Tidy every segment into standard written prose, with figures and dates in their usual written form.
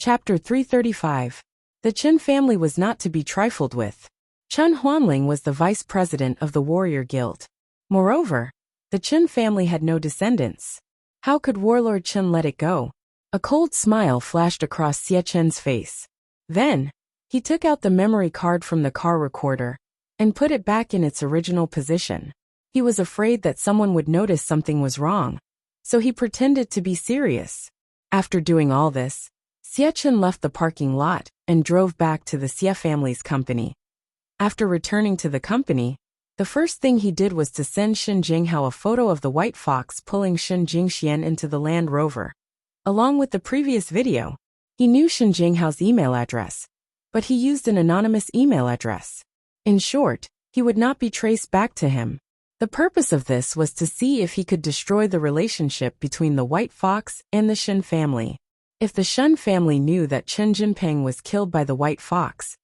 Chapter 335. The Chen family was not to be trifled with. Chen Huanling was the vice president of the warrior guild. Moreover, the Chen family had no descendants. How could warlord Chen let it go? A cold smile flashed across Xie Chen's face. Then, he took out the memory card from the car recorder and put it back in its original position. He was afraid that someone would notice something was wrong, so he pretended to be serious. After doing all this, Xie Chen left the parking lot and drove back to the Xie family's company. After returning to the company, the first thing he did was to send Shen Jinghao a photo of the white fox pulling Shen Jingxian into the Land Rover. Along with the previous video, he knew Shen Jinghao's email address, but he used an anonymous email address. In short, he would not be traced back to him. The purpose of this was to see if he could destroy the relationship between the white fox and the Shen family. If the Shen family knew that Chen Jinping was killed by the white fox,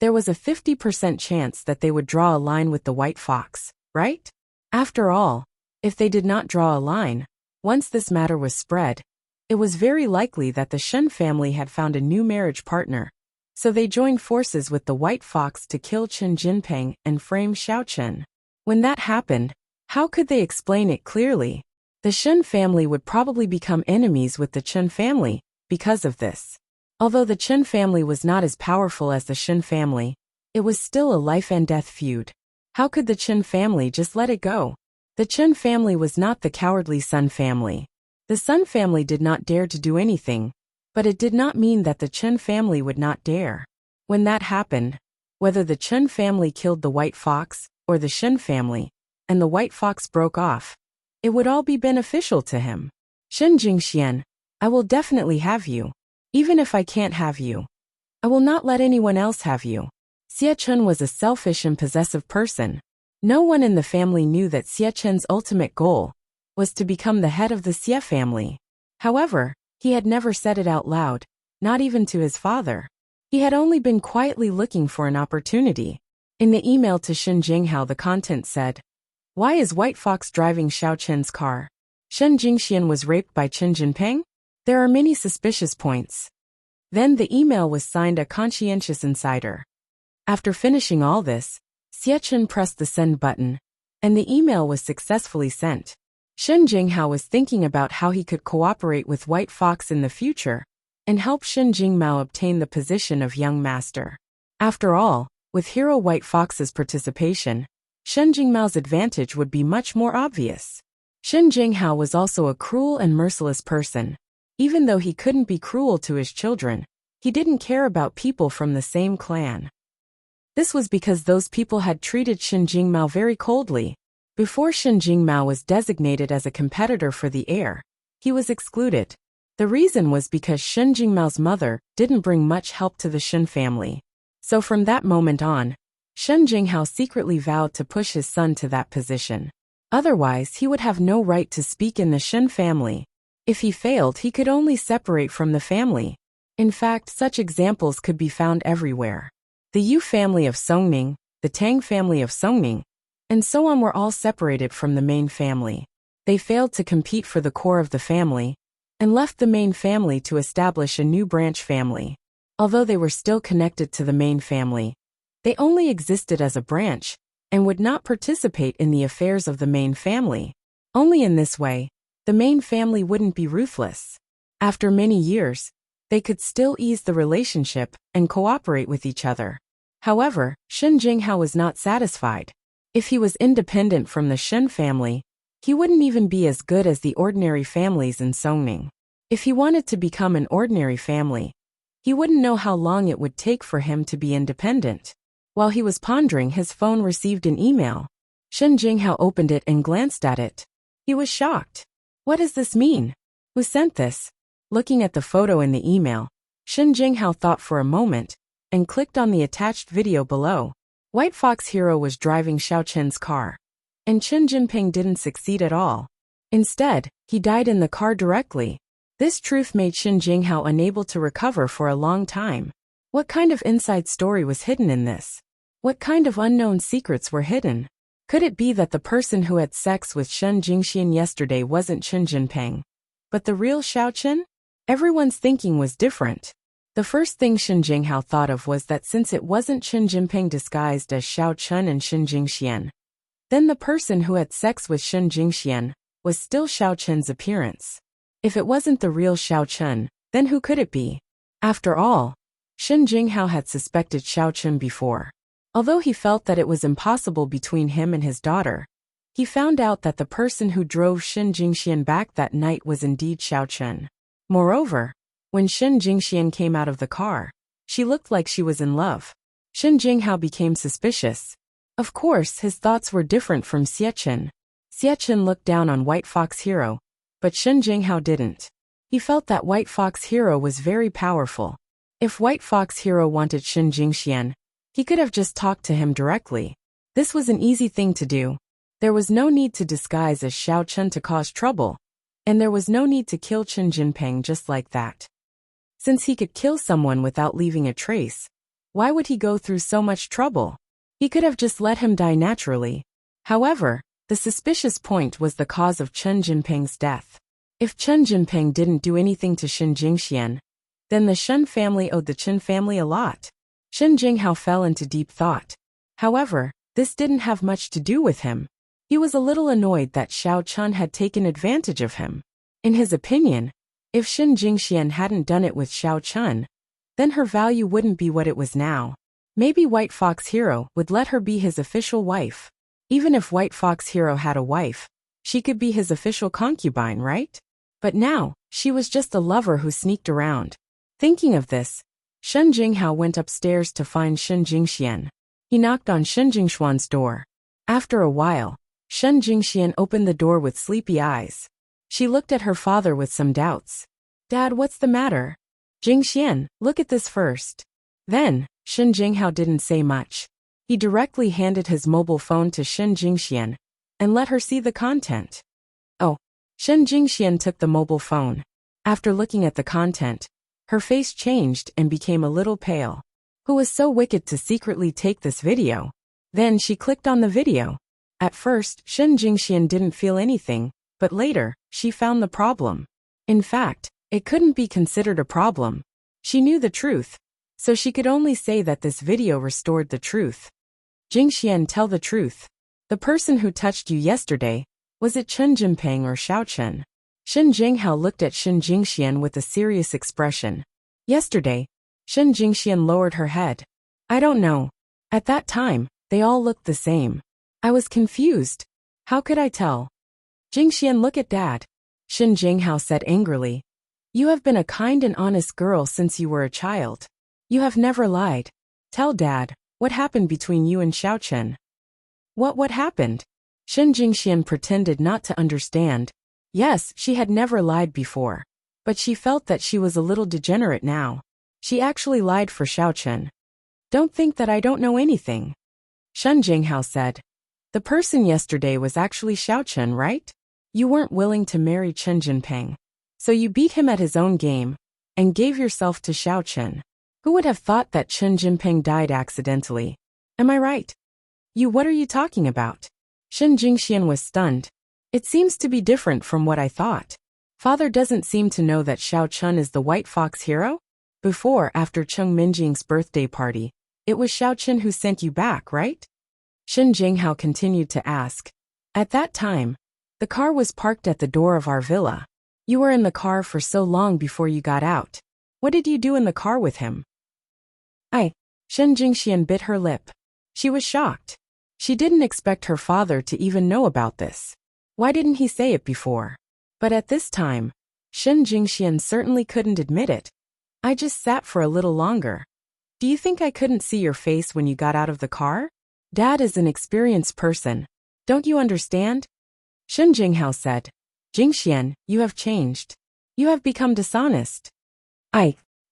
there was a 50% chance that they would draw a line with the white fox, right? After all, if they did not draw a line, once this matter was spread, it was very likely that the Shen family had found a new marriage partner. So they joined forces with the white fox to kill Chen Jinping and frame Xiao Chen. When that happened, how could they explain it clearly? The Shen family would probably become enemies with the Chen family because of this. Although the Chen family was not as powerful as the Shen family, it was still a life-and-death feud. How could the Chen family just let it go? The Chen family was not the cowardly Sun family. The Sun family did not dare to do anything, but it did not mean that the Chen family would not dare. When that happened, whether the Chen family killed the white fox or the Shen family, and the white fox broke off, it would all be beneficial to him. Shen Jingxian, I will definitely have you. Even if I can't have you, I will not let anyone else have you. Xie Chen was a selfish and possessive person. No one in the family knew that Xie Chen's ultimate goal was to become the head of the Xie family. However, he had never said it out loud, not even to his father. He had only been quietly looking for an opportunity. In the email to Shen Jinghao, the content said, "Why is White Fox driving Xiao Chen's car? Shen Jingxian was raped by Chen Jinping? There are many suspicious points." Then the email was signed a conscientious insider. After finishing all this, Xie Chen pressed the send button, and the email was successfully sent. Shen Jinghao was thinking about how he could cooperate with White Fox in the future and help Shen Jingmao obtain the position of young master. After all, with Hero White Fox's participation, Shen Jingmao's advantage would be much more obvious. Shen Jinghao was also a cruel and merciless person. Even though he couldn't be cruel to his children, he didn't care about people from the same clan. This was because those people had treated Shen Jingmao very coldly. Before Shen Jingmao was designated as a competitor for the heir, he was excluded. The reason was because Shen Jingmao's mother didn't bring much help to the Shen family. So from that moment on, Shen Jinghao secretly vowed to push his son to that position. Otherwise, he would have no right to speak in the Shen family. If he failed, he could only separate from the family. In fact, such examples could be found everywhere. The Yu family of Songning, the Tang family of Songning, and so on were all separated from the main family. They failed to compete for the core of the family, and left the main family to establish a new branch family. Although they were still connected to the main family, they only existed as a branch, and would not participate in the affairs of the main family. Only in this way, the main family wouldn't be ruthless. After many years, they could still ease the relationship and cooperate with each other. However, Shen Jinghao was not satisfied. If he was independent from the Shen family, he wouldn't even be as good as the ordinary families in Songning. If he wanted to become an ordinary family, he wouldn't know how long it would take for him to be independent. While he was pondering, his phone received an email. Shen Jinghao opened it and glanced at it. He was shocked. What does this mean? Who sent this? Looking at the photo in the email, Shen Jinghao thought for a moment and clicked on the attached video below. White Fox Hero was driving Xiao Chen's car, and Chen Jinping didn't succeed at all. Instead, he died in the car directly. This truth made Shen Jinghao unable to recover for a long time. What kind of inside story was hidden in this? What kind of unknown secrets were hidden? Could it be that the person who had sex with Shen Jingxian yesterday wasn't Chen Jinping, but the real Xiao Chen? Everyone's thinking was different. The first thing Shen Jinghao thought of was that since it wasn't Chen Jinping disguised as Xiao Chun and Shen Jingxian, then the person who had sex with Shen Jingxian was still Xiao Chun's appearance. If it wasn't the real Xiao Chun, then who could it be? After all, Shen Jinghao had suspected Xiao Chun before. Although he felt that it was impossible between him and his daughter, he found out that the person who drove Shen Jingxian back that night was indeed Xiao Chun. Moreover, when Shen Jingxian came out of the car, she looked like she was in love. Shen Jinghao became suspicious. Of course, his thoughts were different from Xie Chen. Xie Chen looked down on White Fox Hero, but Shen Jinghao didn't. He felt that White Fox Hero was very powerful. If White Fox Hero wanted Shen Jingxian, he could have just talked to him directly. This was an easy thing to do. There was no need to disguise as Xiao Chun to cause trouble, and there was no need to kill Chen Jinping just like that. Since he could kill someone without leaving a trace, why would he go through so much trouble? He could have just let him die naturally. However, the suspicious point was the cause of Chen Jinping's death. If Chen Jinping didn't do anything to Shen Jingxian, then the Shen family owed the Chen family a lot. Shen Jinghao fell into deep thought. However, this didn't have much to do with him. He was a little annoyed that Xiao Chun had taken advantage of him. In his opinion, if Shen Jingxian hadn't done it with Xiao Chun, then her value wouldn't be what it was now. Maybe White Fox Hero would let her be his official wife. Even if White Fox Hero had a wife, she could be his official concubine, right? But now, she was just a lover who sneaked around. Thinking of this, Shen Jinghao went upstairs to find Shen Jingxian. He knocked on Shen Jingshuan's door. After a while, Shen Jingxian opened the door with sleepy eyes. She looked at her father with some doubts. Dad, what's the matter? Jingxian, look at this first. Then, Shen Jinghao didn't say much. He directly handed his mobile phone to Shen Jingxian and let her see the content. Oh, Shen Jingxian took the mobile phone. After looking at the content, her face changed and became a little pale. Who was so wicked to secretly take this video? Then she clicked on the video. At first, Shen Jingxian didn't feel anything, but later, she found the problem. In fact, it couldn't be considered a problem. She knew the truth, so she could only say that this video restored the truth. Jingxian, tell the truth. The person who touched you yesterday, was it Chen Jinping or Xiao Chen? Shen Jinghao looked at Shen Jingxian with a serious expression. Yesterday, Shen Jingxian lowered her head. I don't know. At that time, they all looked the same. I was confused. How could I tell? Jingxian, look at Dad. Shen Jinghao said angrily. You have been a kind and honest girl since you were a child. You have never lied. Tell Dad, what happened between you and Xiao Chen? What happened? Shen Jingxian pretended not to understand. Yes, she had never lied before. But she felt that she was a little degenerate now. She actually lied for Xiao Chen. Don't think that I don't know anything. Shen Jinghao said. The person yesterday was actually Xiao Chen, right? You weren't willing to marry Chen Jinping. So you beat him at his own game, and gave yourself to Xiao Chen. Who would have thought that Chen Jinping died accidentally? Am I right? What are you talking about? Shen Jingxian was stunned. It seems to be different from what I thought. Father doesn't seem to know that Xiao Chun is the White Fox Hero? Before, after Cheng Minjing's birthday party, it was Xiao Chen who sent you back, right? Shen Jinghao continued to ask. At that time, the car was parked at the door of our villa. You were in the car for so long before you got out. What did you do in the car with him? Shen Jingxian bit her lip. She was shocked. She didn't expect her father to even know about this. Why didn't he say it before? But at this time, Shen Jingxian certainly couldn't admit it. I just sat for a little longer. Do you think I couldn't see your face when you got out of the car? Dad is an experienced person. Don't you understand? Shen Jinghao said. Jingxian, you have changed. You have become dishonest.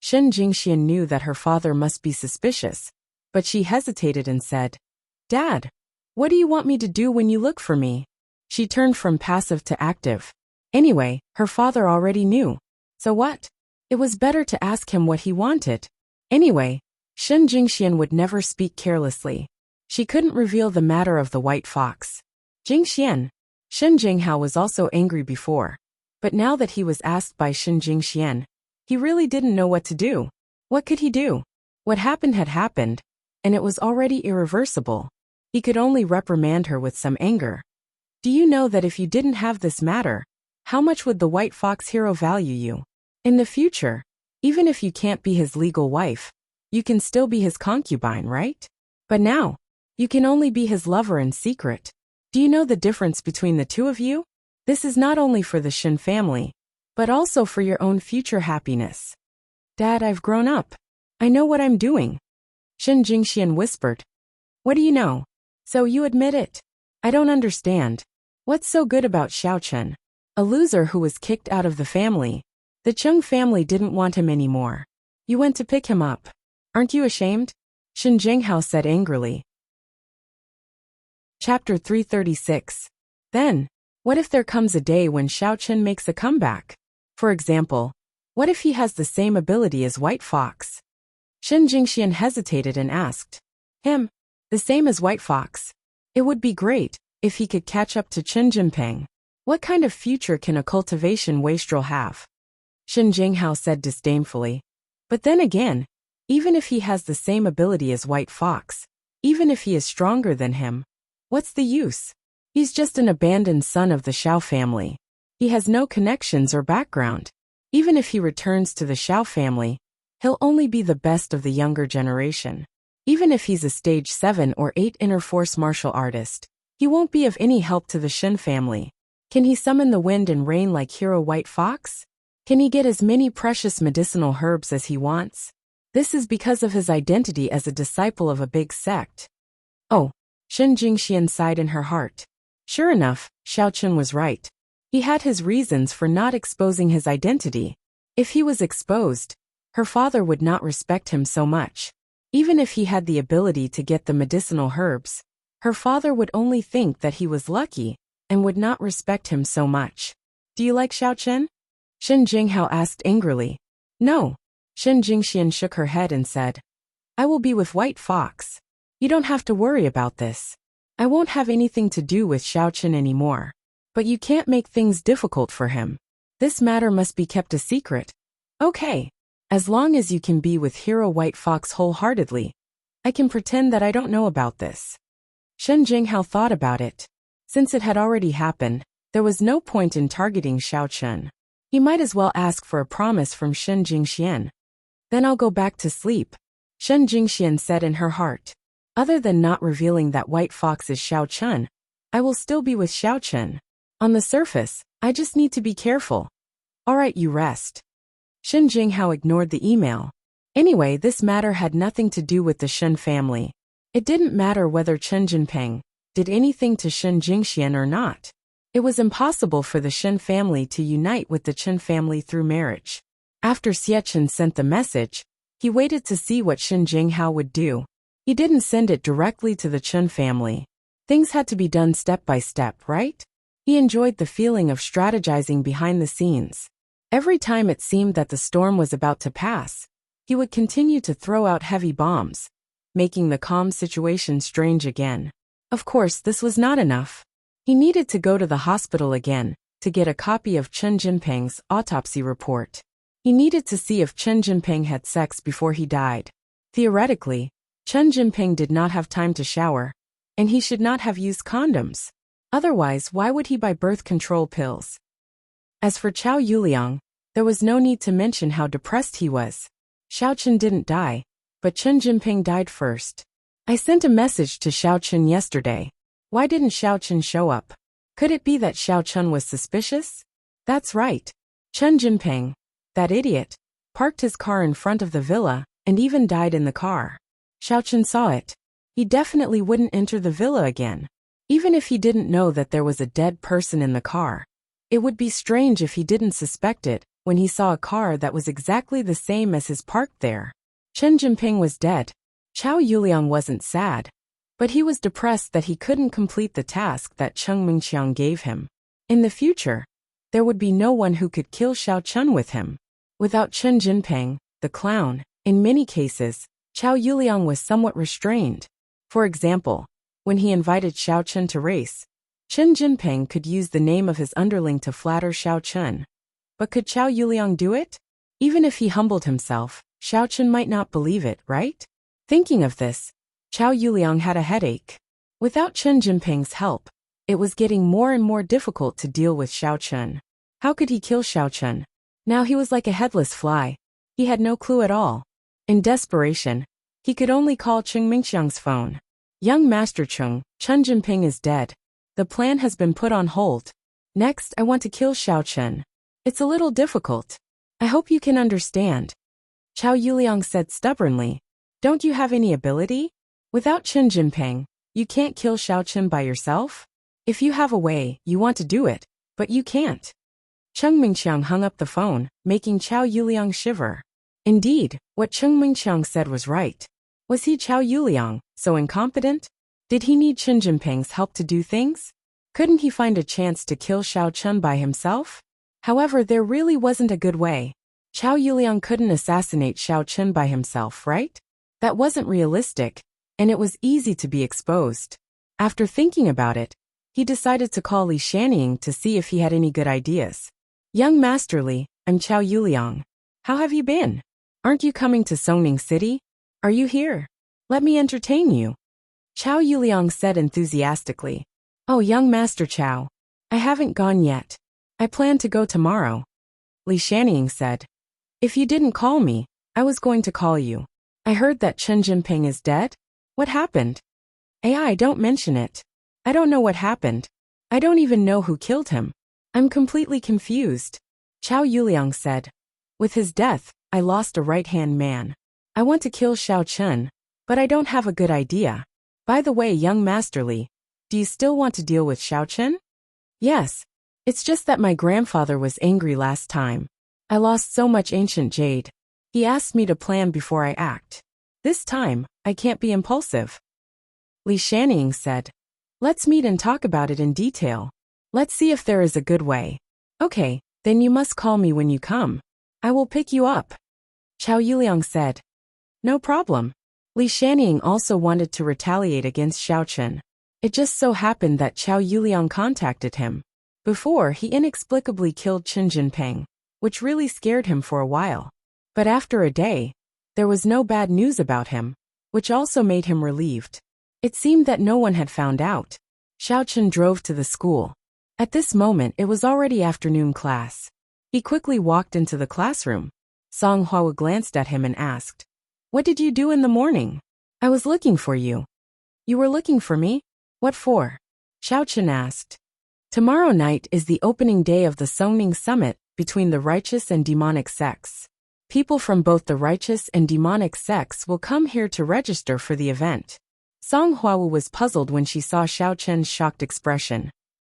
Shen Jingxian knew that her father must be suspicious, but she hesitated and said, Dad, what do you want me to do when you look for me? She turned from passive to active. Anyway, her father already knew. So what? It was better to ask him what he wanted. Anyway, Shen Jingxian would never speak carelessly. She couldn't reveal the matter of the white fox. Jingxian. Shen Jinghao was also angry before, but now that he was asked by Shen Jingxian, he really didn't know what to do. What could he do? What happened had happened, and it was already irreversible. He could only reprimand her with some anger. Do you know that if you didn't have this matter, how much would the White Fox hero value you? In the future, even if you can't be his legal wife, you can still be his concubine, right? But now, you can only be his lover in secret. Do you know the difference between the two of you? This is not only for the Shin family, but also for your own future happiness. Dad, I've grown up. I know what I'm doing. Shin Jingxian whispered. What do you know? So you admit it. I don't understand. What's so good about Xiao Chen? A loser who was kicked out of the family. The Chung family didn't want him anymore. You went to pick him up. Aren't you ashamed? Shin Jinghao said angrily. Chapter 336. Then, what if there comes a day when Xiao Chen makes a comeback? For example, what if he has the same ability as White Fox? Shin Jingxian hesitated and asked. Him? The same as White Fox? It would be great if he could catch up to Chen Jinping. What kind of future can a cultivation wastrel have? Shin Jinghao said disdainfully. But then again, even if he has the same ability as White Fox, even if he is stronger than him, what's the use? He's just an abandoned son of the Xiao family. He has no connections or background. Even if he returns to the Xiao family, he'll only be the best of the younger generation. Even if he's a stage 7 or 8 inner force martial artist, he won't be of any help to the Shin family. Can he summon the wind and rain like hero White Fox? Can he get as many precious medicinal herbs as he wants? This is because of his identity as a disciple of a big sect. Oh, Shin Jingxian sighed in her heart. Sure enough, Xiao Chen was right. He had his reasons for not exposing his identity. If he was exposed, her father would not respect him so much. Even if he had the ability to get the medicinal herbs, her father would only think that he was lucky and would not respect him so much. Do you like Xiao Chen? Shin Jinghao asked angrily. No. Shin Jingxian shook her head and said, I will be with White Fox. You don't have to worry about this. I won't have anything to do with Xiao Chen anymore. But you can't make things difficult for him. This matter must be kept a secret. Okay. As long as you can be with hero White Fox wholeheartedly, I can pretend that I don't know about this. Shin Jinghao thought about it. Since it had already happened, there was no point in targeting Xiao Chen. He might as well ask for a promise from Shin Jingxian. Then I'll go back to sleep, Shin Jingxian said in her heart. Other than not revealing that White Fox is Xiao Chen, I will still be with Xiao Chen. On the surface, I just need to be careful. Alright, you rest. Shin Jinghao ignored the email. Anyway, this matter had nothing to do with the Shin family. It didn't matter whether Chen Jinping did anything to Shin Jingxian or not. It was impossible for the Shin family to unite with the Chen family through marriage. After Xie Chen sent the message, he waited to see what Shin Jinghao would do. He didn't send it directly to the Chen family. Things had to be done step by step, right? He enjoyed the feeling of strategizing behind the scenes. Every time it seemed that the storm was about to pass, he would continue to throw out heavy bombs, making the calm situation strange again. Of course, this was not enough. He needed to go to the hospital again to get a copy of Chen Jinping's autopsy report. He needed to see if Chen Jinping had sex before he died. Theoretically, Chen Jinping did not have time to shower, and he should not have used condoms. Otherwise, why would he buy birth control pills? As for Chao Yuliang, there was no need to mention how depressed he was. Xiao Chen didn't die, but Chen Jinping died first. I sent a message to Xiao Chen yesterday. Why didn't Xiao Chen show up? Could it be that Xiao Chen was suspicious? That's right. Chen Jinping, that idiot, parked his car in front of the villa and even died in the car. Xiao Chen saw it. He definitely wouldn't enter the villa again. Even if he didn't know that there was a dead person in the car. It would be strange if he didn't suspect it when he saw a car that was exactly the same as his parked there. Chen Jinping was dead. Chao Yuliang wasn't sad, but he was depressed that he couldn't complete the task that Cheng Mingqiang gave him. In the future, there would be no one who could kill Xiao Chen with him. Without Chen Jinping, the clown, in many cases, Chao Yuliang was somewhat restrained. For example, when he invited Xiao Chen to race, Chen Jinping could use the name of his underling to flatter Xiao Chen. But could Chao Yuliang do it? Even if he humbled himself, Xiao Chen might not believe it, right? Thinking of this, Chao Yuliang had a headache. Without Chen Jinping's help, it was getting more and more difficult to deal with Xiao Chen. How could he kill Xiao Chen? Now he was like a headless fly. He had no clue at all. In desperation, he could only call Cheng Mingxiang's phone. Young Master Cheng, Chen Jinping is dead. The plan has been put on hold. Next, I want to kill Xiao Chen. It's a little difficult. I hope you can understand. Chao Yuliang said stubbornly. Don't you have any ability? Without Chen Jinping, you can't kill Xiao Chen by yourself? If you have a way, you want to do it, but you can't. Cheng Mingxiang hung up the phone, making Chao Yuliang shiver. Indeed, what Cheng Mingxiang said was right. Was he Chao Yuliang, so incompetent? Did he need Chen Jinping's help to do things? Couldn't he find a chance to kill Xiao Chen by himself? However, there really wasn't a good way. Chao Yuliang couldn't assassinate Xiao Chen by himself, right? That wasn't realistic, and it was easy to be exposed. After thinking about it, he decided to call Li Shanning to see if he had any good ideas. Young Master Li, I'm Chao Yuliang. How have you been? Aren't you coming to Songning City? Are you here? Let me entertain you. Chao Yuliang said enthusiastically. Oh, young Master Chao. I haven't gone yet. I plan to go tomorrow. Li Shanning said. If you didn't call me, I was going to call you. I heard that Chen Jinping is dead. What happened? AI, don't mention it. I don't know what happened. I don't even know who killed him. I'm completely confused. Chao Yuliang said. With his death, I lost a right-hand man. I want to kill Xiao Chen, but I don't have a good idea. By the way, young Master Li, do you still want to deal with Xiao Chen? Yes. It's just that my grandfather was angry last time. I lost so much ancient jade. He asked me to plan before I act. This time, I can't be impulsive. Li Shanning said. Let's meet and talk about it in detail. Let's see if there is a good way. Okay, then you must call me when you come. I will pick you up. Chao Yuliang said. No problem. Li Shanning also wanted to retaliate against Xiao Chen. It just so happened that Chao Yuliang contacted him. Before, he inexplicably killed Chen Jinping, which really scared him for a while. But after a day, there was no bad news about him, which also made him relieved. It seemed that no one had found out. Xiao Chen drove to the school. At this moment, it was already afternoon class. He quickly walked into the classroom. Song Hua glanced at him and asked, What did you do in the morning? I was looking for you. You were looking for me? What for? Xiao Chen asked. Tomorrow night is the opening day of the Songning Summit between the righteous and demonic sects. People from both the righteous and demonic sects will come here to register for the event. Song Hua was puzzled when she saw Xiao Chen's shocked expression.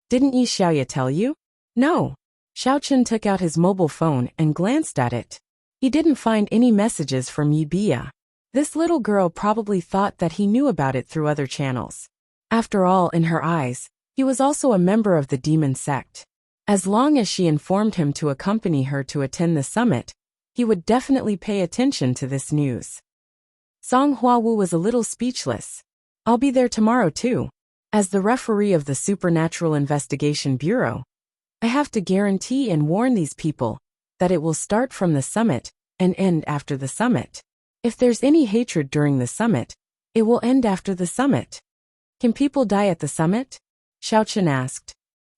Didn't Yi Xiaoye tell you? No. Xiao Chen took out his mobile phone and glanced at it. He didn't find any messages from Yi Bia. This little girl probably thought that he knew about it through other channels. After all, in her eyes, he was also a member of the demon sect. As long as she informed him to accompany her to attend the summit, he would definitely pay attention to this news. Song Hua was a little speechless. I'll be there tomorrow too. As the referee of the Supernatural Investigation Bureau, I have to guarantee and warn these people that it will start from the summit and end after the summit. If there's any hatred during the summit, it will end after the summit. Can people die at the summit? Xiao Chen asked.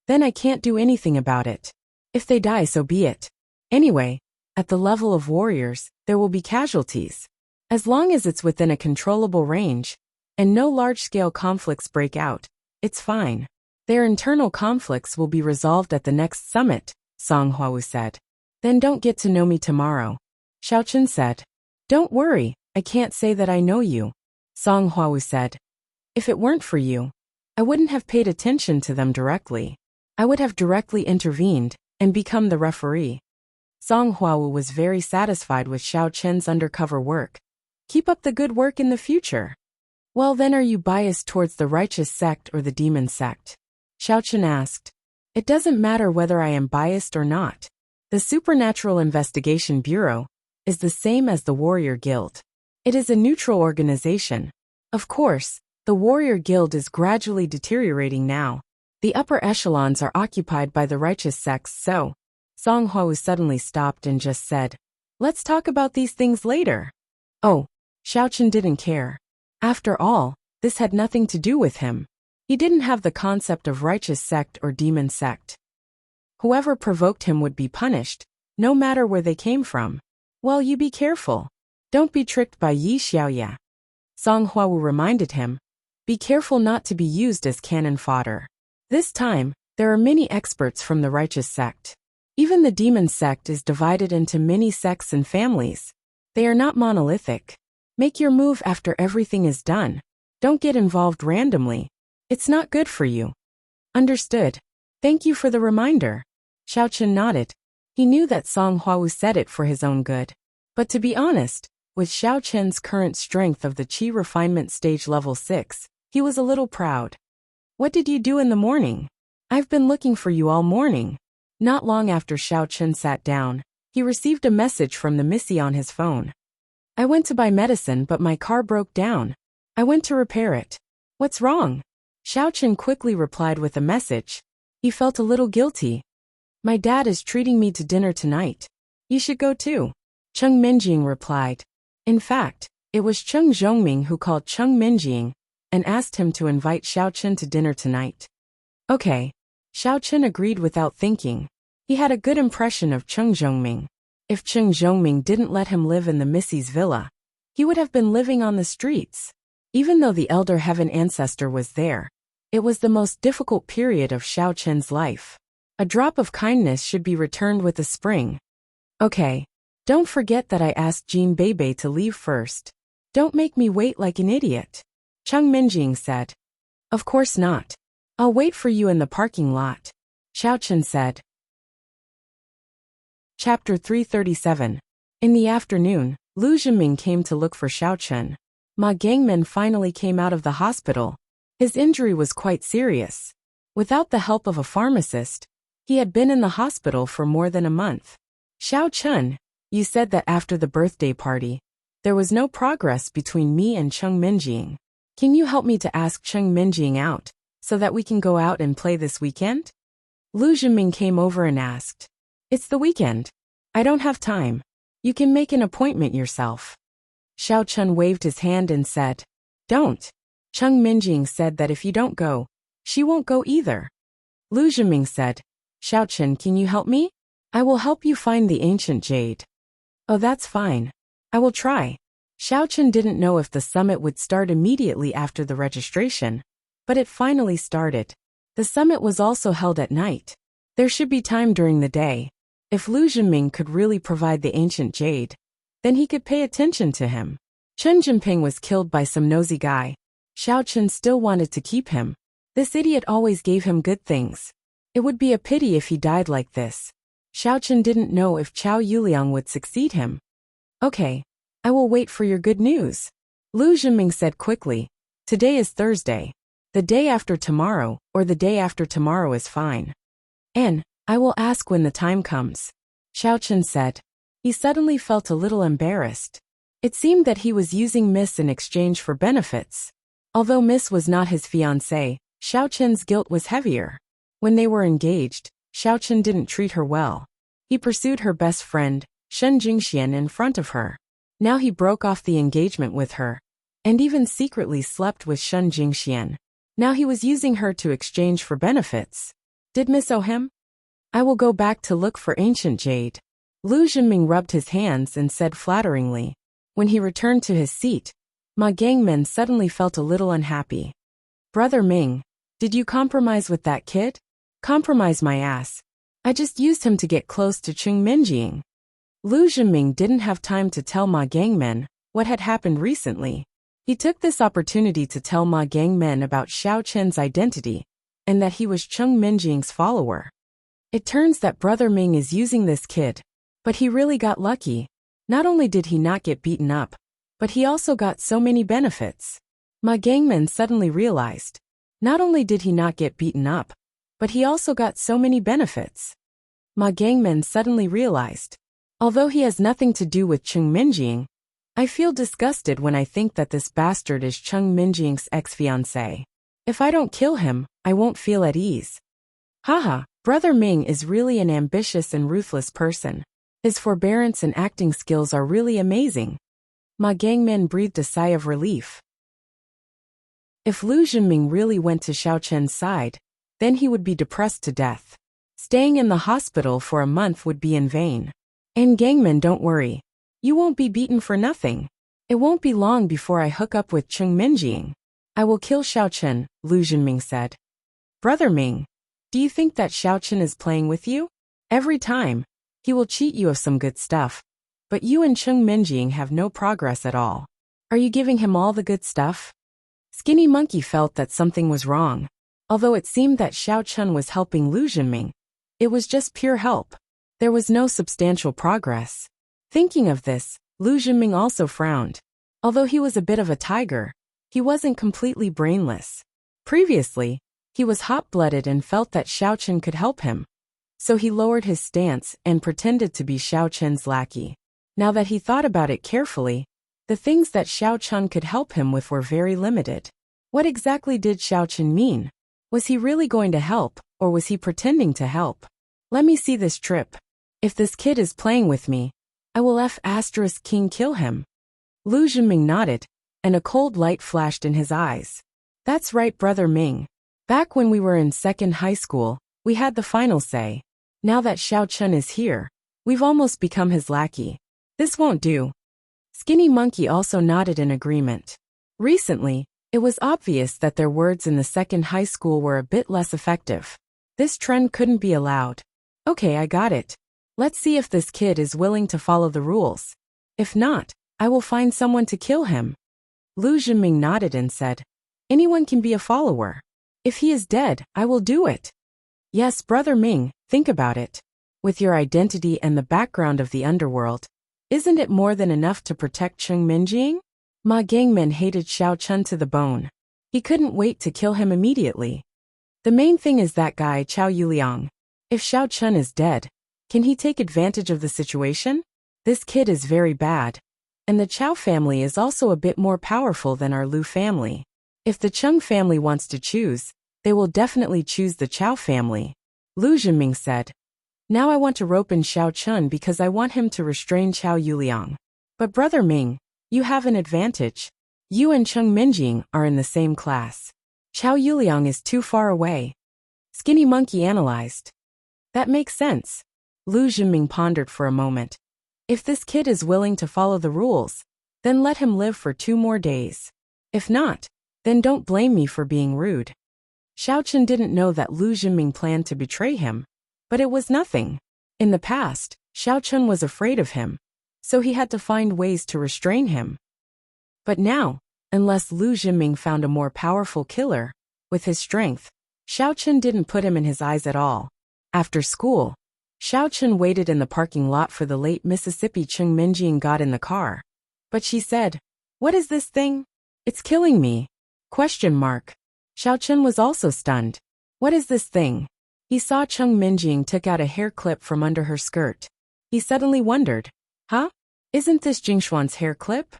Then I can't do anything about it. If they die, so be it. Anyway, at the level of warriors, there will be casualties. As long as it's within a controllable range, and no large-scale conflicts break out, it's fine. Their internal conflicts will be resolved at the next summit, Song Hua said. Then don't get to know me tomorrow. Xiao Chen said. Don't worry, I can't say that I know you. Song Hua said. If it weren't for you, I wouldn't have paid attention to them directly. I would have directly intervened and become the referee. Song Hua was very satisfied with Xiao Chen's undercover work. Keep up the good work in the future. Well then, are you biased towards the righteous sect or the demon sect? Xiao Chen asked. It doesn't matter whether I am biased or not. The Supernatural Investigation Bureau is the same as the Warrior Guild. It is a neutral organization. Of course, the Warrior Guild is gradually deteriorating now. The upper echelons are occupied by the righteous sects, so Song Hua suddenly stopped and just said, Let's talk about these things later. Oh, Xiaochen didn't care. After all, this had nothing to do with him. He didn't have the concept of righteous sect or demon sect. Whoever provoked him would be punished, no matter where they came from. Well, you be careful. Don't be tricked by Yi Xiaoya. Song Huawu reminded him. Be careful not to be used as cannon fodder. This time, there are many experts from the righteous sect. Even the demon sect is divided into many sects and families. They are not monolithic. Make your move after everything is done. Don't get involved randomly. It's not good for you. Understood. Thank you for the reminder. Xiaochen nodded. He knew that Song Huawu said it for his own good. But to be honest, with Xiaochen's current strength of the Qi refinement stage level 6, he was a little proud. What did you do in the morning? I've been looking for you all morning. Not long after Xiaochen sat down, he received a message from the Missy on his phone. I went to buy medicine but my car broke down. I went to repair it. What's wrong? Xiaochen quickly replied with a message. He felt a little guilty. My dad is treating me to dinner tonight. You should go too. Cheng Minjing replied. In fact, it was Cheng Zhongming who called Cheng Minjing and asked him to invite Xiaochen to dinner tonight. Okay. Xiaochen agreed without thinking. He had a good impression of Cheng Zhongming. If Cheng Zhongming didn't let him live in the Missy's villa, he would have been living on the streets. Even though the elder heaven ancestor was there, it was the most difficult period of Xiaochen's life. A drop of kindness should be returned with a spring. Okay. Don't forget that I asked Jean Bebe to leave first. Don't make me wait like an idiot. Cheng Minjing said. Of course not. I'll wait for you in the parking lot. Xiaochen said. Chapter 337. In the afternoon, Lu Zhiming came to look for Xiaochen. Ma Gangmen finally came out of the hospital. His injury was quite serious. Without the help of a pharmacist, he had been in the hospital for more than a month. Xiaochen, you said that after the birthday party, there was no progress between me and Cheng Minjing. Can you help me to ask Cheng Minjing out, so that we can go out and play this weekend? Lu Zhiming came over and asked. It's the weekend. I don't have time. You can make an appointment yourself. Xiaochen waved his hand and said. Don't. Cheng Minjing said that if you don't go, she won't go either. Lu Zhiming said. Xiaochen, can you help me? I will help you find the ancient jade. Oh, that's fine. I will try. Xiaochen didn't know if the summit would start immediately after the registration, but it finally started. The summit was also held at night. There should be time during the day. If Lu Zhiming could really provide the ancient jade, then he could pay attention to him. Chen Jinping was killed by some nosy guy. Xiaochen still wanted to keep him. This idiot always gave him good things. It would be a pity if he died like this. Xiaochen didn't know if Chao Yuliang would succeed him. Okay. I will wait for your good news. Lu Zhiming said quickly. Today is Thursday. The day after tomorrow, or the day after tomorrow is fine. And I will ask when the time comes. Xiaochen said. He suddenly felt a little embarrassed. It seemed that he was using Miss in exchange for benefits. Although Miss was not his fiancée, Xiaochen's guilt was heavier. When they were engaged, Xiaochen didn't treat her well. He pursued her best friend, Shen Jingxian, in front of her. Now he broke off the engagement with her, and even secretly slept with Shen Jingxian. Now he was using her to exchange for benefits. Did Miss owe him? I will go back to look for ancient jade. Lu Zhiming rubbed his hands and said flatteringly. When he returned to his seat, Ma Gangmen suddenly felt a little unhappy. Brother Ming, did you compromise with that kid? Compromise my ass. I just used him to get close to Cheng Minjing. Lu Zhiming didn't have time to tell Ma Gangmen what had happened recently. He took this opportunity to tell Ma Gangmen about Xiaochen's identity and that he was Cheng Minjing's follower. It turns that Brother Ming is using this kid, but he really got lucky. Not only did he not get beaten up, but he also got so many benefits. Ma Gangmen suddenly realized. Not only did he not get beaten up, but he also got so many benefits. Ma Gangmen suddenly realized. Although he has nothing to do with Cheng Minjing, I feel disgusted when I think that this bastard is Cheng Minjing's ex-fiancé. If I don't kill him, I won't feel at ease. Haha, Brother Ming is really an ambitious and ruthless person. His forbearance and acting skills are really amazing. Ma Gangmin breathed a sigh of relief. If Lu Zhenming really went to Xiao Chen's side, then he would be depressed to death. Staying in the hospital for a month would be in vain. And Gangmin, don't worry. You won't be beaten for nothing. It won't be long before I hook up with Cheng Minjing. I will kill Xiao Chen, Lu Zhenming said. Brother Ming, do you think that Xiao Chen is playing with you? Every time, he will cheat you of some good stuff. But you and Cheng Minjing have no progress at all. Are you giving him all the good stuff? Skinny Monkey felt that something was wrong. Although it seemed that Xiao Chen was helping Lu Zhenming, it was just pure help. There was no substantial progress. Thinking of this, Lu Zhenming also frowned. Although he was a bit of a tiger, he wasn't completely brainless. Previously, he was hot-blooded and felt that Xiao Chen could help him. So he lowered his stance and pretended to be Xiao Chen's lackey. Now that he thought about it carefully, the things that Xiao Chen could help him with were very limited. What exactly did Xiao Chen mean? Was he really going to help, or was he pretending to help? Let me see this trip. If this kid is playing with me, I will King kill him. Lu Zhenming nodded, and a cold light flashed in his eyes. That's right, Brother Ming. Back when we were in second high school, we had the final say. Now that Xiao Chen is here, we've almost become his lackey. This won't do. Skinny Monkey also nodded in agreement. Recently, it was obvious that their words in the second high school were a bit less effective. This trend couldn't be allowed. Okay, I got it. Let's see if this kid is willing to follow the rules. If not, I will find someone to kill him. Lu Zhenming nodded and said, anyone can be a follower. If he is dead, I will do it. Yes, Brother Ming, think about it. With your identity and the background of the underworld, isn't it more than enough to protect Cheng Minjing? Ma Gangmin hated Xiao Chen to the bone. He couldn't wait to kill him immediately. The main thing is that guy Chao Yuliang. If Xiao Chen is dead, can he take advantage of the situation? This kid is very bad. And the Chao family is also a bit more powerful than our Lu family. If the Cheng family wants to choose, they will definitely choose the Chao family. Lu Zhenming said. Now I want to rope in Xiao Chen because I want him to restrain Chao Yuliang. But Brother Ming, you have an advantage. You and Cheng Minjing are in the same class. Chao Yuliang is too far away. Skinny Monkey analyzed. That makes sense. Lu Zhenming pondered for a moment. If this kid is willing to follow the rules, then let him live for 2 more days. If not, then don't blame me for being rude. Xiao Chen didn't know that Lu Zhenming planned to betray him, but it was nothing. In the past, Xiao Chen was afraid of him, so he had to find ways to restrain him. But now, unless Lu Zhenming found a more powerful killer, with his strength, Xiao Chen didn't put him in his eyes at all. After school, Xiao Chen waited in the parking lot for the late Mississippi Cheng Minjing got in the car. But she said, "What is this thing? It's killing me." Xiao Chen was also stunned. What is this thing? He saw Cheng Minjing took out a hair clip from under her skirt. He suddenly wondered, huh? Isn't this Jingshuan's hair clip?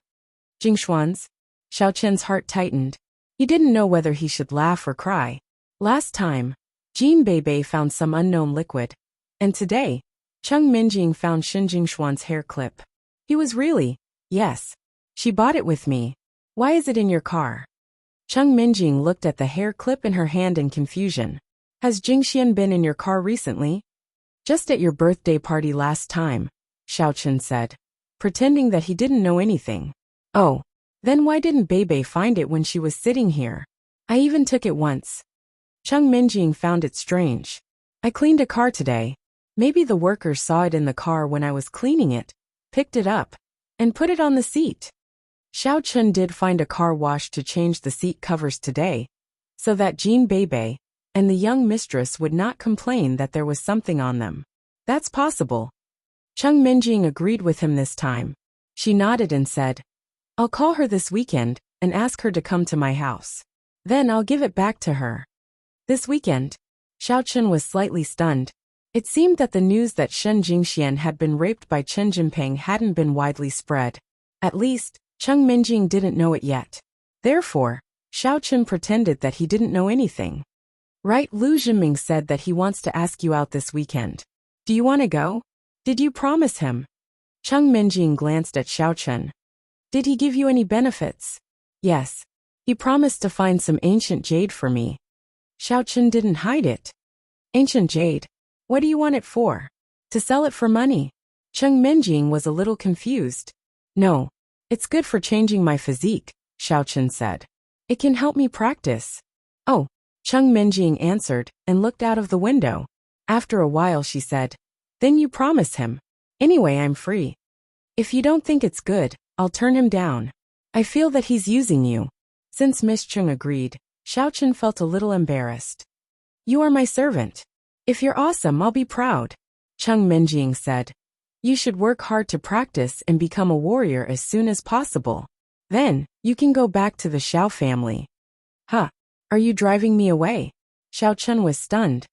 Jingshuan's? Xiao Chen's heart tightened. He didn't know whether he should laugh or cry. Last time, Jean Beibei found some unknown liquid. And today, Cheng Minjing found Shin Jingshuan's hair clip. He was really, yes. She bought it with me. Why is it in your car? Cheng Minjing looked at the hair clip in her hand in confusion. Has Jingxian been in your car recently? Just at your birthday party last time, Xiao Chen said, pretending that he didn't know anything. Oh, then why didn't Beibei find it when she was sitting here? I even took it once. Cheng Minjing found it strange. I cleaned a car today. Maybe the workers saw it in the car when I was cleaning it, picked it up, and put it on the seat. Xiao Chen did find a car wash to change the seat covers today, so that Jean Beibei and the young mistress would not complain that there was something on them. That's possible. Cheng Minjing agreed with him this time. She nodded and said, I'll call her this weekend and ask her to come to my house. Then I'll give it back to her. This weekend? Xiao Chen was slightly stunned. It seemed that the news that Shen Jingxian had been raped by Chen Jinping hadn't been widely spread. At least, Cheng Minjing didn't know it yet. Therefore, Xiao Chen pretended that he didn't know anything. Right, Lu Zhenming said that he wants to ask you out this weekend. Do you want to go? Did you promise him? Cheng Minjing glanced at Xiao Chen. Did he give you any benefits? Yes. He promised to find some ancient jade for me. Xiao Chen didn't hide it. Ancient jade? What do you want it for? To sell it for money. Cheng Minjing was a little confused. No. It's good for changing my physique, Xiao Chen said. It can help me practice. Oh, Cheng Minjing answered and looked out of the window. After a while she said, Then you promise him. Anyway, I'm free. If you don't think it's good, I'll turn him down. I feel that he's using you. Since Miss Cheng agreed, Xiao Chen felt a little embarrassed. You are my servant. If you're awesome, I'll be proud. Cheng Minjing said. You should work hard to practice and become a warrior as soon as possible. Then, you can go back to the Xiao family. Huh? Are you driving me away? Xiao Chen was stunned.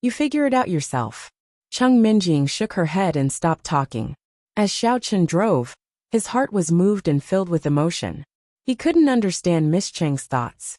You figure it out yourself. Cheng Minjing shook her head and stopped talking. As Xiao Chen drove, his heart was moved and filled with emotion. He couldn't understand Miss Cheng's thoughts.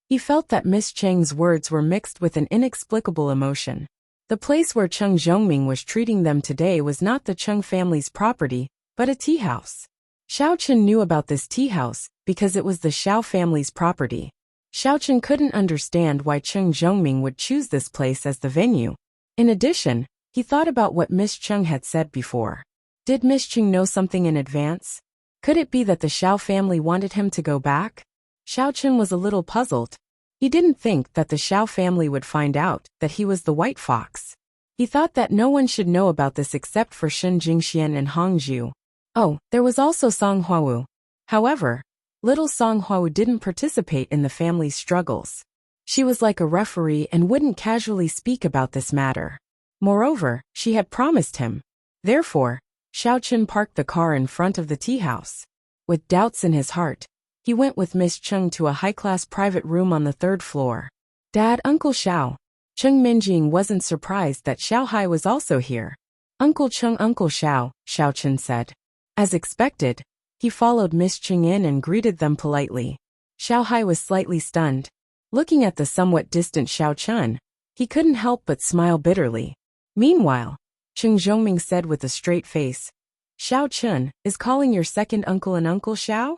He felt that Miss Cheng's words were mixed with an inexplicable emotion. The place where Cheng Zhongming was treating them today was not the Cheng family's property, but a tea house. Xiao Chen knew about this tea house because it was the Xiao family's property. Xiao Chen couldn't understand why Cheng Zhongming would choose this place as the venue. In addition, he thought about what Miss Cheng had said before. Did Miss Cheng know something in advance? Could it be that the Xiao family wanted him to go back? Xiao Chen was a little puzzled. He didn't think that the Xiao family would find out that he was the white fox. He thought that no one should know about this except for Shen Jingxian and Hong Zhu. Oh, there was also Song Huawu. However, little Song Huawu didn't participate in the family's struggles. She was like a referee and wouldn't casually speak about this matter. Moreover, she had promised him. Therefore, Xiao Chen parked the car in front of the tea house. With doubts in his heart, he went with Miss Cheng to a high-class private room on the 3rd floor. Dad, Uncle Xiao. Cheng Minjing wasn't surprised that Xiao Hai was also here. Uncle Cheng, Uncle Xiao, Xiao Chen said. As expected, he followed Miss Cheng in and greeted them politely. Xiao Hai was slightly stunned. Looking at the somewhat distant Xiao Chen, he couldn't help but smile bitterly. Meanwhile, Cheng Zhongming said with a straight face, Xiao Chen, is calling your second uncle an Uncle Xiao?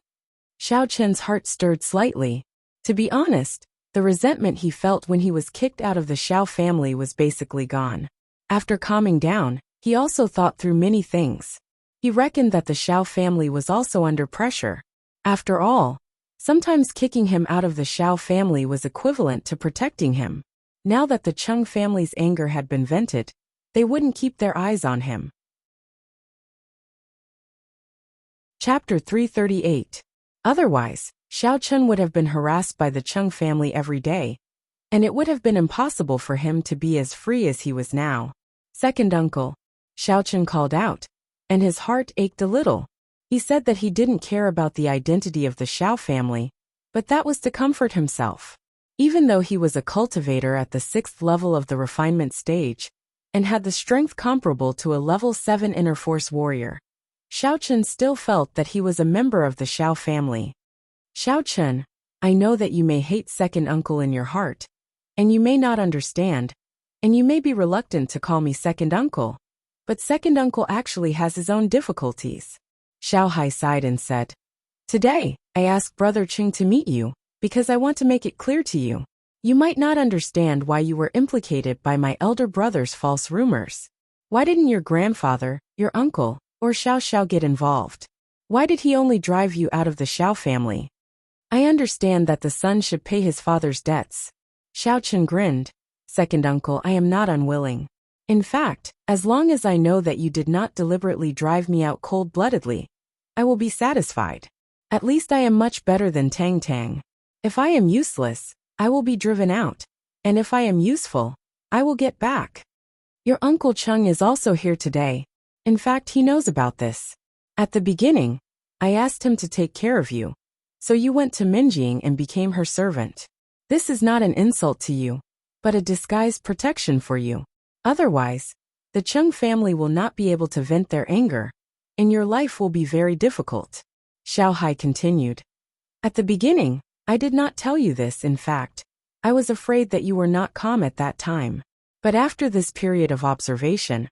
Xiao Chen's heart stirred slightly. To be honest, the resentment he felt when he was kicked out of the Xiao family was basically gone. After calming down, he also thought through many things. He reckoned that the Xiao family was also under pressure. After all, sometimes kicking him out of the Xiao family was equivalent to protecting him. Now that the Cheng family's anger had been vented, they wouldn't keep their eyes on him. Chapter 338. Otherwise, Xiao Chen would have been harassed by the Cheng family every day, and it would have been impossible for him to be as free as he was now. Second uncle, Xiao Chen called out, and his heart ached a little. He said that he didn't care about the identity of the Xiao family, but that was to comfort himself. Even though he was a cultivator at the 6th level of the refinement stage, and had the strength comparable to a level 7 inner force warrior, Xiao Chen still felt that he was a member of the Xiao family. Xiao Chen, I know that you may hate second uncle in your heart, and you may not understand, and you may be reluctant to call me second uncle, but second uncle actually has his own difficulties. Xiao Hai sighed and said, Today, I asked Brother Ching to meet you, because I want to make it clear to you. You might not understand why you were implicated by my elder brother's false rumors. Why didn't your grandfather, your uncle, or Xiao Xiao get involved? Why did he only drive you out of the Xiao family? I understand that the son should pay his father's debts. Xiao Chen grinned. Second uncle, I am not unwilling. In fact, as long as I know that you did not deliberately drive me out cold-bloodedly, I will be satisfied. At least I am much better than Tang Tang. If I am useless, I will be driven out, and if I am useful, I will get back. Your Uncle Cheng is also here today. In fact, he knows about this. At the beginning, I asked him to take care of you, so you went to Minjing and became her servant. This is not an insult to you, but a disguised protection for you. Otherwise, the Cheng family will not be able to vent their anger, and your life will be very difficult. Xiao Hai continued. At the beginning, I did not tell you this. In fact, I was afraid that you were not calm at that time. But after this period of observation,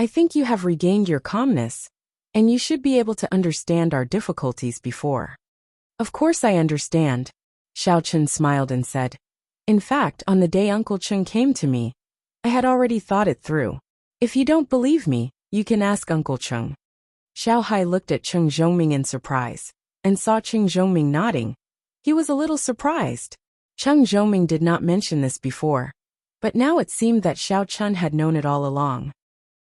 I think you have regained your calmness, and you should be able to understand our difficulties before. Of course I understand, Xiao Chen smiled and said. In fact, on the day Uncle Cheng came to me, I had already thought it through. If you don't believe me, you can ask Uncle Cheng. Xiao Hai looked at Cheng Zhongming in surprise, and saw Cheng Zhongming nodding. He was a little surprised. Cheng Zhongming did not mention this before, but now it seemed that Xiao Chen had known it all along.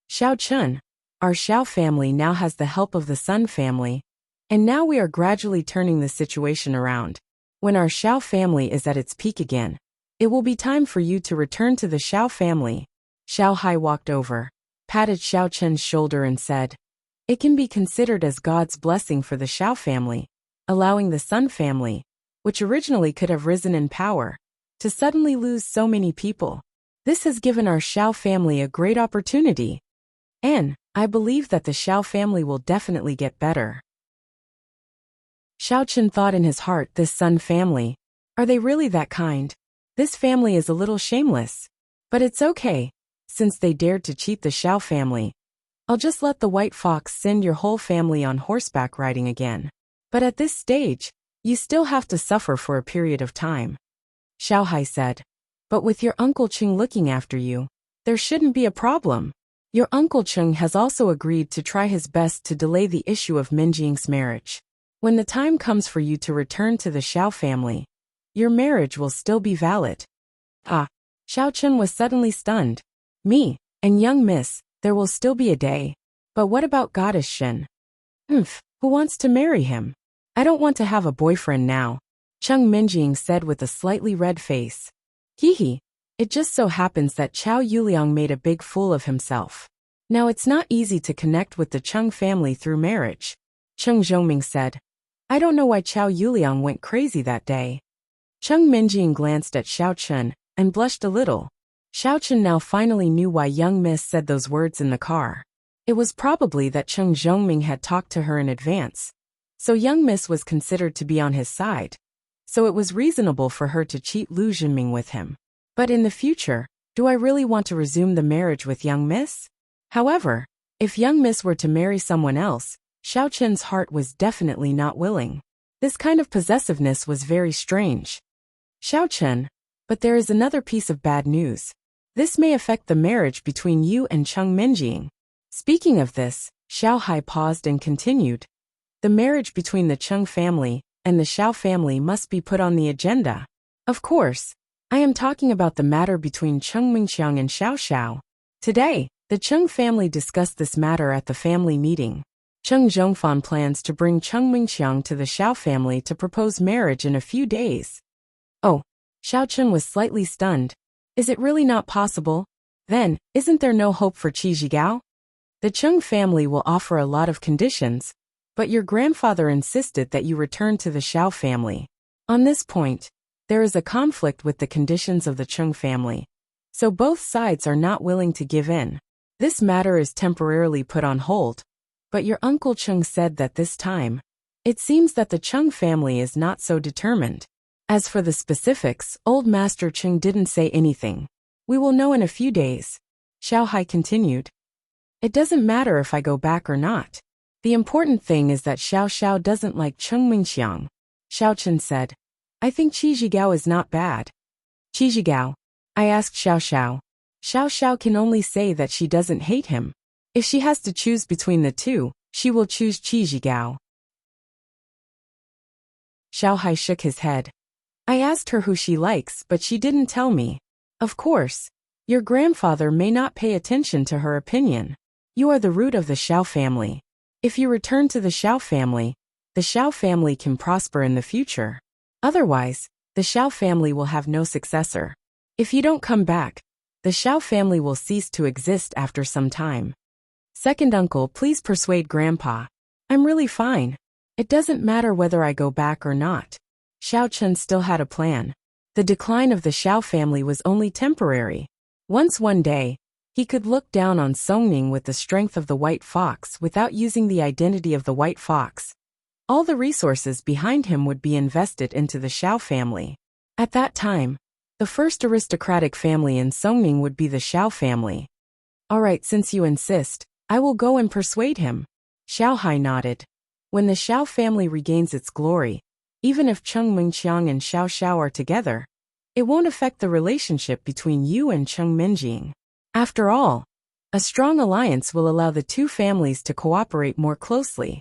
Xiao Chen, our Xiao family now has the help of the Sun family, and now we are gradually turning the situation around. When our Xiao family is at its peak again, it will be time for you to return to the Xiao family. Xiao Hai walked over, patted Xiao Chen's shoulder and said, it can be considered as God's blessing for the Xiao family, allowing the Sun family, which originally could have risen in power, to suddenly lose so many people. This has given our Xiao family a great opportunity. And I believe that the Xiao family will definitely get better. Xiao Chen thought in his heart, this Sun family, are they really that kind? This family is a little shameless. But it's okay, since they dared to cheat the Xiao family. I'll just let the white fox send your whole family on horseback riding again. But at this stage, you still have to suffer for a period of time. Xiao Hai said. But with your Uncle Cheng looking after you, there shouldn't be a problem. Your Uncle Cheng has also agreed to try his best to delay the issue of Minjing's marriage. When the time comes for you to return to the Xiao family, your marriage will still be valid. Ah, Xiao Chen was suddenly stunned. Me, and young miss, there will still be a day. But what about Goddess Shen? Who wants to marry him? I don't want to have a boyfriend now, Cheng Minjing said with a slightly red face. Hee. It just so happens that Chao Yuliang made a big fool of himself. Now it's not easy to connect with the Cheng family through marriage, Cheng Zhongming said. I don't know why Chao Yuliang went crazy that day. Cheng Minjing glanced at Xiao Chen and blushed a little. Xiao Chen now finally knew why young miss said those words in the car. It was probably that Cheng Zhongming had talked to her in advance. So young miss was considered to be on his side. So it was reasonable for her to cheat Lu Jinming with him. But in the future, do I really want to resume the marriage with young miss? However, if young miss were to marry someone else, Xiao Chen's heart was definitely not willing. This kind of possessiveness was very strange. Xiao Chen, but there is another piece of bad news. This may affect the marriage between you and Cheng Minjing. Speaking of this, Xiao Hai paused and continued. The marriage between the Cheng family and the Xiao family must be put on the agenda. Of course, I am talking about the matter between Cheng Mingqiang and Xiao Xiao. Today, the Cheng family discussed this matter at the family meeting. Cheng Zhongfan plans to bring Cheng Mingqiang to the Xiao family to propose marriage in a few days. Oh, Xiao Chen was slightly stunned. Is it really not possible? Then, isn't there no hope for Qi Zhigao? The Cheng family will offer a lot of conditions, but your grandfather insisted that you return to the Xiao family. On this point, there is a conflict with the conditions of the Cheng family, so both sides are not willing to give in. This matter is temporarily put on hold, but your Uncle Cheng said that this time, it seems that the Cheng family is not so determined. As for the specifics, old Master Cheng didn't say anything. We will know in a few days. Xiao Hai continued. It doesn't matter if I go back or not. The important thing is that Xiao Xiao doesn't like Cheng Mingqiang. Xiao Chen said. I think Qi Zhigao is not bad. Qi Zhigao? I asked Xiao Xiao. Xiao Xiao can only say that she doesn't hate him. If she has to choose between the two, she will choose Qi Zhigao. Xiao Hai shook his head. I asked her who she likes, but she didn't tell me. Of course, your grandfather may not pay attention to her opinion. You are the root of the Xiao family. If you return to the Xiao family can prosper in the future. Otherwise, the Xiao family will have no successor. If you don't come back, the Xiao family will cease to exist after some time. Second uncle, please persuade Grandpa. I'm really fine. It doesn't matter whether I go back or not. Xiao Chen still had a plan. The decline of the Xiao family was only temporary. Once one day, he could look down on Songning with the strength of the white fox without using the identity of the white fox. All the resources behind him would be invested into the Xiao family. At that time, the first aristocratic family in Songning would be the Xiao family. All right, since you insist, I will go and persuade him. Xiao Hai nodded. When the Xiao family regains its glory, even if Cheng Mingqiang and Xiao Xiao are together, it won't affect the relationship between you and Cheng Minjing. After all, a strong alliance will allow the two families to cooperate more closely.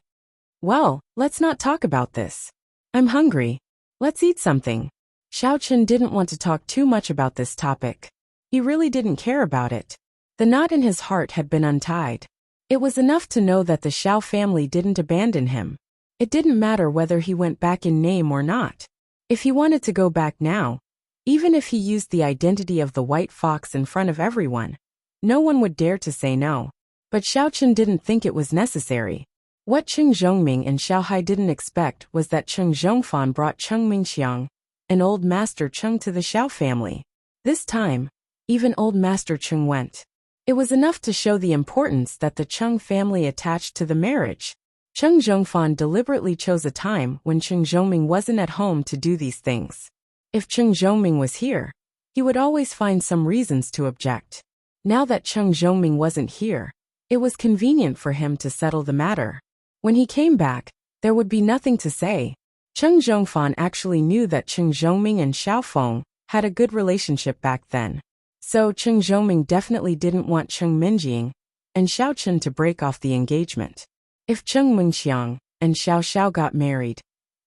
Well, let's not talk about this. I'm hungry. Let's eat something. Xiao Chen didn't want to talk too much about this topic. He really didn't care about it. The knot in his heart had been untied. It was enough to know that the Xiao family didn't abandon him. It didn't matter whether he went back in name or not. If he wanted to go back now, even if he used the identity of the white fox in front of everyone, no one would dare to say no. But Xiao Chen didn't think it was necessary. What Cheng Zhongming and Xiao Hai didn't expect was that Cheng Zhongfan brought Cheng Mingxiang, an old master Cheng, to the Xiao family. This time, even old master Cheng went. It was enough to show the importance that the Cheng family attached to the marriage. Cheng Zhongfan deliberately chose a time when Cheng Zhongming wasn't at home to do these things. If Cheng Zhongming was here, he would always find some reasons to object. Now that Cheng Zhongming wasn't here, it was convenient for him to settle the matter. When he came back, there would be nothing to say. Cheng Zhongfan actually knew that Cheng Zhongming and Xiao Feng had a good relationship back then. So Cheng Zhongming definitely didn't want Cheng Minjing and Xiao Chen to break off the engagement. If Cheng Mingxiang and Xiao Xiao got married,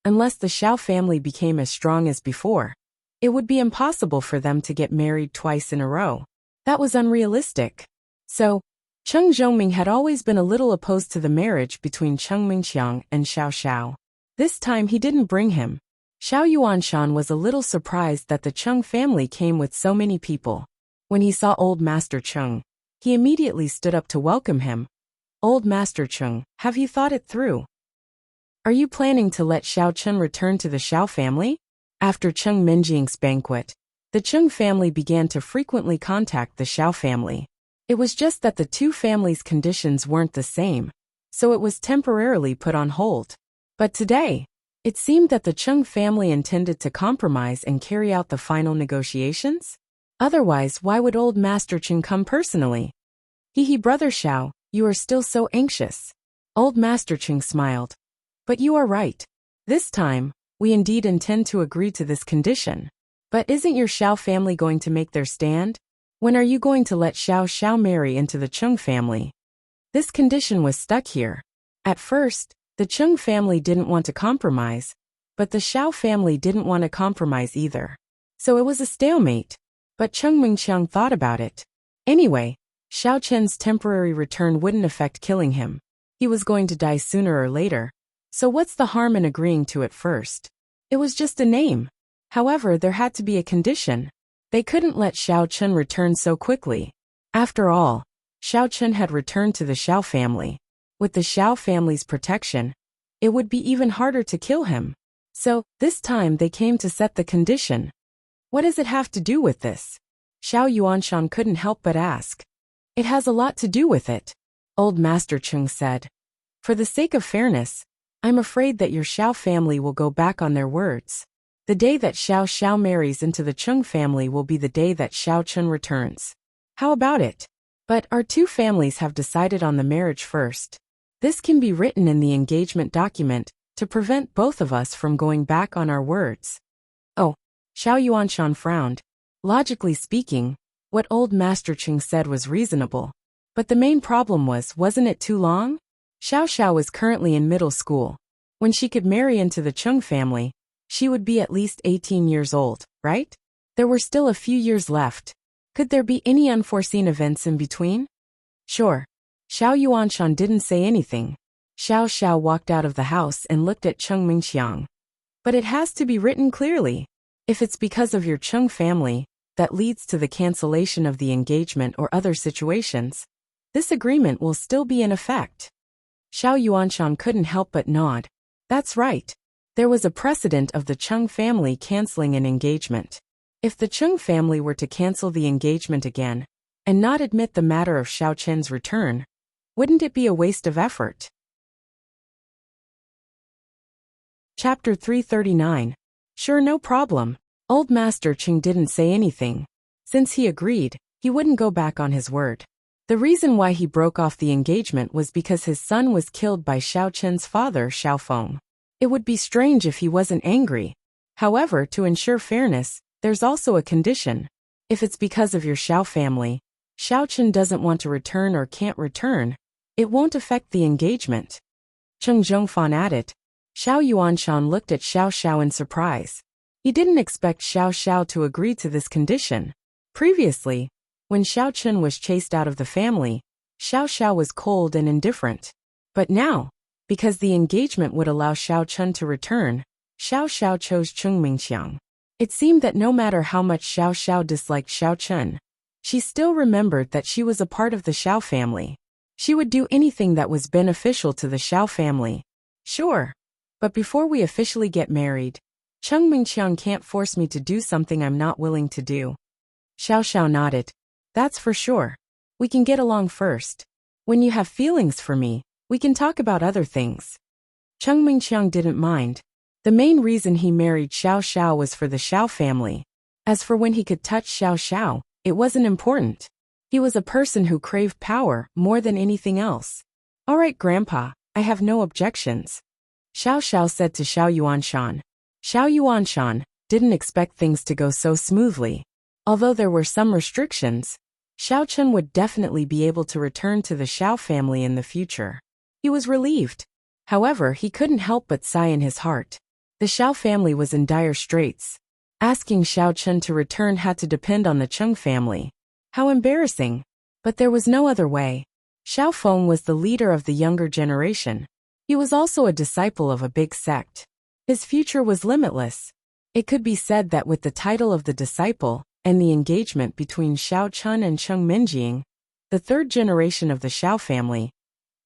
unless the Xiao family became as strong as before, it would be impossible for them to get married twice in a row. That was unrealistic. So, Cheng Zhongming had always been a little opposed to the marriage between Cheng Mingqiang and Xiao Xiao. This time he didn't bring him. Xiao Yuanshan was a little surprised that the Cheng family came with so many people. When he saw old Master Cheng, he immediately stood up to welcome him. Old Master Cheng, have you thought it through? Are you planning to let Xiao Chen return to the Xiao family? After Cheng Minjing's banquet, the Cheng family began to frequently contact the Xiao family. It was just that the two families' conditions weren't the same, so it was temporarily put on hold. But today, it seemed that the Cheng family intended to compromise and carry out the final negotiations. Otherwise, why would old Master Cheng come personally? Brother Xiao, you are still so anxious. Old Master Cheng smiled. But you are right. This time, we indeed intend to agree to this condition. But isn't your Xiao family going to make their stand? When are you going to let Xiao Xiao marry into the Cheng family? This condition was stuck here. At first, the Cheng family didn't want to compromise, but the Xiao family didn't want to compromise either. So it was a stalemate. But Cheng Mingqiang thought about it. Anyway, Xiao Chen's temporary return wouldn't affect killing him. He was going to die sooner or later. So what's the harm in agreeing to it first? It was just a name. However, there had to be a condition. They couldn't let Xiao Chen return so quickly. After all, Xiao Chen had returned to the Xiao family. With the Xiao family's protection, it would be even harder to kill him. So, this time they came to set the condition. What does it have to do with this? Xiao Yuanshan couldn't help but ask. It has a lot to do with it, old Master Cheng said. For the sake of fairness, I'm afraid that your Xiao family will go back on their words. The day that Xiao Xiao marries into the Cheng family will be the day that Xiao Chen returns. How about it? But our two families have decided on the marriage first. This can be written in the engagement document to prevent both of us from going back on our words. Oh, Xiao Yuanshan frowned. Logically speaking, what old Master Cheng said was reasonable. But the main problem wasn't it too long? Xiao Xiao was currently in middle school. When she could marry into the Cheng family, she would be at least 18 years old, right? There were still a few years left. Could there be any unforeseen events in between? Sure. Xiao Yuanshan didn't say anything. Xiao Xiao walked out of the house and looked at Cheng Mingqiang. But it has to be written clearly. If it's because of your Cheng family that leads to the cancellation of the engagement or other situations, this agreement will still be in effect. Xiao Yuanshan couldn't help but nod. That's right. There was a precedent of the Cheng family canceling an engagement. If the Cheng family were to cancel the engagement again, and not admit the matter of Xiao Chen's return, wouldn't it be a waste of effort? Chapter 339. Sure, no problem. Old Master Cheng didn't say anything. Since he agreed, he wouldn't go back on his word. The reason why he broke off the engagement was because his son was killed by Xiao Chen's father, Xiao Feng. It would be strange if he wasn't angry. However, to ensure fairness, there's also a condition. If it's because of your Xiao family, Xiao Chen doesn't want to return or can't return, it won't affect the engagement. Cheng Zhongfan added. Xiao Yuanshan looked at Xiao Xiao in surprise. He didn't expect Xiao Xiao to agree to this condition. Previously, when Xiao Chen was chased out of the family, Xiao Xiao was cold and indifferent. But now, because the engagement would allow Xiao Chen to return, Xiao Xiao chose Cheng Mingqiang. It seemed that no matter how much Xiao Xiao disliked Xiao Chen, she still remembered that she was a part of the Xiao family. She would do anything that was beneficial to the Xiao family. Sure. But before we officially get married, Cheng Mingqiang can't force me to do something I'm not willing to do. Xiao Xiao nodded. That's for sure. We can get along first. When you have feelings for me, we can talk about other things. Cheng Mingqiang didn't mind. The main reason he married Xiao Xiao was for the Xiao family. As for when he could touch Xiao Xiao, it wasn't important. He was a person who craved power more than anything else. All right, Grandpa, I have no objections. Xiao Xiao said to Xiao Yuanshan. Xiao Yuanshan didn't expect things to go so smoothly. Although there were some restrictions, Xiao Chen would definitely be able to return to the Xiao family in the future. He was relieved. However, he couldn't help but sigh in his heart. The Xiao family was in dire straits. Asking Xiao Chen to return had to depend on the Cheng family. How embarrassing. But there was no other way. Xiao Feng was the leader of the younger generation. He was also a disciple of a big sect. His future was limitless. It could be said that with the title of the disciple and the engagement between Xiao Chen and Cheng Minjing, the third generation of the Xiao family,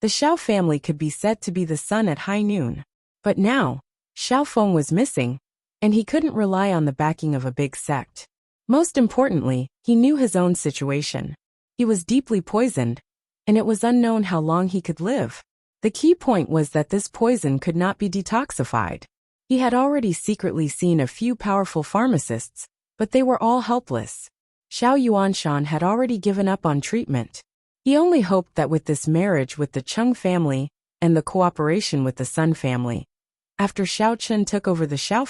the Xiao family could be said to be the sun at high noon. But now, Xiao Feng was missing, and he couldn't rely on the backing of a big sect. Most importantly, he knew his own situation. He was deeply poisoned, and it was unknown how long he could live. The key point was that this poison could not be detoxified. He had already secretly seen a few powerful pharmacists, but they were all helpless. Xiao Yuanshan had already given up on treatment. He only hoped that with this marriage with the Cheng family and the cooperation with the Sun family, after Xiao Chen took over the Xiao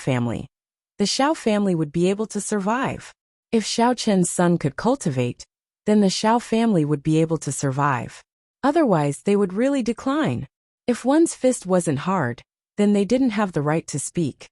family would be able to survive. If Xiao Chen's son could cultivate, then the Xiao family would be able to survive. Otherwise, they would really decline. If one's fist wasn't hard, then they didn't have the right to speak.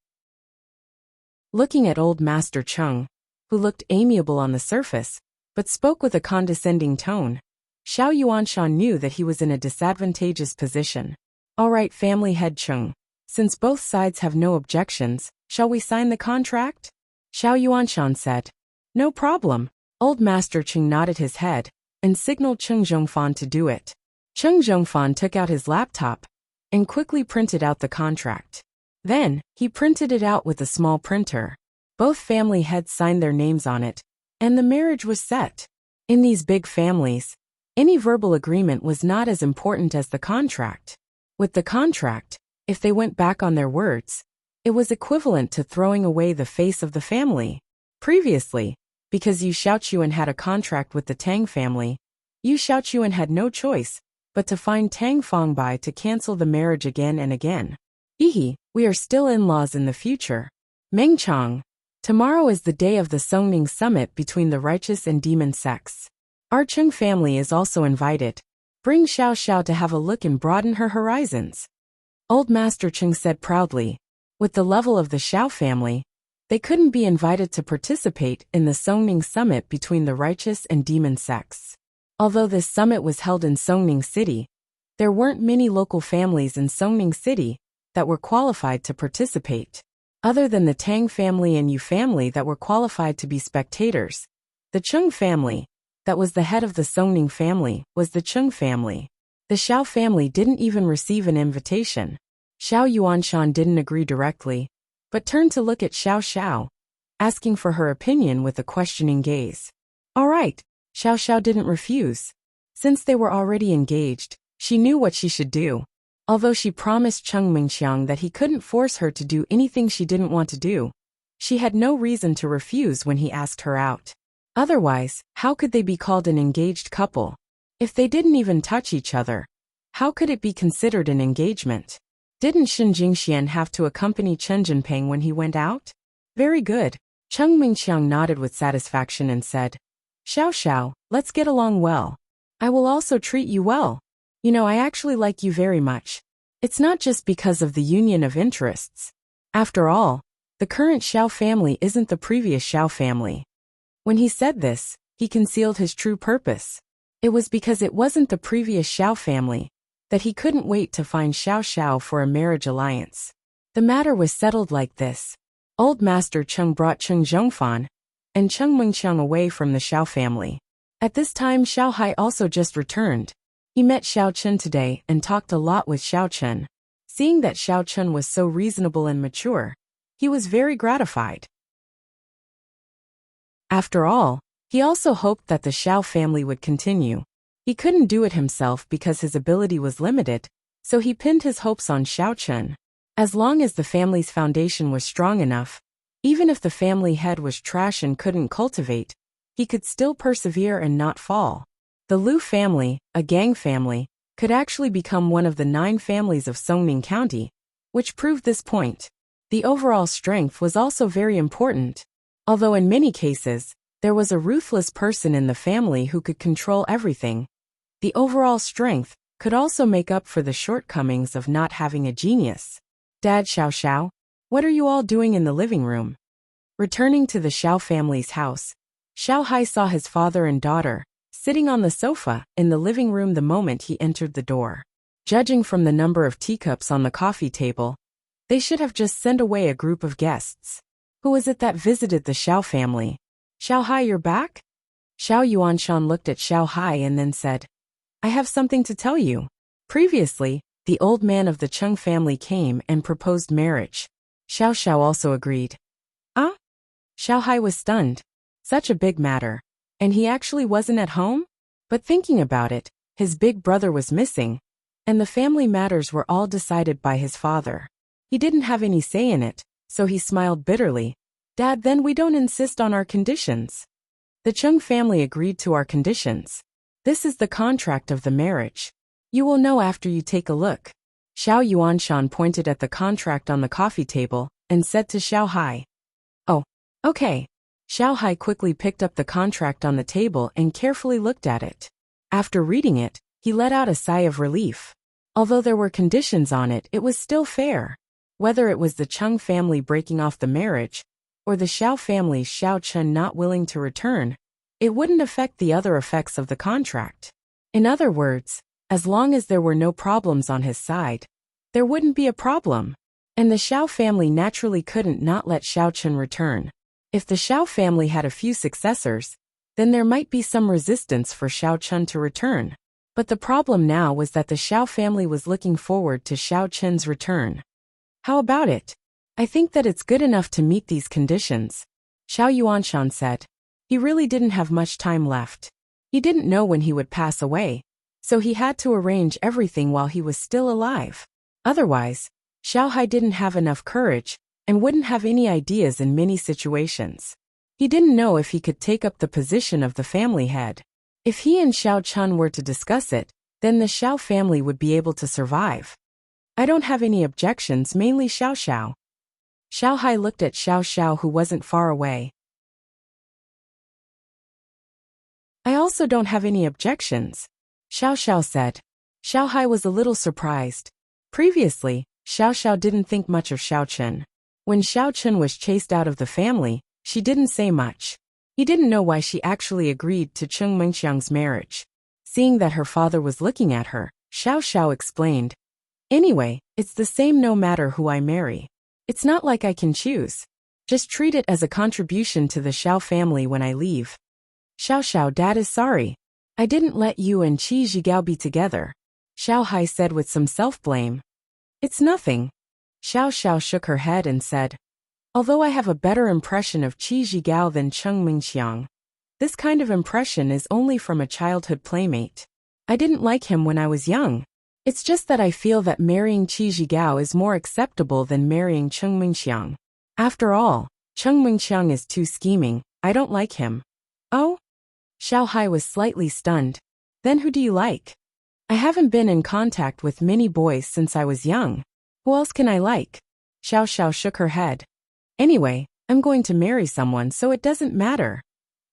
Looking at old Master Cheng, who looked amiable on the surface, but spoke with a condescending tone, Xiao Yuanshan knew that he was in a disadvantageous position. All right, family head Cheng, since both sides have no objections, shall we sign the contract? Xiao Yuanshan said. No problem. Old Master Cheng nodded his head and signaled Cheng Zhongfan to do it. Cheng Zhongfan took out his laptop and quickly printed out the contract. Then, he printed it out with a small printer. Both family heads signed their names on it, and the marriage was set. In these big families, any verbal agreement was not as important as the contract. With the contract, if they went back on their words, it was equivalent to throwing away the face of the family. Previously, because Yu Xiaochuan had a contract with the Tang family, Yu Xiaochuan had no choice but to find Tang Fangbai to cancel the marriage again and again. Hehe, we are still in-laws in the future. Meng Chang, tomorrow is the day of the Songning Summit between the righteous and demon sects. Our Cheng family is also invited. Bring Xiao Xiao to have a look and broaden her horizons. Old Master Cheng said proudly. With the level of the Xiao family, they couldn't be invited to participate in the Songning Summit between the righteous and demon sects. Although this summit was held in Songning City, there weren't many local families in Songning City that were qualified to participate. Other than the Tang family and Yu family that were qualified to be spectators, the Cheng family, that was the head of the Songning family, was the Cheng family. The Xiao family didn't even receive an invitation. Xiao Yuanshan didn't agree directly, but turned to look at Xiao Xiao, asking for her opinion with a questioning gaze. All right, Xiao Xiao didn't refuse. Since they were already engaged, she knew what she should do. Although she promised Cheng Mingqiang that he couldn't force her to do anything she didn't want to do, she had no reason to refuse when he asked her out. Otherwise, how could they be called an engaged couple? If they didn't even touch each other, how could it be considered an engagement? Didn't Shen Jingxian have to accompany Chen Jinping when he went out? Very good. Cheng Mingqiang nodded with satisfaction and said, Xiao Xiao, let's get along well. I will also treat you well. You know, I actually like you very much. It's not just because of the union of interests. After all, the current Xiao family isn't the previous Xiao family. When he said this, he concealed his true purpose. It was because it wasn't the previous Xiao family that he couldn't wait to find Xiao Xiao for a marriage alliance. The matter was settled like this. Old Master Cheng brought Cheng Zhongfan and Cheng Mingqiang away from the Xiao family. At this time Xiao Hai also just returned. He met Xiao Chen today and talked a lot with Xiao Chen. Seeing that Xiao Chen was so reasonable and mature, he was very gratified. After all, he also hoped that the Xiao family would continue. He couldn't do it himself because his ability was limited, so he pinned his hopes on Xiao Chen. As long as the family's foundation was strong enough, even if the family head was trash and couldn't cultivate, he could still persevere and not fall. The Liu family, a gang family, could actually become one of the 9 families of Songning County, which proved this point. The overall strength was also very important. Although in many cases, there was a ruthless person in the family who could control everything, the overall strength could also make up for the shortcomings of not having a genius. Dad Xiao Xiao, what are you all doing in the living room? Returning to the Xiao family's house, Xiao Hai saw his father and daughter sitting on the sofa in the living room the moment he entered the door. Judging from the number of teacups on the coffee table, they should have just sent away a group of guests. Who was it that visited the Xiao family? Xiao Hai, you're back? Xiao Yuanshan looked at Xiao Hai and then said, I have something to tell you. Previously, the old man of the Cheng family came and proposed marriage. Xiao Xiao also agreed. Ah? Xiao Hai was stunned. Such a big matter. And he actually wasn't at home? But thinking about it, his big brother was missing, and the family matters were all decided by his father. He didn't have any say in it, so he smiled bitterly. Dad, then we don't insist on our conditions. The Cheng family agreed to our conditions. This is the contract of the marriage. You will know after you take a look. Xiao Yuanshan pointed at the contract on the coffee table and said to Xiao Hai. Oh, okay. Xiao Hai quickly picked up the contract on the table and carefully looked at it. After reading it, he let out a sigh of relief. Although there were conditions on it, it was still fair. Whether it was the Cheng family breaking off the marriage, or the Xiao family's Xiao Chen not willing to return, it wouldn't affect the other effects of the contract. In other words, as long as there were no problems on his side, there wouldn't be a problem. And the Xiao family naturally couldn't not let Xiao Chen return. If the Xiao family had a few successors, then there might be some resistance for Xiao Chen to return. But the problem now was that the Xiao family was looking forward to Xiao Chen's return. How about it? I think that it's good enough to meet these conditions, Xiao Yuanshan said. He really didn't have much time left. He didn't know when he would pass away, so he had to arrange everything while he was still alive. Otherwise, Xiao Hai didn't have enough courage and wouldn't have any ideas in many situations. He didn't know if he could take up the position of the family head. If he and Xiao Chen were to discuss it, then the Xiao family would be able to survive. I don't have any objections, mainly Xiao Xiao. Xiao Hai looked at Xiao Xiao, who wasn't far away. I also don't have any objections, Xiao Xiao said. Xiao Hai was a little surprised. Previously, Xiao Xiao didn't think much of Xiao Chen. When Xiao Chen was chased out of the family, she didn't say much. He didn't know why she actually agreed to Cheng Mingxiang's marriage. Seeing that her father was looking at her, Xiao Xiao explained. Anyway, it's the same no matter who I marry. It's not like I can choose. Just treat it as a contribution to the Xiao family when I leave. Xiao Xiao, Dad is sorry. I didn't let you and Qi Zhigao be together, Xiao Hai said with some self-blame. It's nothing. Xiao Xiao shook her head and said, although I have a better impression of Qi Zhigao than Cheng Mingqiang, this kind of impression is only from a childhood playmate. I didn't like him when I was young. It's just that I feel that marrying Qi Zhigao is more acceptable than marrying Cheng Mingqiang. After all, Cheng Mingqiang is too scheming. I don't like him. Oh? Xiao Hai was slightly stunned. Then who do you like? I haven't been in contact with many boys since I was young. Who else can I like? Xiao Xiao shook her head. Anyway, I'm going to marry someone, so it doesn't matter.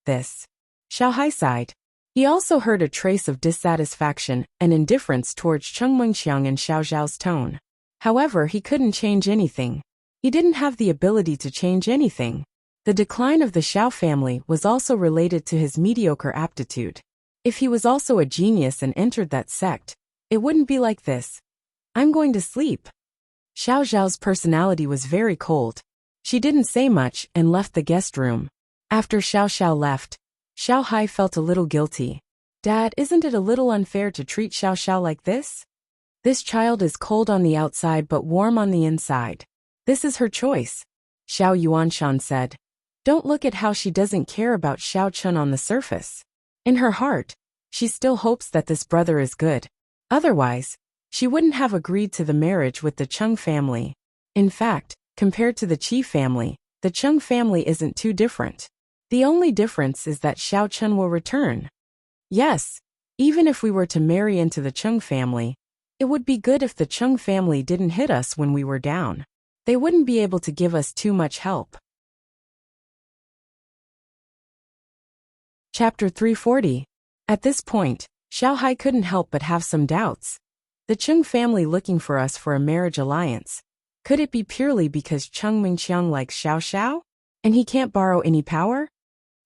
This. Xiao Hai sighed. He also heard a trace of dissatisfaction and indifference towards Cheng Mengxiang in Xiao Zhao's tone. However, he couldn't change anything. He didn't have the ability to change anything. The decline of the Xiao family was also related to his mediocre aptitude. If he was also a genius and entered that sect, it wouldn't be like this. I'm going to sleep. Xiao Zhao's personality was very cold. She didn't say much and left the guest room. After Xiao Xiao left, Xiao Hai felt a little guilty. Dad, isn't it a little unfair to treat Xiao Xiao like this? This child is cold on the outside but warm on the inside. This is her choice, Xiao Yuanshan said. Don't look at how she doesn't care about Xiao Chun on the surface. In her heart, she still hopes that this brother is good. Otherwise, she wouldn't have agreed to the marriage with the Cheng family. In fact, compared to the Qi family, the Cheng family isn't too different. The only difference is that Xiao Chun will return. Yes, even if we were to marry into the Cheng family, it would be good if the Cheng family didn't hit us when we were down. They wouldn't be able to give us too much help. Chapter 340. At this point, Xiao Hai couldn't help but have some doubts. The Cheng family looking for us for a marriage alliance. Could it be purely because Cheng Mingqiang likes Xiao Xiao? And he can't borrow any power?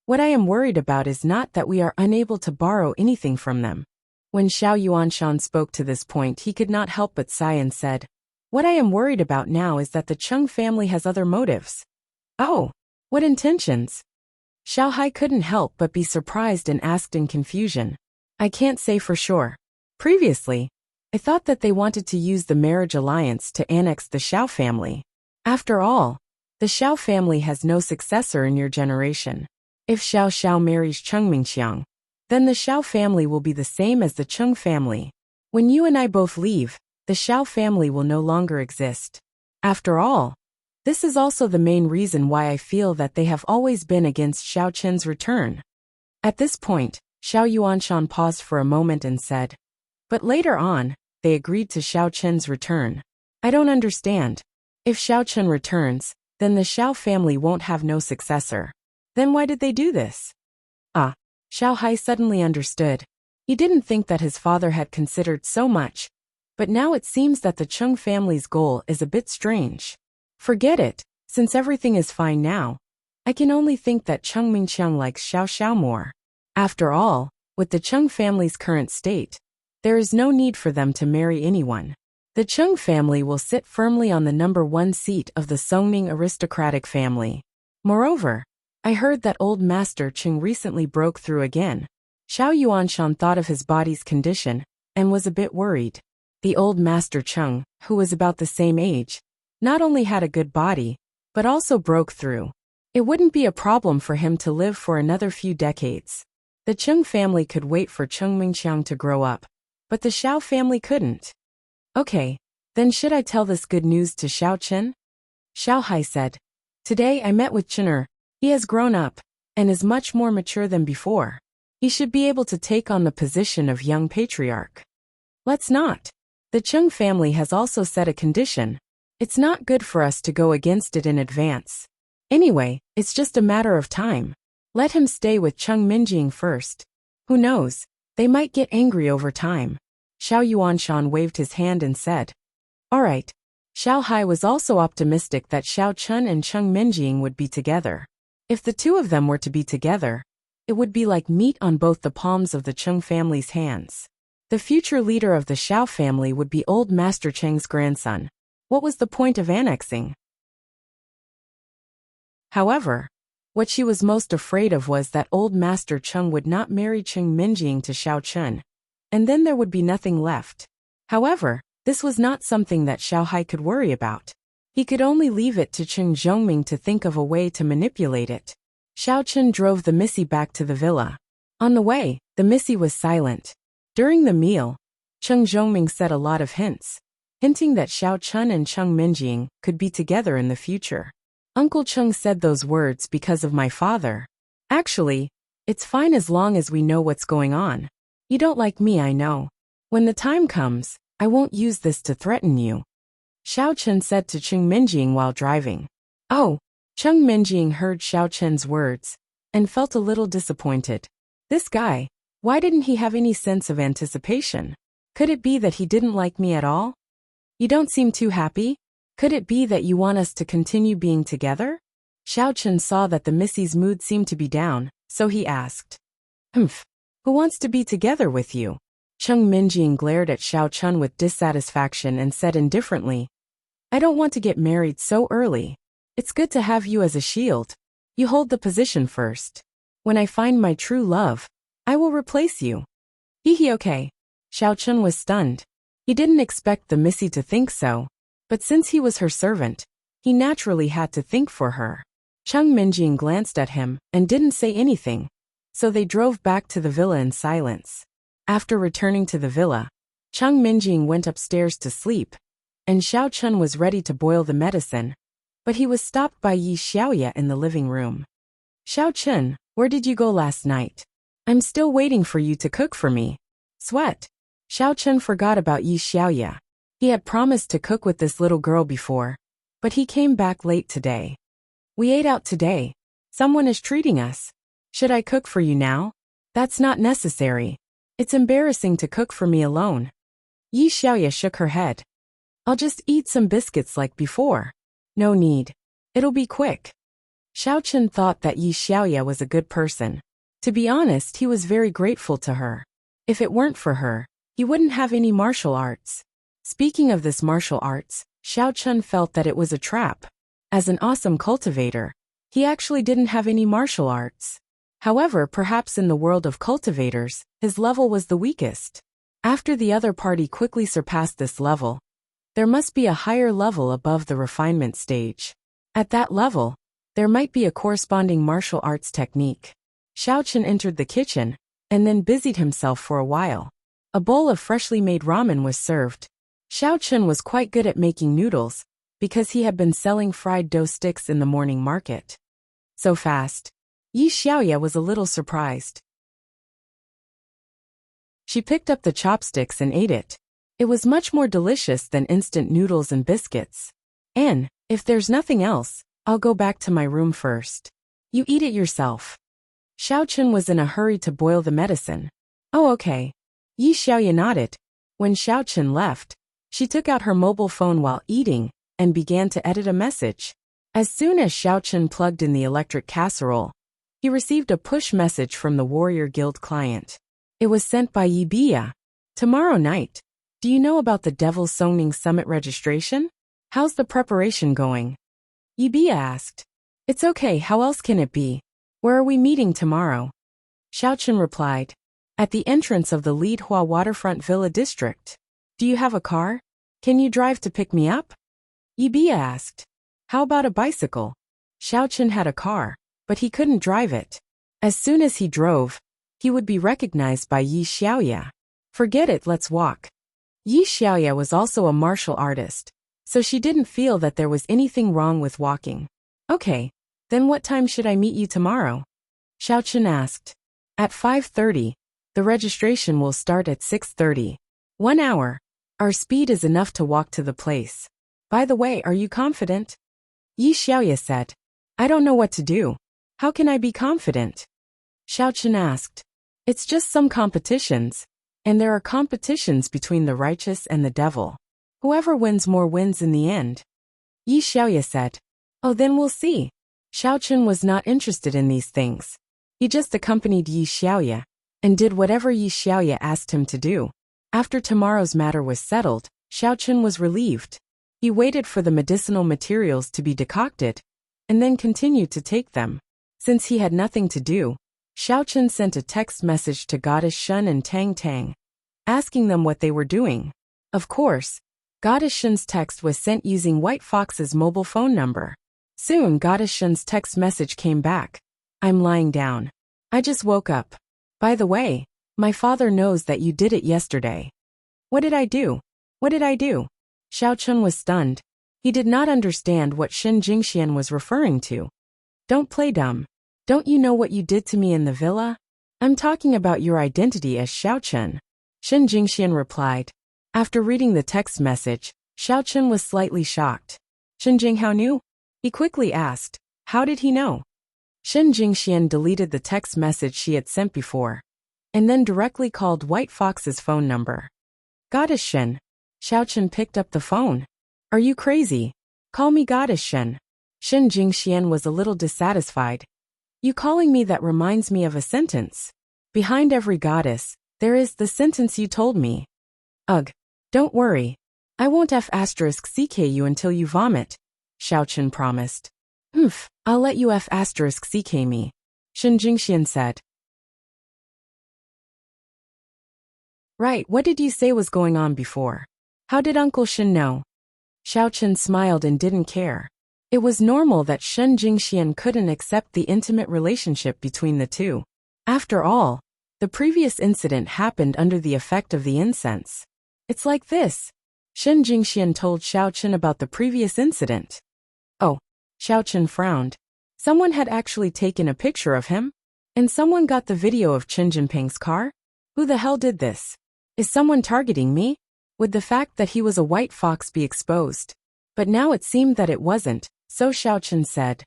What I am worried about is not that we are unable to borrow anything from them. When Xiao Yuanshan spoke to this point, he could not help but sigh and said, What I am worried about now is that the Cheng family has other motives. Oh, what intentions? Xiao Hai couldn't help but be surprised and asked in confusion. I can't say for sure. Previously, I thought that they wanted to use the marriage alliance to annex the Xiao family. After all, the Xiao family has no successor in your generation. If Xiao Xiao marries Cheng Mingqiang, then the Xiao family will be the same as the Cheng family. When you and I both leave, the Xiao family will no longer exist. After all, this is also the main reason why I feel that they have always been against Xiao Chen's return. At this point, Xiao Yuanshan paused for a moment and said, But later on, they agreed to Xiao Chen's return. I don't understand. If Xiao Chen returns, then the Xiao family won't have no successor. Then why did they do this? Ah, Xiao Hai suddenly understood. He didn't think that his father had considered so much, but now it seems that the Cheng family's goal is a bit strange. Forget it, since everything is fine now. I can only think that Cheng Mingqiang likes Xiao Xiao more. After all, with the Cheng family's current state, there is no need for them to marry anyone. The Cheng family will sit firmly on the number 1 seat of the Songming aristocratic family. Moreover, I heard that old Master Cheng recently broke through again. Xiao Yuanshan thought of his body's condition and was a bit worried. The old Master Cheng, who was about the same age, not only had a good body, but also broke through. It wouldn't be a problem for him to live for another few decades. The Cheng family could wait for Cheng Mingqiang to grow up, but the Xiao family couldn't. Okay, then should I tell this good news to Xiao Chen? Xiao Hai said. Today I met with Chener. He has grown up, and is much more mature than before. He should be able to take on the position of young patriarch. Let's not. The Cheng family has also set a condition. It's not good for us to go against it in advance. Anyway, it's just a matter of time. Let him stay with Cheng Minjing first. Who knows, they might get angry over time. Xiao Yuanshan waved his hand and said, All right. Xiao Hai was also optimistic that Xiao Chun and Cheng Minjing would be together. If the two of them were to be together, it would be like meat on both the palms of the Cheng family's hands. The future leader of the Xiao family would be old Master Cheng's grandson. What was the point of annexing? However, what she was most afraid of was that old Master Cheng would not marry Cheng Minjing to Xiao Chun, and then there would be nothing left. However, this was not something that Xiao Hai could worry about. He could only leave it to Cheng Zhongming to think of a way to manipulate it. Xiao Chen drove the Missy back to the villa. On the way, the Missy was silent. During the meal, Cheng Zhongming said a lot of hinting that Xiao Chun and Cheng Minjing could be together in the future. Uncle Cheng said those words because of my father. Actually, it's fine as long as we know what's going on. You don't like me, I know. When the time comes, I won't use this to threaten you, Xiao Chen said to Cheng Minjing while driving. Oh, Cheng Minjing heard Xiao Chen's words and felt a little disappointed. This guy, why didn't he have any sense of anticipation? Could it be that he didn't like me at all? You don't seem too happy? Could it be that you want us to continue being together? Xiao Chen saw that the Missy's mood seemed to be down, so he asked. Humph. Who wants to be together with you? Cheng Minjing glared at Xiao Chen with dissatisfaction and said indifferently, I don't want to get married so early. It's good to have you as a shield. You hold the position first. When I find my true love, I will replace you. Hee okay. Xiao Chen was stunned. He didn't expect the Missy to think so, but since he was her servant, he naturally had to think for her. Cheng Minjing glanced at him and didn't say anything, so they drove back to the villa in silence. After returning to the villa, Cheng Minjing went upstairs to sleep, and Xiao Chen was ready to boil the medicine, but he was stopped by Yi Xiaoya in the living room. Xiao Chen, where did you go last night? I'm still waiting for you to cook for me. Sweat. Xiao Chen forgot about Yi Xiaoya. He had promised to cook with this little girl before, but he came back late today. We ate out today. Someone is treating us. Should I cook for you now? That's not necessary. It's embarrassing to cook for me alone. Yi Xiaoya shook her head. I'll just eat some biscuits like before. No need. It'll be quick. Xiao Chen thought that Yi Xiaoya was a good person. To be honest, he was very grateful to her. If it weren't for her, he wouldn't have any martial arts. Speaking of this martial arts, Xiao Chen felt that it was a trap. As an awesome cultivator, he actually didn't have any martial arts. However, perhaps in the world of cultivators, his level was the weakest. After the other party quickly surpassed this level, there must be a higher level above the refinement stage. At that level, there might be a corresponding martial arts technique. Xiao Chen entered the kitchen and then busied himself for a while. A bowl of freshly made ramen was served. Xiao Chen was quite good at making noodles because he had been selling fried dough sticks in the morning market. So fast. Yi Xiaoya was a little surprised. She picked up the chopsticks and ate it. It was much more delicious than instant noodles and biscuits. And, if there's nothing else, I'll go back to my room first. You eat it yourself. Xiao Chen was in a hurry to boil the medicine. Oh, okay. Yi Xiaoya nodded. When Xiao Chen left, she took out her mobile phone while eating and began to edit a message. As soon as Xiao Chen plugged in the electric casserole, he received a push message from the Warrior Guild client. It was sent by Yi Bia. Tomorrow night. Do you know about the Devil Songning Summit registration? How's the preparation going? Yi Bia asked. It's okay, how else can it be? Where are we meeting tomorrow? Xiao Chen replied. At the entrance of the Lidhua Waterfront Villa District. Do you have a car? Can you drive to pick me up? Yi Bia asked. How about a bicycle? Xiao Chen had a car, but he couldn't drive it. As soon as he drove, he would be recognized by Yi Xiaoya. Forget it, let's walk. Yi Xiaoya was also a martial artist, so she didn't feel that there was anything wrong with walking. Okay, then what time should I meet you tomorrow? Xiao Chen asked. At 5:30. The registration will start at 6:30. 1 hour. Our speed is enough to walk to the place. By the way, are you confident? Yi Xiaoya said. I don't know what to do. How can I be confident? Xiao Chen asked. It's just some competitions. And there are competitions between the righteous and the devil. Whoever wins more wins in the end. Yi Xiaoya said. Oh, then we'll see. Xiao Chen was not interested in these things. He just accompanied Yi Xiaoya and did whatever Yi Xiaoya asked him to do. After tomorrow's matter was settled, Xiao Chen was relieved. He waited for the medicinal materials to be decocted and then continued to take them. Since he had nothing to do, Xiao Chen sent a text message to Goddess Shun and Tang Tang, asking them what they were doing. Of course, Goddess Shun's text was sent using White Fox's mobile phone number. Soon Goddess Shun's text message came back. I'm lying down. I just woke up. By the way, my father knows that you did it yesterday. What did I do? What did I do? Xiao Chen was stunned. He did not understand what Shen Jingxian was referring to. Don't play dumb. Don't you know what you did to me in the villa? I'm talking about your identity as Xiaochen. Shen Jingxian replied. After reading the text message, Xiaochen was slightly shocked. Shen Jinghao knew? He quickly asked. How did he know? Shen Jingxian deleted the text message she had sent before, and then directly called White Fox's phone number. Goddess Shen. Xiaochen picked up the phone. Are you crazy? Call me Goddess Shen. Shen Jingxian was a little dissatisfied. You calling me that reminds me of a sentence. Behind every goddess, there is the sentence you told me. Ugh. Don't worry. I won't F***ck you until you vomit, Xiaochen promised. I'll let you F***ck me, Shen Jingxian said. Right, what did you say was going on before? How did Uncle Shen know? Xiaochen smiled and didn't care. It was normal that Shen Jingxian couldn't accept the intimate relationship between the two. After all, the previous incident happened under the effect of the incense. It's like this. Shen Jingxian told Xiaochen about the previous incident. Oh, Xiaochen frowned. Someone had actually taken a picture of him? And someone got the video of Qin Jinping's car? Who the hell did this? Is someone targeting me? Would the fact that he was a white fox be exposed? But now it seemed that it wasn't, so Xiaochen said.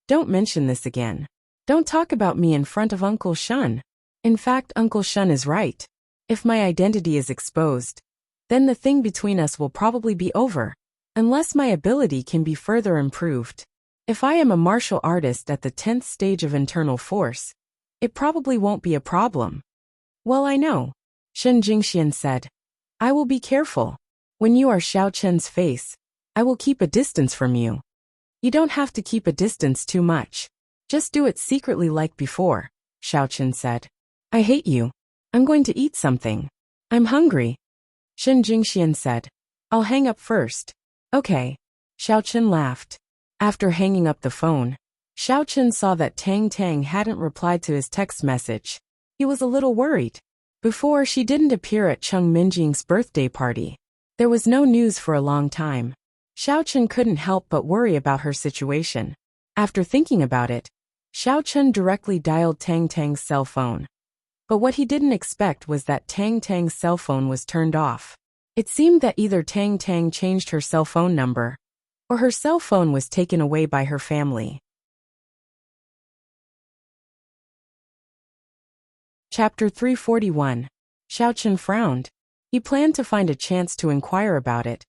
Don't mention this again. Don't talk about me in front of Uncle Shen. In fact, Uncle Shen is right. If my identity is exposed, then the thing between us will probably be over, unless my ability can be further improved. If I am a martial artist at the 10th stage of internal force, it probably won't be a problem. Well, I know, Shen Jingxian said. I will be careful. When you are Xiaochen's face, I will keep a distance from you. You don't have to keep a distance too much. Just do it secretly like before, Xiaochen said. I hate you. I'm going to eat something. I'm hungry. Shen Jingxian said. I'll hang up first. Okay. Xiaochen laughed. After hanging up the phone, Xiaochen saw that Tang Tang hadn't replied to his text message. He was a little worried. Before, she didn't appear at Cheng Minjing's birthday party. There was no news for a long time. Xiaochen couldn't help but worry about her situation. After thinking about it, Xiaochen directly dialed Tang Tang's cell phone. But what he didn't expect was that Tang Tang's cell phone was turned off. It seemed that either Tang Tang changed her cell phone number, or her cell phone was taken away by her family. Chapter 341. Xiaochen frowned. He planned to find a chance to inquire about it,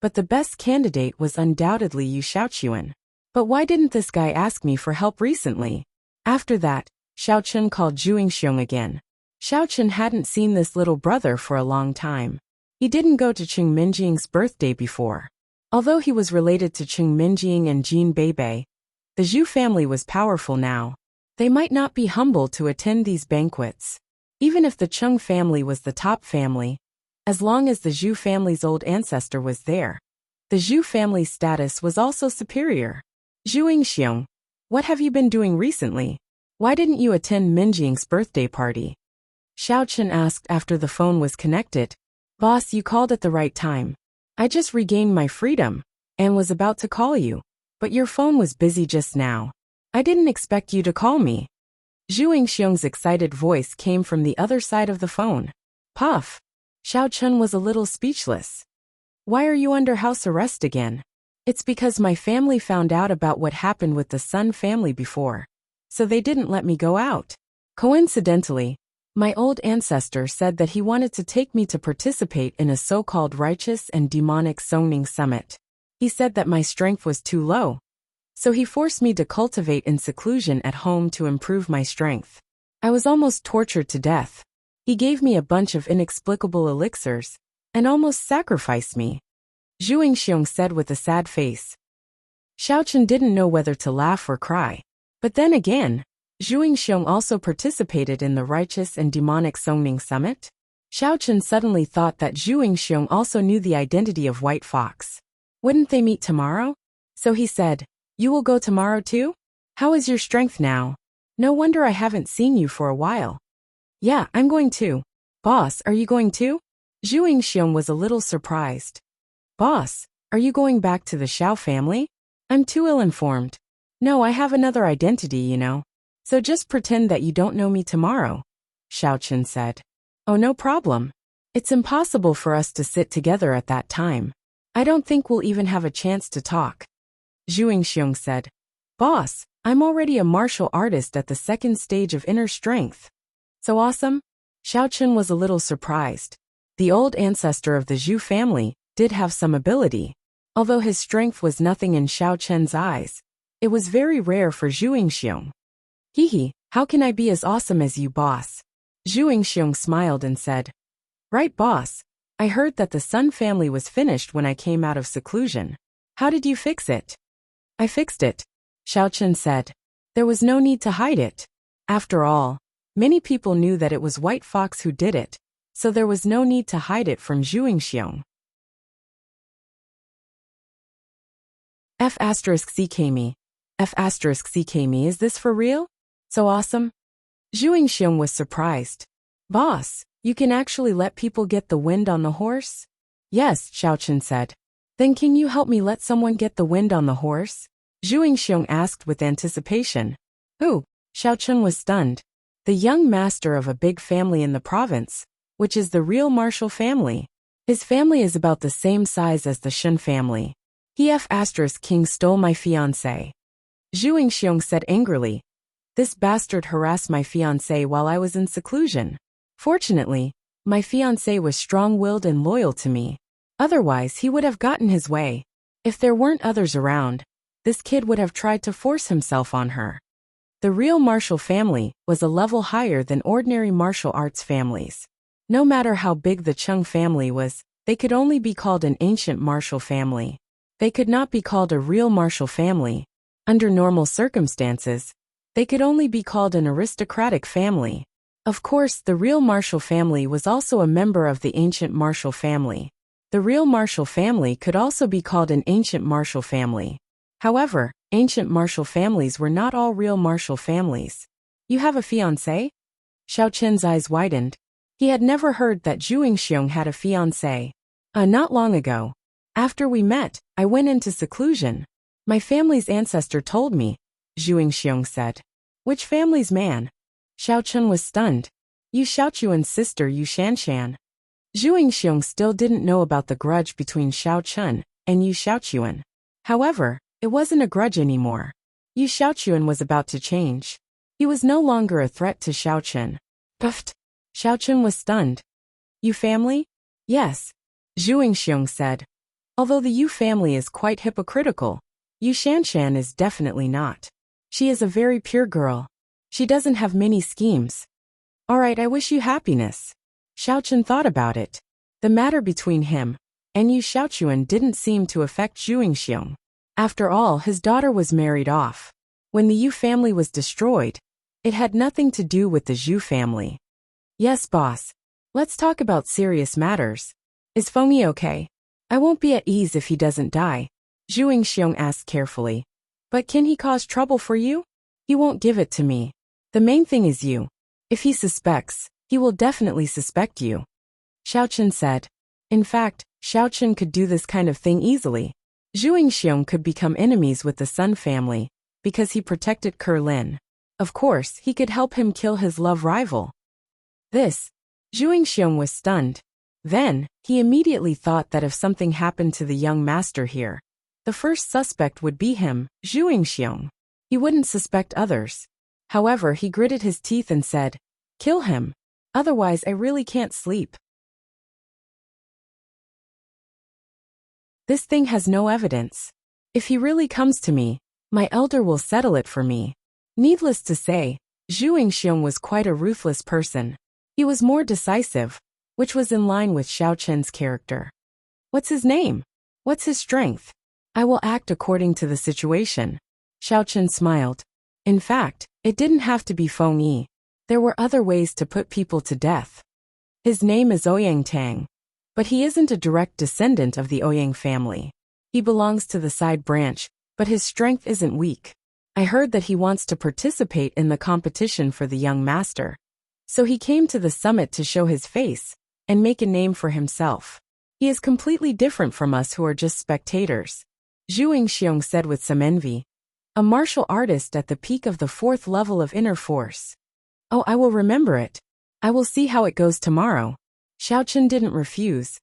but the best candidate was undoubtedly Yu Xiaochuan. But why didn't this guy ask me for help recently? After that, Xiaochen called Zhuingxiong again. Xiaochen hadn't seen this little brother for a long time. He didn't go to Cheng Minjing's birthday before. Although he was related to Cheng Minjing and Jin Beibei, the Zhu family was powerful now. They might not be humble to attend these banquets. Even if the Cheng family was the top family, as long as the Zhu family's old ancestor was there, the Zhu family's status was also superior. Zhuingxiong, what have you been doing recently? Why didn't you attend Minjing's birthday party? Xiaochen asked after the phone was connected. Boss, you called at the right time. I just regained my freedom, and was about to call you, but your phone was busy just now. I didn't expect you to call me. Zhuingxiong's excited voice came from the other side of the phone. Puff. Xiaochen was a little speechless. Why are you under house arrest again? It's because my family found out about what happened with the Sun family before, so they didn't let me go out. Coincidentally, my old ancestor said that he wanted to take me to participate in a so-called righteous and demonic Songning summit. He said that my strength was too low, so he forced me to cultivate in seclusion at home to improve my strength. I was almost tortured to death. He gave me a bunch of inexplicable elixirs, and almost sacrificed me. Zhuingxiong said with a sad face. Xiaochen didn't know whether to laugh or cry. But then again, Zhuingxiong also participated in the righteous and demonic Songning summit. Xiaochen suddenly thought that Zhuingxiong also knew the identity of White Fox. Wouldn't they meet tomorrow? So he said, You will go tomorrow too? How is your strength now? No wonder I haven't seen you for a while. Yeah, I'm going too. Boss, are you going too? Zhuingxiong was a little surprised. Boss, are you going back to the Xiao family? I'm too ill-informed. No, I have another identity, you know. So just pretend that you don't know me tomorrow. Xiao Chen said. Oh, no problem. It's impossible for us to sit together at that time. I don't think we'll even have a chance to talk. Zhu Yingxiong said. Boss, I'm already a martial artist at the second stage of inner strength. So awesome? Xiao Chen was a little surprised. The old ancestor of the Zhu family did have some ability. Although his strength was nothing in Xiao Chen's eyes, it was very rare for Zhu Yingxiong. Hee, how can I be as awesome as you, boss? Zhu Yingxiong smiled and said. Right, boss. I heard that the Sun family was finished when I came out of seclusion. How did you fix it? I fixed it, Xiao Chen said. There was no need to hide it. After all, many people knew that it was White Fox who did it, so there was no need to hide it from Zhu Yingxiong. F*CKme. F*CKme, is this for real? So awesome? Zhu Yingxiong was surprised. Boss, you can actually let people get the wind on the horse? Yes, Xiao Chen said. Then can you help me let someone get the wind on the horse? Zhu Yingxiong asked with anticipation. Who? Xiao Chen was stunned. The young master of a big family in the province, which is the real martial family. His family is about the same size as the Shen family. He King stole my fiancé. Zhu Yingxiong said angrily. This bastard harassed my fiancé while I was in seclusion. Fortunately, my fiancé was strong-willed and loyal to me. Otherwise, he would have gotten his way. If there weren't others around, this kid would have tried to force himself on her. The real martial family was a level higher than ordinary martial arts families. No matter how big the Chung family was, they could only be called an ancient martial family. They could not be called a real martial family. Under normal circumstances, they could only be called an aristocratic family. Of course, the real martial family was also a member of the ancient martial family. The real martial family could also be called an ancient martial family. However, ancient martial families were not all real martial families. You have a fiancé? Xiao Chen's eyes widened. He had never heard that Zhu Yingxiong had a fiancé. Not long ago. After we met, I went into seclusion. My family's ancestor told me, Zhu Yingxiong said. Which family's man? Xiao Chen was stunned. Yu Xiaochuan's sister Yu Shanshan. Zhu Yingxiong still didn't know about the grudge between Xiao Chen and Yu Xiaochuan. However, it wasn't a grudge anymore. Yu Xiaochuan was about to change. He was no longer a threat to Xiao Chen. Puffed. Xiao Chen was stunned. Yu family? Yes. Zhu Yingxiong said. Although the Yu family is quite hypocritical, Yu Shanshan is definitely not. She is a very pure girl. She doesn't have many schemes. Alright, I wish you happiness. Xiao Chen thought about it. The matter between him and Yu Xiaochuan didn't seem to affect Zhu Yingxiong. After all, his daughter was married off. When the Yu family was destroyed, it had nothing to do with the Zhu family. Yes, boss. Let's talk about serious matters. Is Fengyi okay? I won't be at ease if he doesn't die. Zhu Yingxiong asked carefully. But can he cause trouble for you? He won't give it to me. The main thing is you. If he suspects, he will definitely suspect you. Xiao Chen said. In fact, Xiao Chen could do this kind of thing easily. Zhu Yingxiong could become enemies with the Sun family, because he protected Lin. Of course, he could help him kill his love rival. Zhu Yingxiong was stunned. Then, he immediately thought that if something happened to the young master here, the first suspect would be him, Zhu Yingxiong. He wouldn't suspect others. However, he gritted his teeth and said, Kill him. Otherwise, I really can't sleep. This thing has no evidence. If he really comes to me, my elder will settle it for me. Needless to say, Zhu Yingxiong was quite a ruthless person. He was more decisive, which was in line with Xiao Chen's character. What's his name? What's his strength? I will act according to the situation. Xiao Chen smiled. In fact, it didn't have to be Fengyi. There were other ways to put people to death. His name is Ouyang Tang. But he isn't a direct descendant of the Ouyang family. He belongs to the side branch, but his strength isn't weak. I heard that he wants to participate in the competition for the young master. So he came to the summit to show his face and make a name for himself. He is completely different from us who are just spectators. Zhu Yingxiong said with some envy. A martial artist at the peak of the 4th level of inner force. Oh, I will remember it. I will see how it goes tomorrow. Xiaochen didn't refuse.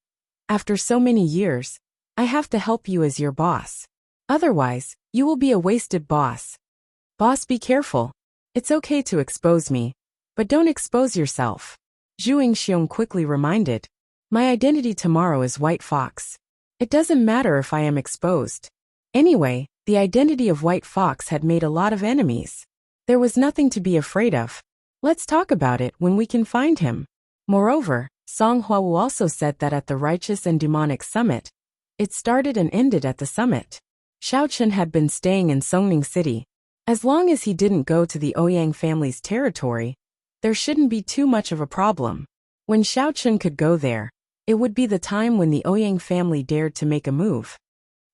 After so many years, I have to help you as your boss. Otherwise, you will be a wasted boss. Boss, be careful. It's okay to expose me, but don't expose yourself. Zhu Yingxiong quickly reminded. My identity tomorrow is White Fox. It doesn't matter if I am exposed. Anyway, the identity of White Fox had made a lot of enemies. There was nothing to be afraid of. Let's talk about it when we can find him. Moreover, Song Huawu also said that at the Righteous and Demonic Summit, it started and ended at the summit. Xiaochen had been staying in Songning City. As long as he didn't go to the Ouyang family's territory, there shouldn't be too much of a problem. When Xiaochen could go there, it would be the time when the Ouyang family dared to make a move.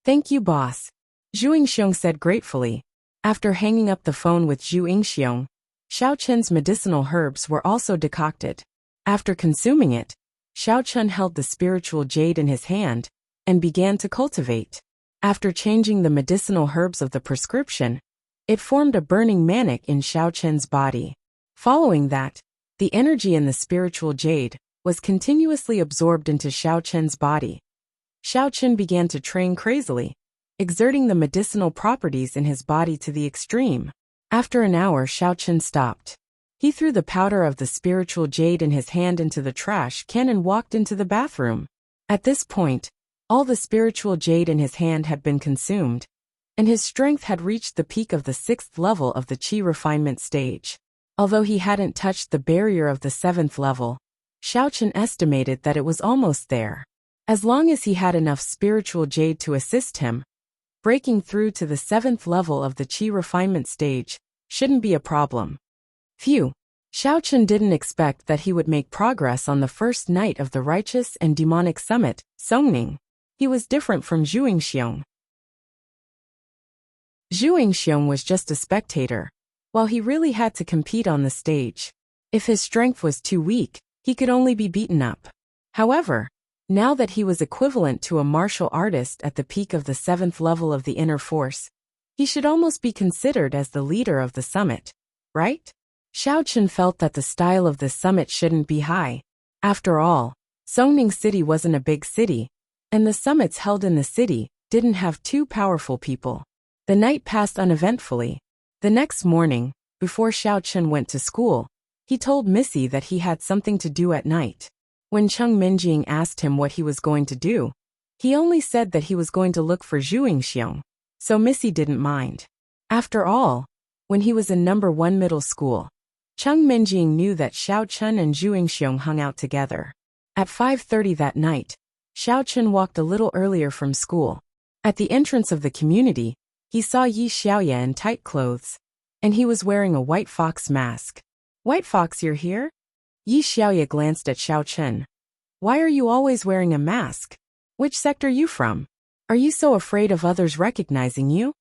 Thank you, boss, Zhu Yingxiong said gratefully. After hanging up the phone with Zhu Yingxiong, Xiaochen's medicinal herbs were also decocted. After consuming it, Xiaochen held the spiritual jade in his hand and began to cultivate. After changing the medicinal herbs of the prescription, it formed a burning manic in Xiaochen's body. Following that, the energy in the spiritual jade was continuously absorbed into Xiaochen's body. Xiaochen began to train crazily, exerting the medicinal properties in his body to the extreme. After an hour, Xiaochen stopped. He threw the powder of the spiritual jade in his hand into the trash can and walked into the bathroom. At this point, all the spiritual jade in his hand had been consumed, and his strength had reached the peak of the 6th level of the qi refinement stage. Although he hadn't touched the barrier of the 7th level, Xiaochen estimated that it was almost there. As long as he had enough spiritual jade to assist him, breaking through to the 7th level of the qi refinement stage shouldn't be a problem. Phew! Xiaochen didn't expect that he would make progress on the first night of the Righteous and Demonic Summit, Songning. He was different from Zhu Yingxiong. Zhu Yingxiong was just a spectator, while he really had to compete on the stage. If his strength was too weak, he could only be beaten up. However, now that he was equivalent to a martial artist at the peak of the 7th level of the inner force, he should almost be considered as the leader of the summit, right? Xiaochen felt that the style of this summit shouldn't be high. After all, Songning City wasn't a big city, and the summits held in the city didn't have too powerful people. The night passed uneventfully. The next morning, before Xiaochen went to school, he told Missy that he had something to do at night. When Cheng Minjing asked him what he was going to do, he only said that he was going to look for Zhu Yingxiong, so Missy didn't mind. After all, when he was in number 1 middle school, Cheng Minjing knew that Xiaochen and Zhu Yingxiong hung out together. At 5:30 that night, Xiaochen walked a little earlier from school. At the entrance of the community, he saw Yi Xiaoya in tight clothes, and he was wearing a White Fox mask. White Fox, you're here? Yi Xiaoya glanced at Xiaochen. Why are you always wearing a mask? Which sect are you from? Are you so afraid of others recognizing you?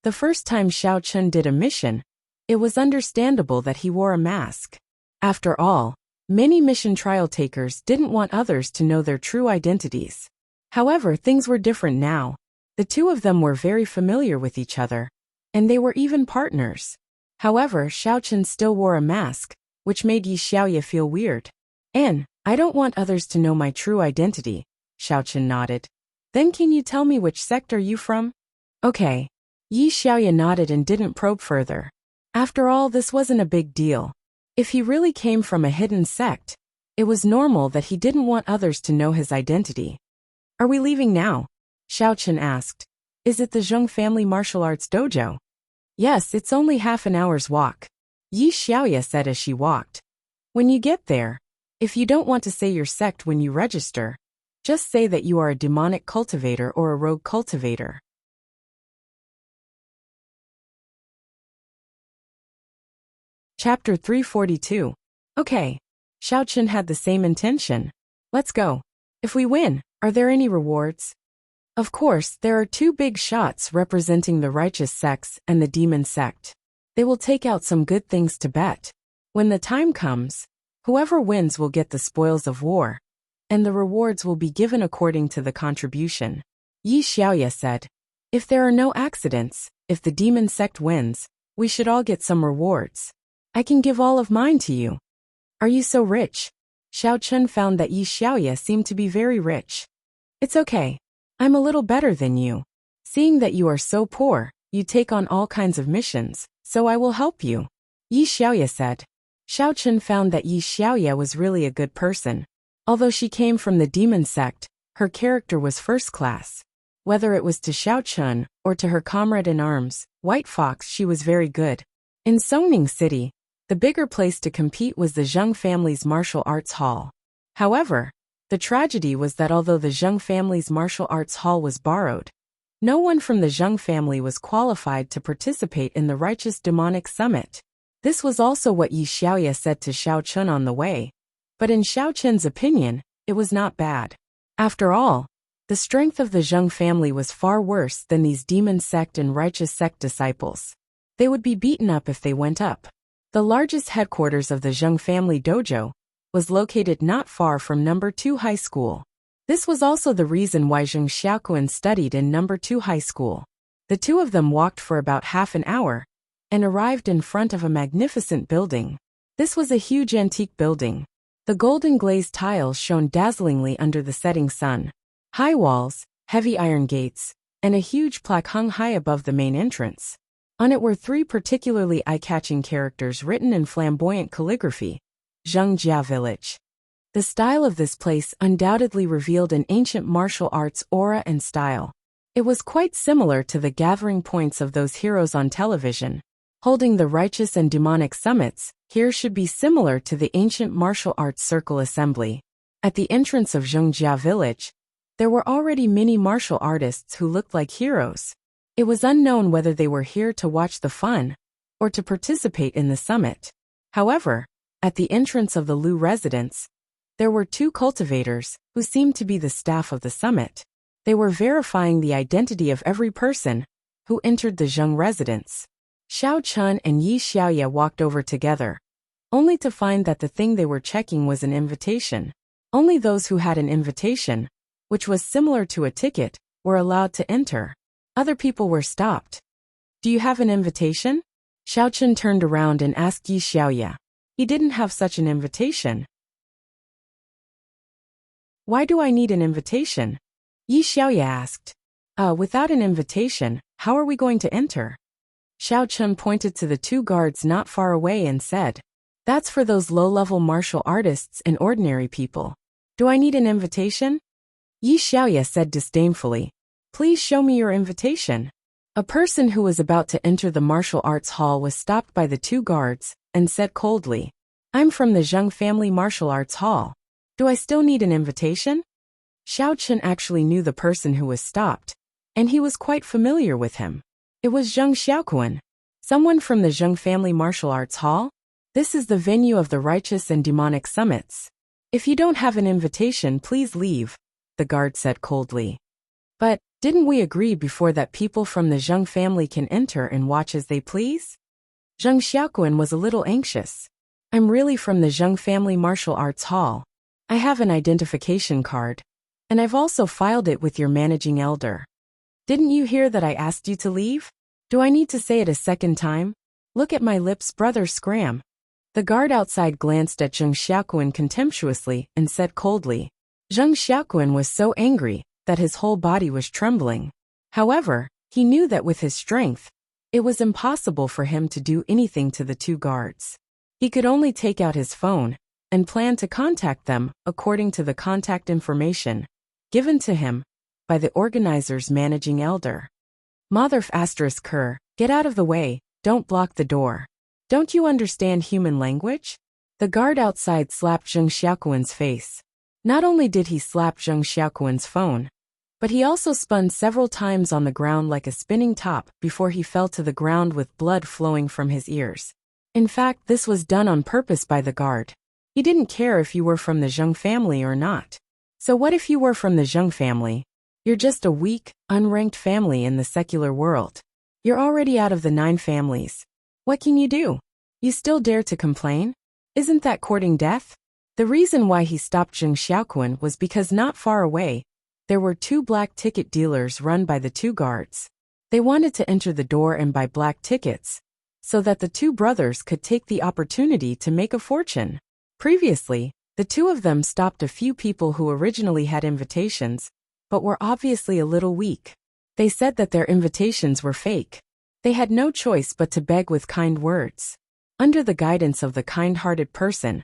The first time Xiaochen did a mission, it was understandable that he wore a mask. After all, many mission trial takers didn't want others to know their true identities. However, things were different now. The two of them were very familiar with each other, and they were even partners. However, Xiaochen still wore a mask, which made Yi Xiaoya feel weird. I don't want others to know my true identity, Xiaochen nodded. Then can you tell me which sect are you from? Okay. Yi Xiaoya nodded and didn't probe further. After all, this wasn't a big deal. If he really came from a hidden sect, it was normal that he didn't want others to know his identity. Are we leaving now? Xiaochen asked. Is it the Zheng family martial arts dojo? Yes, it's only half an hour's walk, Yi Xiaoya said as she walked. When you get there, if you don't want to say your sect when you register, just say that you are a demonic cultivator or a rogue cultivator. Chapter 342. Okay. Xiaochen had the same intention. Let's go. If we win, are there any rewards? Of course, there are 2 big shots representing the righteous sects and the demon sect. They will take out some good things to bet. When the time comes, whoever wins will get the spoils of war, and the rewards will be given according to the contribution. Yi Xiaoya said, if there are no accidents, if the demon sect wins, we should all get some rewards. I can give all of mine to you. Are you so rich? Xiao Chun found that Yi Xiaoya seemed to be very rich. It's okay. I'm a little better than you. Seeing that you are so poor, you take on all kinds of missions, so I will help you. Yi Xiaoya said. Xiao Chun found that Yi Xiaoya was really a good person. Although she came from the demon sect, her character was first class. Whether it was to Xiao Chun or to her comrade in arms, White Fox, she was very good. In Songning City, the bigger place to compete was the Zheng family's martial arts hall. However, the tragedy was that although the Zheng family's martial arts hall was borrowed, no one from the Zheng family was qualified to participate in the Righteous Demonic Summit. This was also what Yi Xiaoya said to Xiao Chun on the way, but in Xiao Chun's opinion, it was not bad. After all, the strength of the Zheng family was far worse than these demon sect and righteous sect disciples. They would be beaten up if they went up. The largest headquarters of the Zheng family dojo was located not far from No. 2 High School. This was also the reason why Zheng Xiaoquan studied in No. 2 High School. The two of them walked for about half an hour and arrived in front of a magnificent building. This was a huge antique building. The golden glazed tiles shone dazzlingly under the setting sun. High walls, heavy iron gates, and a huge plaque hung high above the main entrance. On it were three particularly eye-catching characters written in flamboyant calligraphy: Zhengjia Village. The style of this place undoubtedly revealed an ancient martial arts aura and style. It was quite similar to the gathering points of those heroes on television. Holding the righteous and demonic summits, here should be similar to the ancient martial arts circle assembly. At the entrance of Zhengjia Village, there were already many martial artists who looked like heroes. It was unknown whether they were here to watch the fun or to participate in the summit. However, at the entrance of the Lu residence, there were two cultivators who seemed to be the staff of the summit. They were verifying the identity of every person who entered the Zheng residence. Xiao Chun and Yi Xiaoya walked over together, only to find that the thing they were checking was an invitation. Only those who had an invitation, which was similar to a ticket, were allowed to enter. Other people were stopped. Do you have an invitation? Xiao Chun turned around and asked Yi Xiaoya. He didn't have such an invitation. Why do I need an invitation? Yi Xiaoya asked. Without an invitation, how are we going to enter? Xiao Chun pointed to the two guards not far away and said, That's for those low-level martial artists and ordinary people. Do I need an invitation? Yi Xiaoya said disdainfully, Please show me your invitation. A person who was about to enter the martial arts hall was stopped by the two guards and said coldly, I'm from the Zheng family martial arts hall. Do I still need an invitation? Xiao Chun actually knew the person who was stopped, and he was quite familiar with him. It was Zheng Xiaoquan, someone from the Zheng family martial arts hall. This is the venue of the righteous and demonic summits. If you don't have an invitation, please leave, the guard said coldly. But, didn't we agree before that people from the Zheng family can enter and watch as they please? Zheng Xiaoquan was a little anxious. I'm really from the Zheng family martial arts hall. I have an identification card. And I've also filed it with your managing elder. Didn't you hear that I asked you to leave? Do I need to say it a second time? Look at my lips, brother Scram. The guard outside glanced at Zheng Xiaoquan contemptuously and said coldly. Zheng Xiaoquan was so angry that his whole body was trembling. However, he knew that with his strength, it was impossible for him to do anything to the two guards. He could only take out his phone and plan to contact them according to the contact information given to him by the organizer's managing elder. Motherf asterisk Kerr, get out of the way, don't block the door. Don't you understand human language? The guard outside slapped Zheng Xiaoquan's face. Not only did he slap Zheng Xiaoquan's phone, but he also spun several times on the ground like a spinning top before he fell to the ground with blood flowing from his ears. In fact, this was done on purpose by the guard. He didn't care if you were from the Zheng family or not. So what if you were from the Zheng family? You're just a weak, unranked family in the secular world. You're already out of the 9 families. What can you do? You still dare to complain? Isn't that courting death? The reason why he stopped Zheng Xiaoquan was because not far away, there were 2 black ticket dealers run by the 2 guards. They wanted to enter the door and buy black tickets, so that the 2 brothers could take the opportunity to make a fortune. Previously, the two of them stopped a few people who originally had invitations, but were obviously a little weak. They said that their invitations were fake. They had no choice but to beg with kind words. Under the guidance of the kind-hearted person,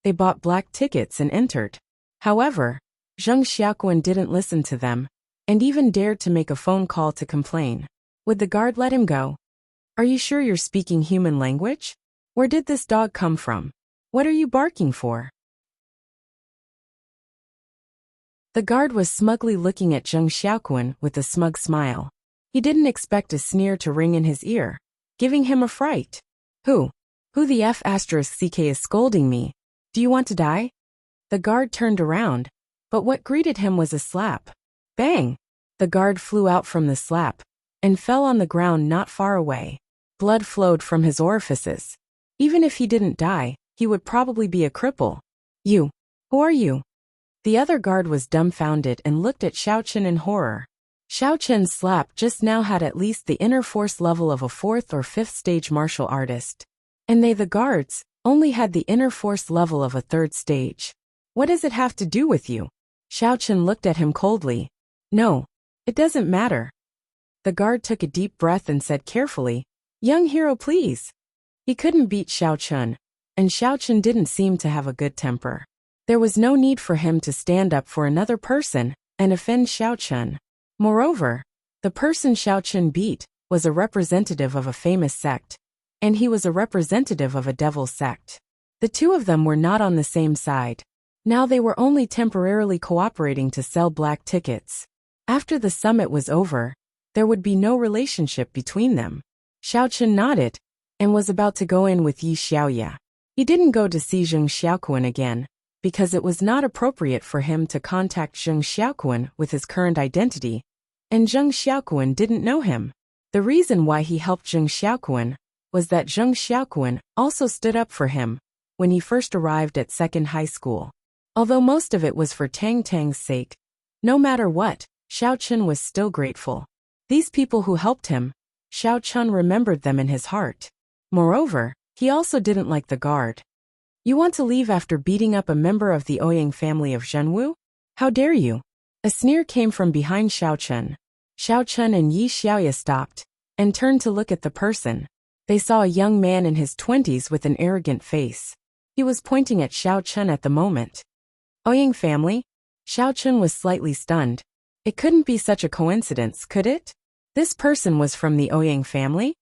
they bought black tickets and entered. However, Zheng Xiaoquan didn't listen to them, and even dared to make a phone call to complain. Would the guard let him go? Are you sure you're speaking human language? Where did this dog come from? What are you barking for? The guard was smugly looking at Zheng Xiaoquan with a smug smile. He didn't expect a sneer to ring in his ear, giving him a fright. Who the F***ck is scolding me? Do you want to die? The guard turned around, but what greeted him was a slap. Bang! The guard flew out from the slap and fell on the ground not far away. Blood flowed from his orifices. Even if he didn't die, he would probably be a cripple. You. Who are you? The other guard was dumbfounded and looked at Xiao Chen in horror. Xiao Chen's slap just now had at least the inner force level of a 4th or 5th stage martial artist. And they, the guards, only had the inner force level of a 3rd stage. What does it have to do with you? Xiao Chen looked at him coldly. No, it doesn't matter. The guard took a deep breath and said carefully, Young hero, please. He couldn't beat Xiao Chen, and Xiao Chen didn't seem to have a good temper. There was no need for him to stand up for another person and offend Xiao Chen. Moreover, the person Xiao Chen beat was a representative of a famous sect, and he was a representative of a devil sect. The two of them were not on the same side. Now they were only temporarily cooperating to sell black tickets. After the summit was over, there would be no relationship between them. Xiao Chen nodded and was about to go in with Yi Xiaoya. He didn't go to see Zheng Xiaoquan again, because it was not appropriate for him to contact Zheng Xiaoquan with his current identity, and Zheng Xiaoquan didn't know him. The reason why he helped Zheng Xiaoquan was that Zheng Xiaoquan also stood up for him when he first arrived at second high school. Although most of it was for Tang Tang's sake, no matter what, Xiao Chen was still grateful. These people who helped him, Xiao Chen remembered them in his heart. Moreover, he also didn't like the guard. You want to leave after beating up a member of the Ouyang family of Zhenwu? How dare you? A sneer came from behind Xiao Chen. Xiao Chen and Yi Xiaoya stopped and turned to look at the person. They saw a young man in his 20s with an arrogant face. He was pointing at Xiao Chen at the moment. Ouyang family? Xiao Chen was slightly stunned. It couldn't be such a coincidence, could it? This person was from the Ouyang family?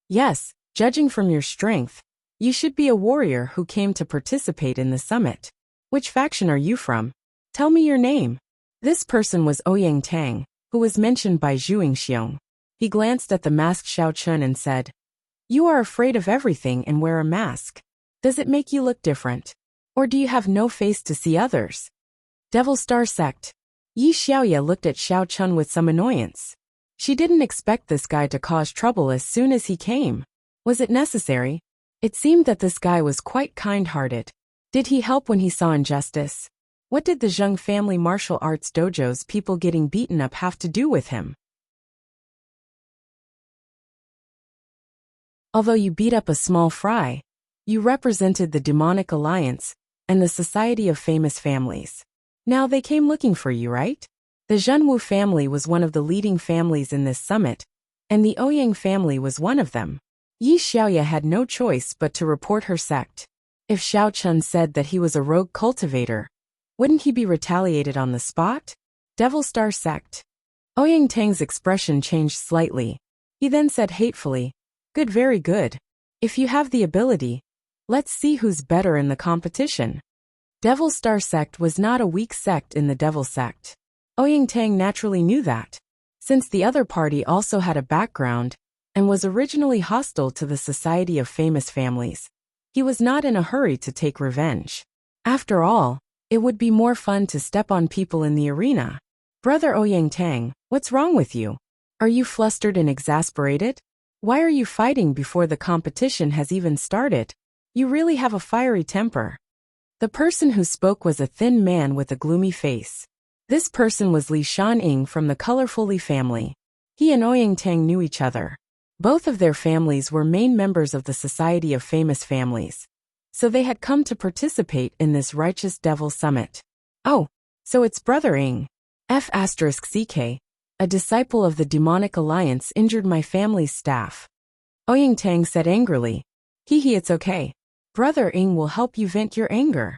Yes, judging from your strength, you should be a warrior who came to participate in the summit. Which faction are you from? Tell me your name. This person was Ouyang Tang, who was mentioned by Zhu Yingxiong. He glanced at the masked Xiao Chen and said, You are afraid of everything and wear a mask. Does it make you look different? Or do you have no face to see others? Devil Star Sect. Yi Xiaoya looked at Xiao Chen with some annoyance. She didn't expect this guy to cause trouble as soon as he came. Was it necessary? It seemed that this guy was quite kind-hearted. Did he help when he saw injustice? What did the Zheng family martial arts dojo's people getting beaten up have to do with him? Although you beat up a small fry, you represented the demonic alliance and the Society of Famous Families. Now they came looking for you, right? The Zhenwu family was one of the leading families in this summit, and the Ouyang family was one of them. Yi Xiaoya had no choice but to report her sect. If Xiao Chen said that he was a rogue cultivator, wouldn't he be retaliated on the spot? Devil Star Sect. Ouyang Tang's expression changed slightly. He then said hatefully, Good, very good. If you have the ability, let's see who's better in the competition. Devil Star Sect was not a weak sect in the Devil Sect. Ouyang Tang naturally knew that, since the other party also had a background and was originally hostile to the Society of Famous Families. He was not in a hurry to take revenge. After all, it would be more fun to step on people in the arena. Brother Ouyang Tang, what's wrong with you? Are you flustered and exasperated? Why are you fighting before the competition has even started? You really have a fiery temper. The person who spoke was a thin man with a gloomy face. This person was Li Shan'ing from the colorful Li family. He and Ouyang Tang knew each other. Both of their families were main members of the Society of Famous Families. So they had come to participate in this righteous devil summit. Oh, so it's Brother Ing. F***ck, a disciple of the demonic alliance injured my family's staff. Oying Tang said angrily. Hee, it's okay. Brother Ing will help you vent your anger.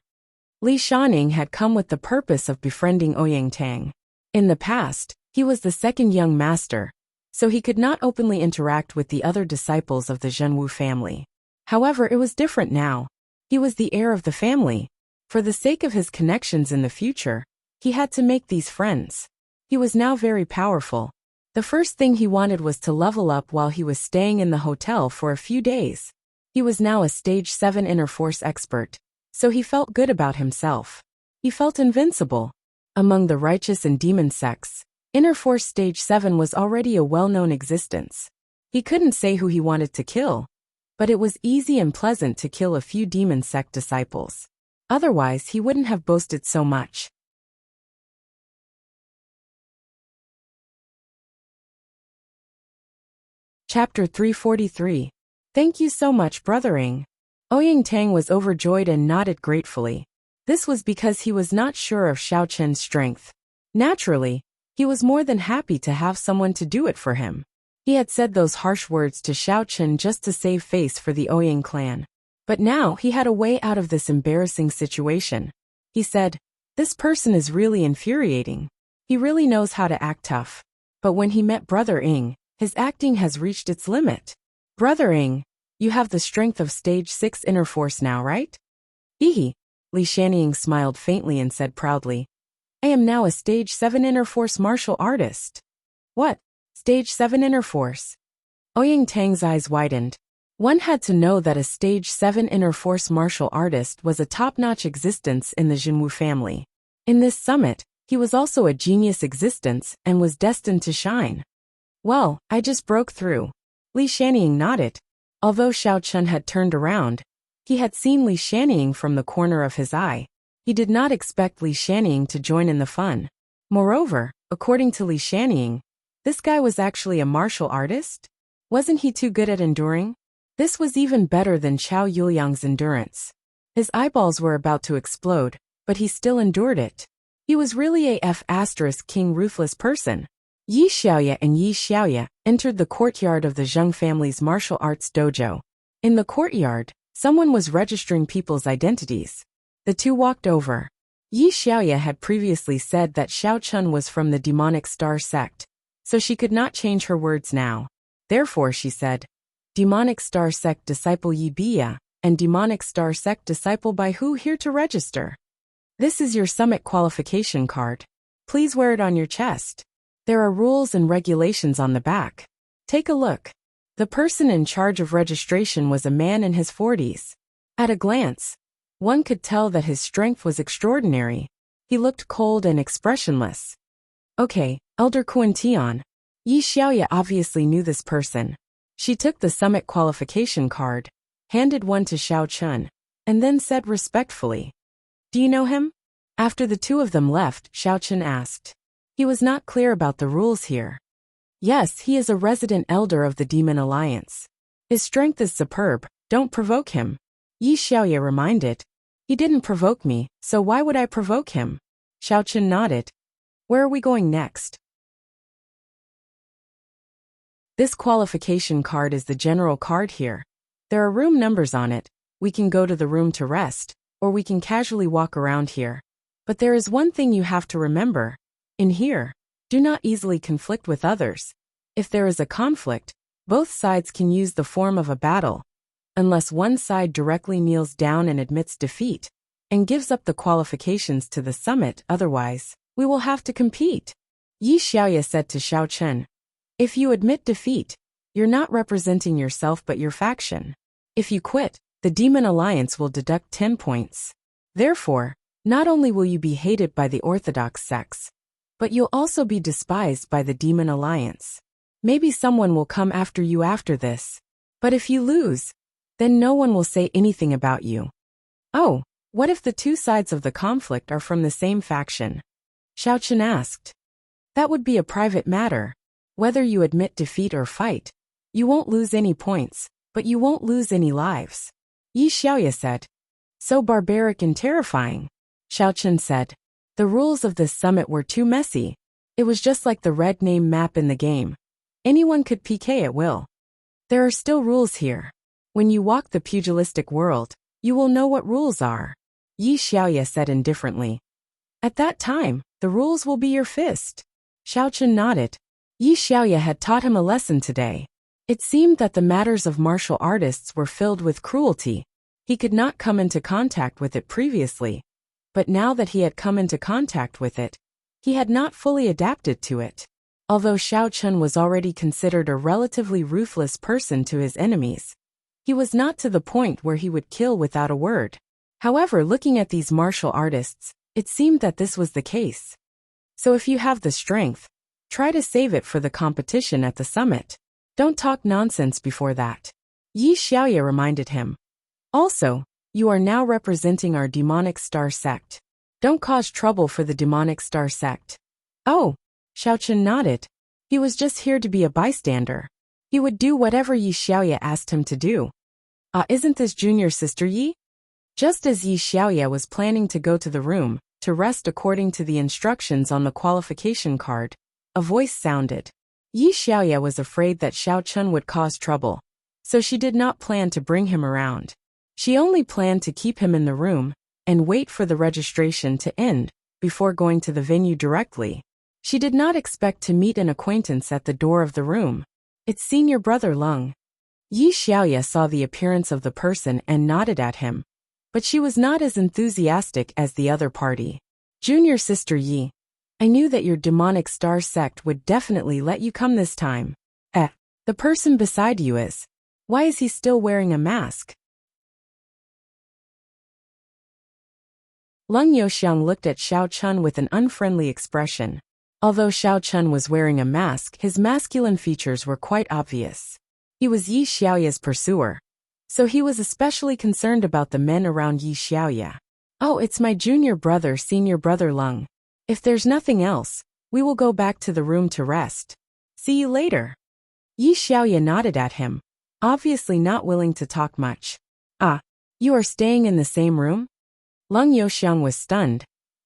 Li Shanning had come with the purpose of befriending Oyang Tang. In the past, he was the second young master, so he could not openly interact with the other disciples of the Zhenwu family. However, it was different now. He was the heir of the family. For the sake of his connections in the future, he had to make these friends. He was now very powerful. The first thing he wanted was to level up while he was staying in the hotel for a few days. He was now a Stage 7 Inner Force expert, so he felt good about himself. He felt invincible. Among the righteous and demon sects, Inner Force Stage 7 was already a well-known existence. He couldn't say who he wanted to kill, but it was easy and pleasant to kill a few demon sect disciples. Otherwise, he wouldn't have boasted so much. Chapter 343. Thank you so much, Brother Ing. Oyang Tang was overjoyed and nodded gratefully. This was because he was not sure of Xiao Chen's strength. Naturally, he was more than happy to have someone to do it for him. He had said those harsh words to Xiao Chen just to save face for the Oyang clan. But now he had a way out of this embarrassing situation. He said, "This person is really infuriating. He really knows how to act tough." But when he met Brother Ing, his acting has reached its limit. Brother Ing, you have the strength of Stage 6 Inner Force now, right? Hehe. Li Shanning smiled faintly and said proudly, I am now a Stage 7 Inner Force martial artist. What? Stage 7 Inner Force? Oyang Tang's eyes widened. One had to know that a Stage 7 Inner Force martial artist was a top-notch existence in the Zhenwu family. In this summit, he was also a genius existence and was destined to shine. Well, I just broke through. Li Shanning nodded. Although Xiao Chen had turned around, he had seen Li Shanning from the corner of his eye. He did not expect Li Shanning to join in the fun. Moreover, according to Li Shanning, this guy was actually a martial artist? Wasn't he too good at enduring? This was even better than Chao Yuliang's endurance. His eyeballs were about to explode, but he still endured it. He was really a F***king ruthless person. Yi Xiaoya and Yi Xiaoya entered the courtyard of the Zheng family's martial arts dojo. In the courtyard, someone was registering people's identities. The two walked over. Yi Xiaoya had previously said that Xiao Chun was from the demonic star sect, so she could not change her words now. Therefore she said, Demonic star sect disciple Yi Biya, and demonic star sect disciple by who here to register? This is your summit qualification card. Please wear it on your chest. There are rules and regulations on the back. Take a look. The person in charge of registration was a man in his 40s. At a glance, one could tell that his strength was extraordinary. He looked cold and expressionless. Okay, Elder Kuan Tian. Yi Xiaoya obviously knew this person. She took the summit qualification card, handed one to Xiao Chun, and then said respectfully, Do you know him? After the two of them left, Xiao Chun asked. He was not clear about the rules here. Yes, he is a resident elder of the Demon Alliance. His strength is superb, don't provoke him. Yi Xiaoya reminded. He didn't provoke me, so why would I provoke him? Xiao Chun nodded. Where are we going next? This qualification card is the general card here. There are room numbers on it. We can go to the room to rest, or we can casually walk around here. But there is one thing you have to remember. In here, do not easily conflict with others. If there is a conflict, both sides can use the form of a battle, unless one side directly kneels down and admits defeat, and gives up the qualifications to the summit. Otherwise, we will have to compete. Yi Xiaoya said to Xiao Chen, If you admit defeat, you're not representing yourself but your faction. If you quit, the Demon Alliance will deduct 10 points. Therefore, not only will you be hated by the Orthodox sects, but you'll also be despised by the Demon Alliance. Maybe someone will come after you after this. But if you lose, then no one will say anything about you. Oh, what if the two sides of the conflict are from the same faction? Xiao Chen asked. That would be a private matter. Whether you admit defeat or fight, you won't lose any points, but you won't lose any lives. Yi Xiaoya said. So barbaric and terrifying. Xiao Chen said. The rules of this summit were too messy. It was just like the red name map in the game. Anyone could PK at will. There are still rules here. When you walk the pugilistic world, you will know what rules are. Yi Xiaoye said indifferently. At that time, the rules will be your fist. Xiao Chen nodded. Yi Xiaoye had taught him a lesson today. It seemed that the matters of martial artists were filled with cruelty. He could not come into contact with it previously. But now that he had come into contact with it, he had not fully adapted to it. Although Xiao Chen was already considered a relatively ruthless person to his enemies, he was not to the point where he would kill without a word. However, looking at these martial artists, it seemed that this was the case. So if you have the strength, try to save it for the competition at the summit. Don't talk nonsense before that. Yi Xiaoye reminded him. Also, you are now representing our demonic star sect. Don't cause trouble for the demonic star sect. Oh, Xiao Chen nodded. He was just here to be a bystander. He would do whatever Yi Xiaoye asked him to do. Isn't this junior sister Yi? Just as Yi Xiaoye was planning to go to the room, to rest according to the instructions on the qualification card, a voice sounded. Yi Xiaoye was afraid that Xiao Chen would cause trouble, so she did not plan to bring him around. She only planned to keep him in the room and wait for the registration to end before going to the venue directly. She did not expect to meet an acquaintance at the door of the room. It's senior brother Lung. Yi Xiaoye saw the appearance of the person and nodded at him, but she was not as enthusiastic as the other party. Junior sister Yi, I knew that your demonic star sect would definitely let you come this time. The person beside you is. Why is he still wearing a mask? Lung Youxiang looked at Xiao Chen with an unfriendly expression. Although Xiao Chen was wearing a mask, his masculine features were quite obvious. He was Yi Xiaoye's pursuer, so he was especially concerned about the men around Yi Xiaoye. Oh, it's my junior brother, senior brother Lung. If there's nothing else, we will go back to the room to rest. See you later. Yi Xiaoye nodded at him, obviously not willing to talk much. You are staying in the same room? Lung Youxiang was stunned,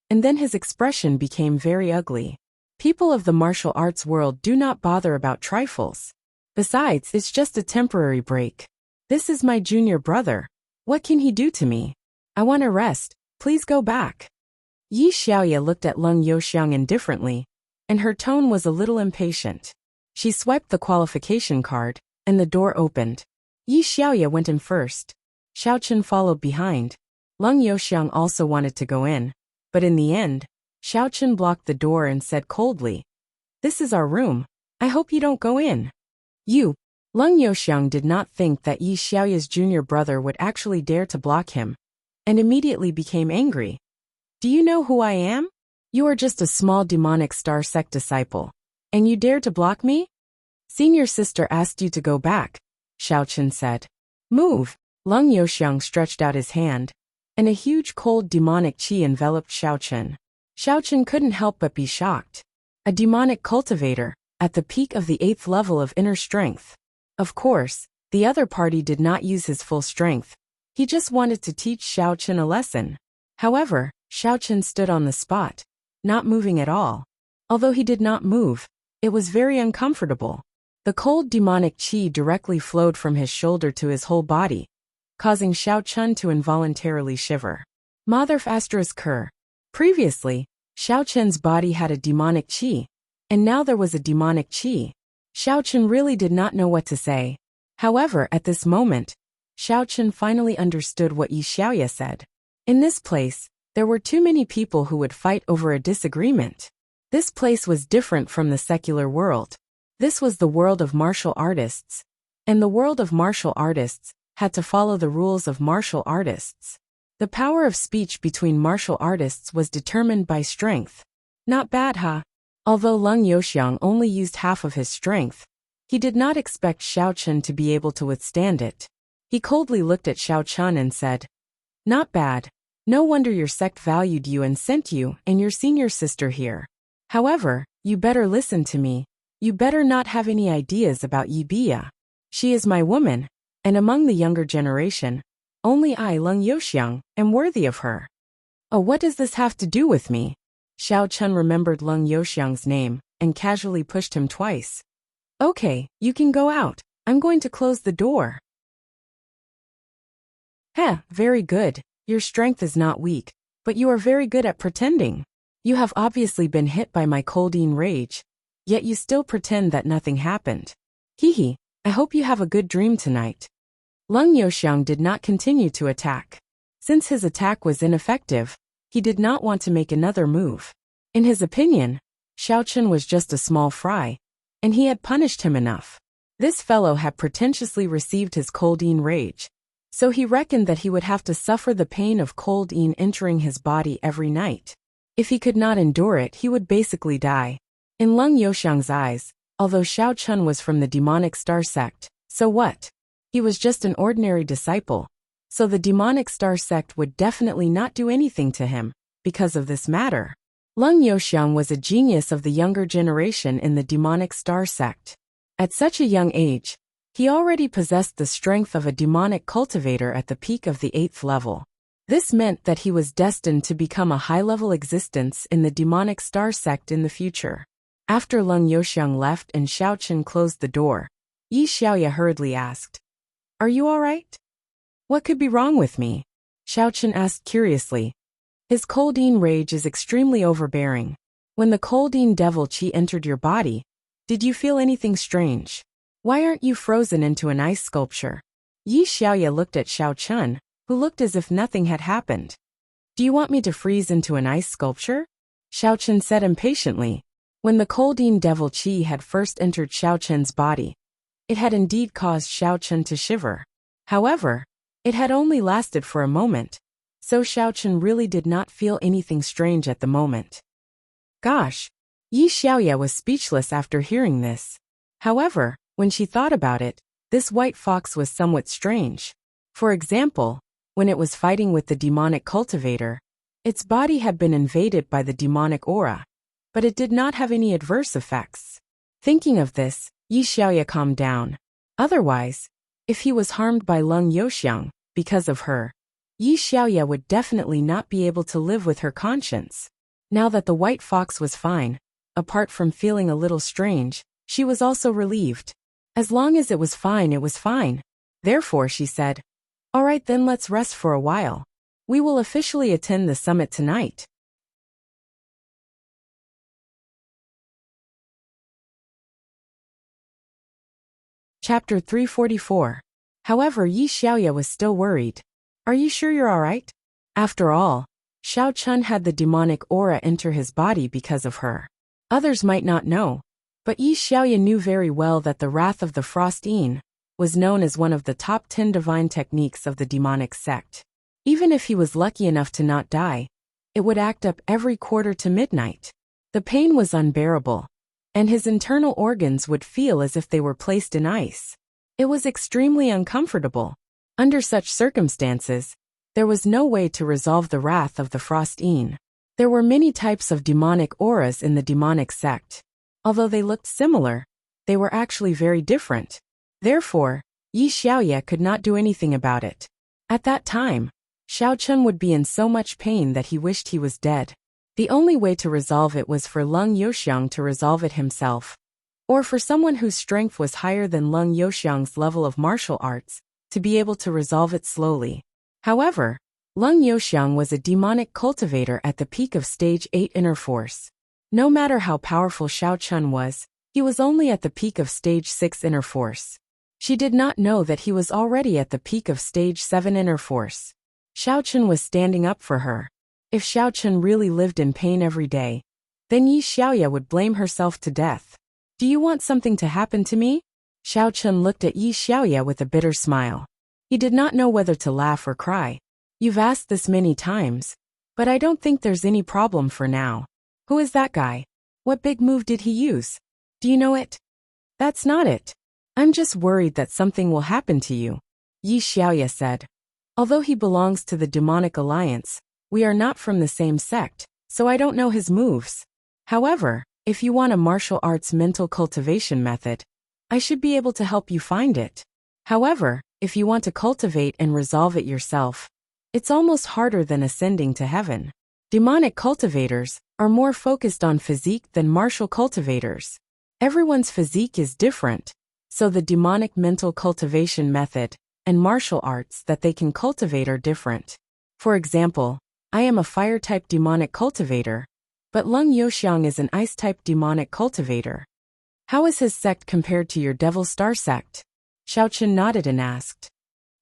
and then his expression became very ugly. People of the martial arts world do not bother about trifles. Besides, it's just a temporary break. This is my junior brother. What can he do to me? I want to rest. Please go back. Yi Xiaoye looked at Lung Youxiang indifferently, and her tone was a little impatient. She swiped the qualification card, and the door opened. Yi Xiaoye went in first. Xiao Chen followed behind. Lung Youxiang also wanted to go in, but in the end, Xiao Chen blocked the door and said coldly, "This is our room. I hope you don't go in." You. Lung Youxiang did not think that Yi Xiaoye's junior brother would actually dare to block him, and immediately became angry. Do you know who I am? You are just a small demonic star sect disciple, and you dare to block me? Senior sister asked you to go back, Xiao Chen said. Move. Lung Youxiang stretched out his hand, and a huge cold demonic qi enveloped Xiao Chen. Xiao Chen couldn't help but be shocked. A demonic cultivator, at the peak of the 8th level of inner strength. Of course, the other party did not use his full strength. He just wanted to teach Xiao Chen a lesson. However, Xiao Chen stood on the spot, not moving at all. Although he did not move, it was very uncomfortable. The cold demonic qi directly flowed from his shoulder to his whole body, causing Xiao Chen to involuntarily shiver. Motherf asterisk Ker. Previously, Xiao Chen's body had a demonic qi, and now there was a demonic qi. Xiao Chen really did not know what to say. However, at this moment, Xiao Chen finally understood what Yi Xiaoye said. In this place, there were too many people who would fight over a disagreement. This place was different from the secular world. This was the world of martial artists, and the world of martial artists had to follow the rules of martial artists. The power of speech between martial artists was determined by strength. Not bad, huh? Although Lung Youxiang only used half of his strength, he did not expect Xiao Chen to be able to withstand it. He coldly looked at Xiao Chen and said, "Not bad. No wonder your sect valued you and sent you and your senior sister here. However, you better listen to me. You better not have any ideas about Yi Biya. She is my woman, and among the younger generation, Only I, Lung Yoxiang, am worthy of her. Oh, what does this have to do with me? Xiao Chun remembered Lung Yoxiang's name and casually pushed him twice. Okay, you can go out. I'm going to close the door. Heh, very good. Your strength is not weak, but you are very good at pretending. You have obviously been hit by my coldine rage, yet you still pretend that nothing happened. Hee, I hope you have a good dream tonight. Lung Yoxiang did not continue to attack. Since his attack was ineffective, he did not want to make another move. In his opinion, Xiao Chun was just a small fry, and he had punished him enough. This fellow had pretentiously received his coldine rage, so he reckoned that he would have to suffer the pain of coldine entering his body every night. If he could not endure it, he would basically die. In Lung Yoxiang's eyes, although Xiao Chun was from the demonic star sect, so what? He was just an ordinary disciple, so the demonic star sect would definitely not do anything to him because of this matter. Lung Yoxiang was a genius of the younger generation in the demonic star sect. At such a young age, he already possessed the strength of a demonic cultivator at the peak of the 8th level. This meant that he was destined to become a high-level existence in the demonic star sect in the future. After Lung Yoxiang left and Xiao Chun closed the door, Yi Xiaoya hurriedly asked, "Are you all right?" "What could be wrong with me?" Xiao Chun asked curiously. His coldine rage is extremely overbearing. When the coldine devil qi entered your body, did you feel anything strange? Why aren't you frozen into an ice sculpture? Yi Xiaoya looked at Xiao Chun, who looked as if nothing had happened. Do you want me to freeze into an ice sculpture? Xiao Chun said impatiently. When the coldine devil qi had first entered Xiao Chun's body, it had indeed caused Xiao Chun to shiver. However, it had only lasted for a moment, so Xiao Chun really did not feel anything strange at the moment. Gosh! Yi Xiaoya was speechless after hearing this. However, when she thought about it, this white fox was somewhat strange. For example, when it was fighting with the demonic cultivator, its body had been invaded by the demonic aura, but it did not have any adverse effects. Thinking of this, Yi Xiaoya calmed down. Otherwise, if he was harmed by Lung Yoxiang because of her, Yi Xiaoya would definitely not be able to live with her conscience. Now that the white fox was fine, apart from feeling a little strange, she was also relieved. As long as it was fine, it was fine. Therefore, she said, "All right, then let's rest for a while. We will officially attend the summit tonight." Chapter 344. However, Yi Xiaoya was still worried. Are you sure you're all right? After all, Xiao Chun had the demonic aura enter his body because of her. Others might not know, but Yi Xiaoya knew very well that the Wrath of the Frost Yin was known as one of the top 10 divine techniques of the demonic sect. Even if he was lucky enough to not die, it would act up every quarter to midnight. The pain was unbearable, and his internal organs would feel as if they were placed in ice. It was extremely uncomfortable. Under such circumstances, there was no way to resolve the Wrath of the Frost Yin. There were many types of demonic auras in the demonic sect. Although they looked similar, they were actually very different. Therefore, Yi Xiaoya could not do anything about it. At that time, Xiao Chun would be in so much pain that he wished he was dead. The only way to resolve it was for Lung Yoxiang to resolve it himself, or for someone whose strength was higher than Lung Yoxiang's level of martial arts to be able to resolve it slowly. However, Lung Yoxiang was a demonic cultivator at the peak of stage 8 inner force. No matter how powerful Xiao Chun was, he was only at the peak of stage 6 inner force. She did not know that he was already at the peak of stage 7 inner force. Xiao Chun was standing up for her. If Xiao Chun really lived in pain every day, then Yi Xiaoya would blame herself to death. Do you want something to happen to me? Xiao Chun looked at Yi Xiaoya with a bitter smile. He did not know whether to laugh or cry. You've asked this many times, but I don't think there's any problem for now. Who is that guy? What big move did he use? Do you know it? That's not it. I'm just worried that something will happen to you, Yi Xiaoya said. Although he belongs to the demonic alliance, we are not from the same sect, so I don't know his moves. However, if you want a martial arts mental cultivation method, I should be able to help you find it. However, if you want to cultivate and resolve it yourself, it's almost harder than ascending to heaven. Demonic cultivators are more focused on physique than martial cultivators. Everyone's physique is different, so the demonic mental cultivation method and martial arts that they can cultivate are different. For example, I am a fire-type demonic cultivator, but Lung Yoxiang is an ice-type demonic cultivator. How is his sect compared to your Devil Star sect? Xiaochen nodded and asked.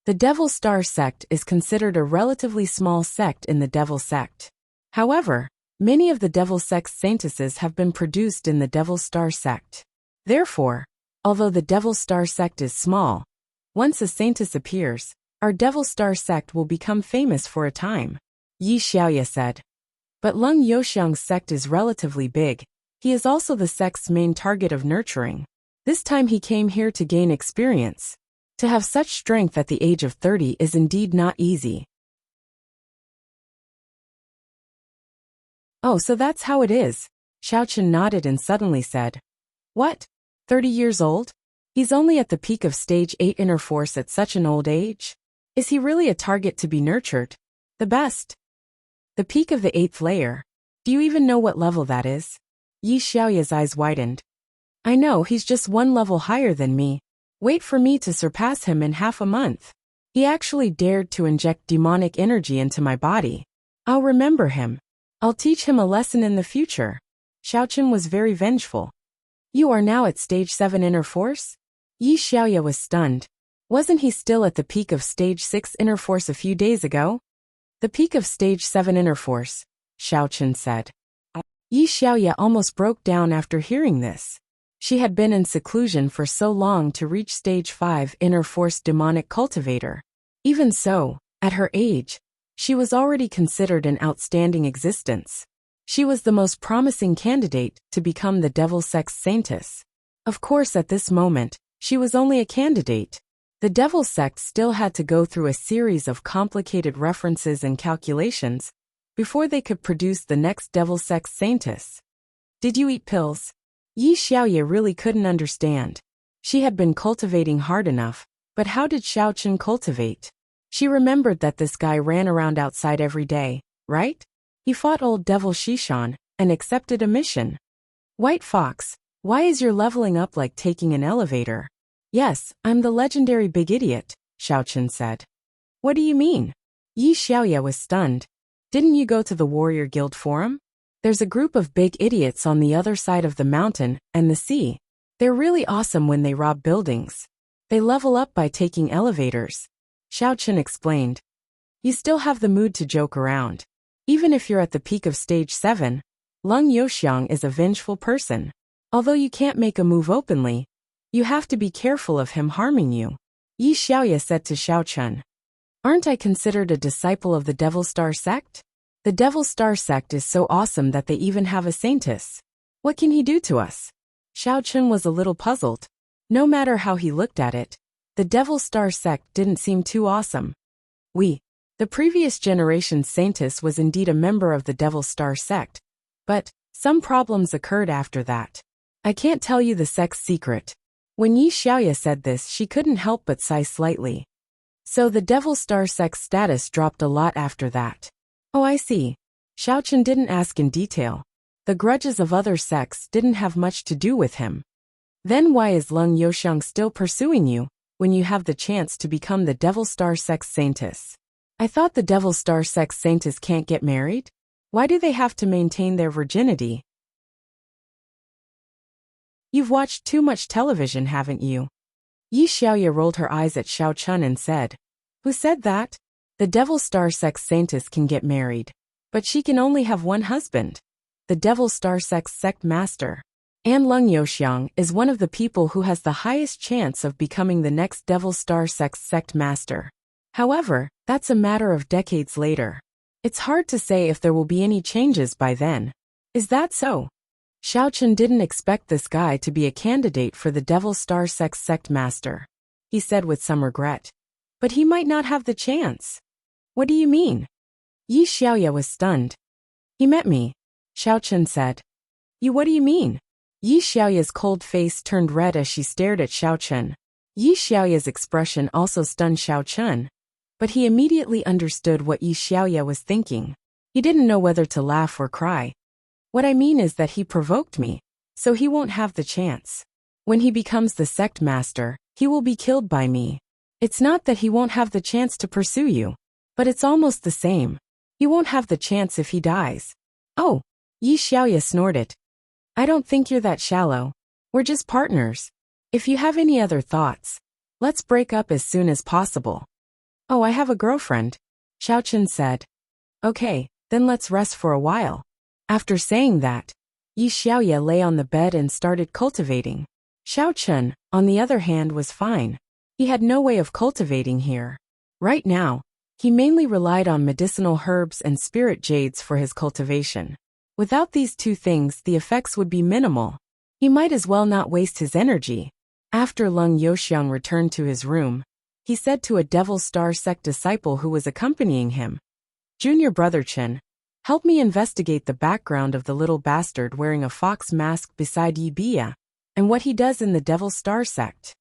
The Devil Star sect is considered a relatively small sect in the Devil sect. However, many of the Devil sect's saintesses have been produced in the Devil Star sect. Therefore, although the Devil Star sect is small, once a saintess appears, our Devil Star sect will become famous for a time, Yi Xiaoye said. But Lung Yoxiang's sect is relatively big. He is also the sect's main target of nurturing. This time he came here to gain experience. To have such strength at the age of 30 is indeed not easy. Oh, so that's how it is. Xiaochen nodded and suddenly said. What? 30 years old? He's only at the peak of stage 8 inner force at such an old age? Is he really a target to be nurtured? The best. The peak of the 8th layer. Do you even know what level that is? Yi Xiaoye's eyes widened. I know, he's just one level higher than me. Wait for me to surpass him in half a month. He actually dared to inject demonic energy into my body. I'll remember him. I'll teach him a lesson in the future. Xiaochen was very vengeful. You are now at stage 7 inner force? Yi Xiaoye was stunned. Wasn't he still at the peak of stage 6 inner force a few days ago? The peak of stage 7 inner force, Xiaochen said. Yi Xiaoye almost broke down after hearing this. She had been in seclusion for so long to reach stage 5 inner force demonic cultivator. Even so, at her age, she was already considered an outstanding existence. She was the most promising candidate to become the Devil Sect's saintess. Of course, at this moment, she was only a candidate. The Devil Sect still had to go through a series of complicated references and calculations before they could produce the next Devil Sect's saintess. Did you eat pills? Yi Xiaoye really couldn't understand. She had been cultivating hard enough, but how did Xiaochen cultivate? She remembered that this guy ran around outside every day, right? He fought old Devil Shishan and accepted a mission. White Fox, why is your leveling up like taking an elevator? Yes, I'm the legendary big idiot, Xiaochen said. What do you mean? Yi Xiaoye was stunned. Didn't you go to the Warrior Guild Forum? There's a group of big idiots on the other side of the mountain and the sea. They're really awesome when they rob buildings. They level up by taking elevators. Xiaochen explained. You still have the mood to joke around. Even if you're at the peak of stage 7, Lung Yoxiang is a vengeful person. Although you can't make a move openly, you have to be careful of him harming you. Yi Xiaoye said to Xiaochen. Aren't I considered a disciple of the Devil Star sect? The Devil Star sect is so awesome that they even have a saintess. What can he do to us? Xiaochen was a little puzzled. No matter how he looked at it, the Devil Star sect didn't seem too awesome. The previous generation's saintess was indeed a member of the Devil Star sect, but some problems occurred after that. I can't tell you the sect's secret. When Yi Xiaoye said this, she couldn't help but sigh slightly. So the Devil Star sect's status dropped a lot after that. Oh, I see. Xiaochen didn't ask in detail. The grudges of other sects didn't have much to do with him. Then why is Lung Yoxiang still pursuing you when you have the chance to become the Devil Star sect's saintess? I thought the Devil Star sect's saintess can't get married? Why do they have to maintain their virginity? You've watched too much television, haven't you? Yi Xiaoye rolled her eyes at Xiaochen and said. Who said that? The Devil Star sect's saintess can get married, but she can only have one husband. The Devil Star sect's sect master. And Lung Yoxiang is one of the people who has the highest chance of becoming the next Devil Star sect's sect master. However, that's a matter of decades later. It's hard to say if there will be any changes by then. Is that so? Xiaochen didn't expect this guy to be a candidate for the Devil Star sect's sect master. He said with some regret. But he might not have the chance. What do you mean? Yi Xiaoye was stunned. He met me, Xiaochen said. What do you mean? Yi Xiaoye's cold face turned red as she stared at Xiaochen. Yi Xiaoya's expression also stunned Xiao Chun, but he immediately understood what Yi Xiaoya was thinking. He didn't know whether to laugh or cry. What I mean is that he provoked me, so he won't have the chance. When he becomes the sect master, he will be killed by me. It's not that he won't have the chance to pursue you, but it's almost the same. He won't have the chance if he dies. Oh, Yi Xiaoya snorted. I don't think you're that shallow. We're just partners. If you have any other thoughts, let's break up as soon as possible. Oh, I have a girlfriend, Xiao Chun said. Okay, then let's rest for a while. After saying that, Yi Xiaoya lay on the bed and started cultivating. Xiao Chun, on the other hand, was fine. He had no way of cultivating here. Right now, he mainly relied on medicinal herbs and spirit jades for his cultivation. Without these two things, the effects would be minimal. He might as well not waste his energy. After Leng Youxiang returned to his room, he said to a Devil Star sect disciple who was accompanying him, Junior Brother Chen, help me investigate the background of the little bastard wearing a fox mask beside Yi Bia, and what he does in the Devil Star sect.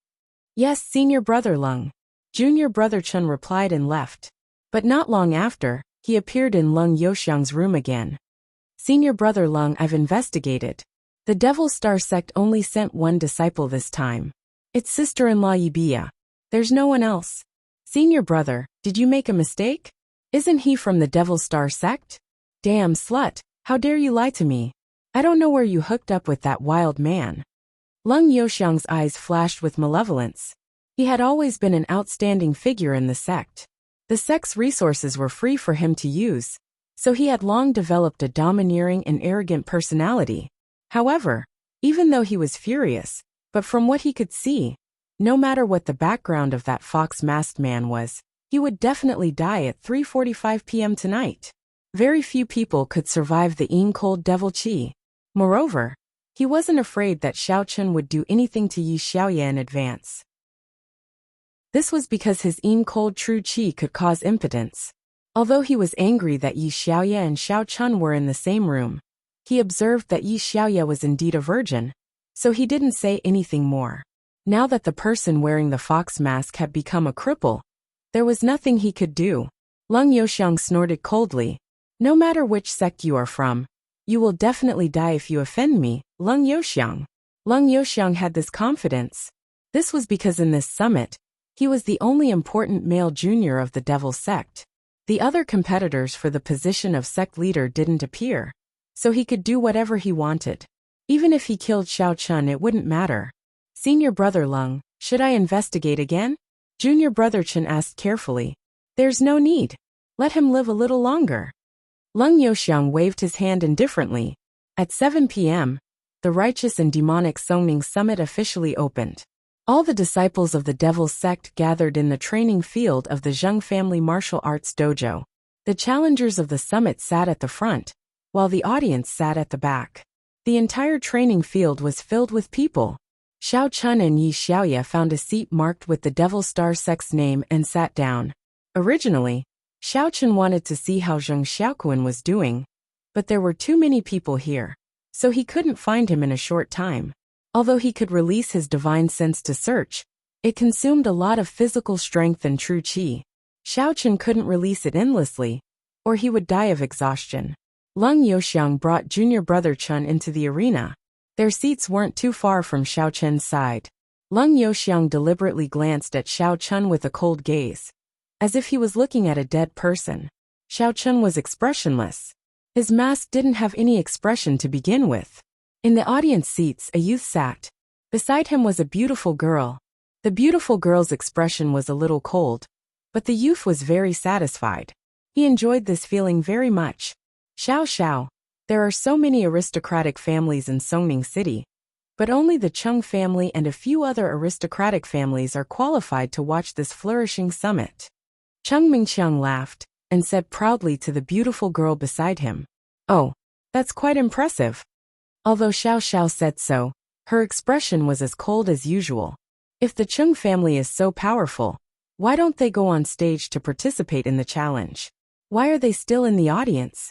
Yes, Senior Brother Leng. Junior Brother Chen replied and left. But not long after, he appeared in Leng Youxiang's room again. Senior Brother Leng, I've investigated. The Devil Star sect only sent one disciple this time. It's sister-in-law Yi Bia. There's no one else. Senior Brother, did you make a mistake? Isn't he from the Devil Star sect? Damn slut, how dare you lie to me? I don't know where you hooked up with that wild man. Leng Youxiang's eyes flashed with malevolence. He had always been an outstanding figure in the sect. The sect's resources were free for him to use, so he had long developed a domineering and arrogant personality. However, even though he was furious, but from what he could see, no matter what the background of that fox-masked man was, he would definitely die at 3:45 p.m. tonight. Very few people could survive the cold devil qi. Moreover, he wasn't afraid that Xiao Chun would do anything to Yi Xiaoya in advance. This was because his cold true qi could cause impotence. Although he was angry that Yi Xiaoya and Xiao Chun were in the same room, he observed that Yi Xiaoya was indeed a virgin, so he didn't say anything more. Now that the person wearing the fox mask had become a cripple, there was nothing he could do. Leng Youxiang snorted coldly. No matter which sect you are from, you will definitely die if you offend me, Leng Youxiang. Leng Youxiang had this confidence. This was because in this summit, he was the only important male junior of the Devil sect. The other competitors for the position of sect leader didn't appear, so he could do whatever he wanted. Even if he killed Xiao Chun, it wouldn't matter. Senior Brother Leng, should I investigate again? Junior Brother Chen asked carefully. There's no need. Let him live a little longer. Leng Youxiang waved his hand indifferently. At 7 p.m., the Righteous and Demonic Songning Summit officially opened. All the disciples of the Devil sect gathered in the training field of the Zheng family martial arts dojo. The challengers of the summit sat at the front, while the audience sat at the back. The entire training field was filled with people. Xiao Chun and Yi Xiaoya found a seat marked with the Devil Star sect's name and sat down. Originally, Xiao Chun wanted to see how Zheng Xiaoquan was doing, but there were too many people here, so he couldn't find him in a short time. Although he could release his divine sense to search, it consumed a lot of physical strength and true qi. Xiao Chun couldn't release it endlessly, or he would die of exhaustion. Leng Youxiang brought Junior Brother Chun into the arena. Their seats weren't too far from Xiao Chun's side. Leng Youxiang deliberately glanced at Xiao Chun with a cold gaze, as if he was looking at a dead person. Xiao Chun was expressionless. His mask didn't have any expression to begin with. In the audience seats, a youth sat. Beside him was a beautiful girl. The beautiful girl's expression was a little cold, but the youth was very satisfied. He enjoyed this feeling very much. Xiao, there are so many aristocratic families in Songning City, but only the Cheng family and a few other aristocratic families are qualified to watch this flourishing summit. Cheng Mingqiang laughed and said proudly to the beautiful girl beside him, "Oh, that's quite impressive." Although Xiao said so, her expression was as cold as usual. If the Cheng family is so powerful, why don't they go on stage to participate in the challenge? Why are they still in the audience?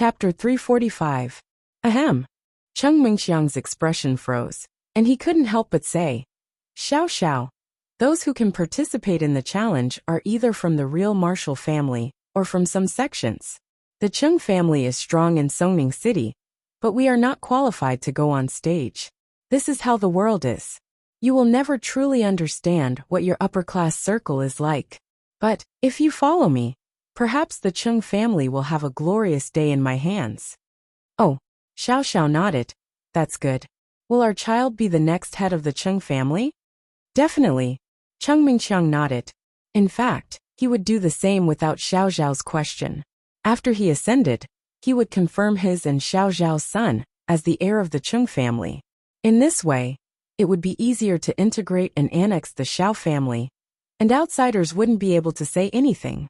Chapter 345. Ahem. Cheng Mingxiang's expression froze, and he couldn't help but say, Xiao Xiao. Those who can participate in the challenge are either from the real martial family, or from some sections. The Cheng family is strong in Songning City, but we are not qualified to go on stage. This is how the world is. You will never truly understand what your upper-class circle is like. But, if you follow me, perhaps the Cheng family will have a glorious day in my hands. Oh, Xiao Xiao nodded. That's good. Will our child be the next head of the Cheng family? Definitely. Cheng Mingqiang nodded. In fact, he would do the same without Xiao Zhao's question. After he ascended, he would confirm his and Xiao Zhao's son as the heir of the Cheng family. In this way, it would be easier to integrate and annex the Xiao family, and outsiders wouldn't be able to say anything.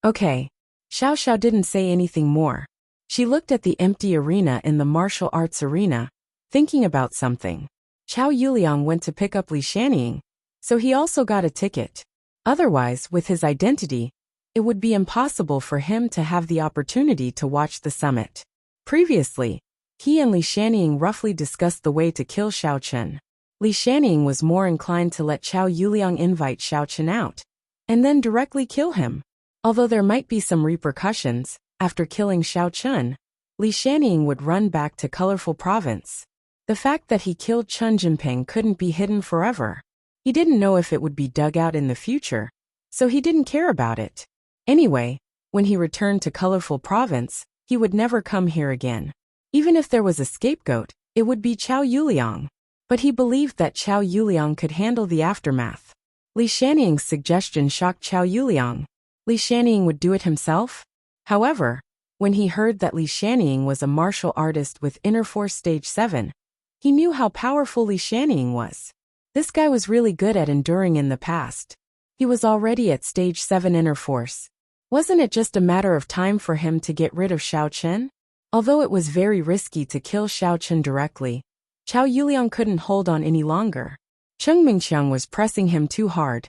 Okay. Xiao Xiao didn't say anything more. She looked at the empty arena in the martial arts arena, thinking about something. Chao Yuliang went to pick up Li Shannying, so he also got a ticket. Otherwise, with his identity, it would be impossible for him to have the opportunity to watch the summit. Previously, he and Li Shannying roughly discussed the way to kill Xiao Chen. Li Shannying was more inclined to let Chao Yuliang invite Xiao Chen out, and then directly kill him. Although there might be some repercussions, after killing Xiao Chen, Li Shannying would run back to Colorful Province. The fact that he killed Chen Jinping couldn't be hidden forever. He didn't know if it would be dug out in the future, so he didn't care about it. Anyway, when he returned to Colorful Province, he would never come here again. Even if there was a scapegoat, it would be Chao Yuliang. But he believed that Chao Yuliang could handle the aftermath. Li Shannying's suggestion shocked Chao Yuliang. Li Shannying would do it himself? However, when he heard that Li Shannying was a martial artist with Inner Force Stage 7, he knew how powerful Li Shannying was. This guy was really good at enduring in the past. He was already at Stage 7 Inner Force. Wasn't it just a matter of time for him to get rid of Xiao Chen? Although it was very risky to kill Xiao Chen directly, Chao Yuliang couldn't hold on any longer. Cheng Mingqiang was pressing him too hard,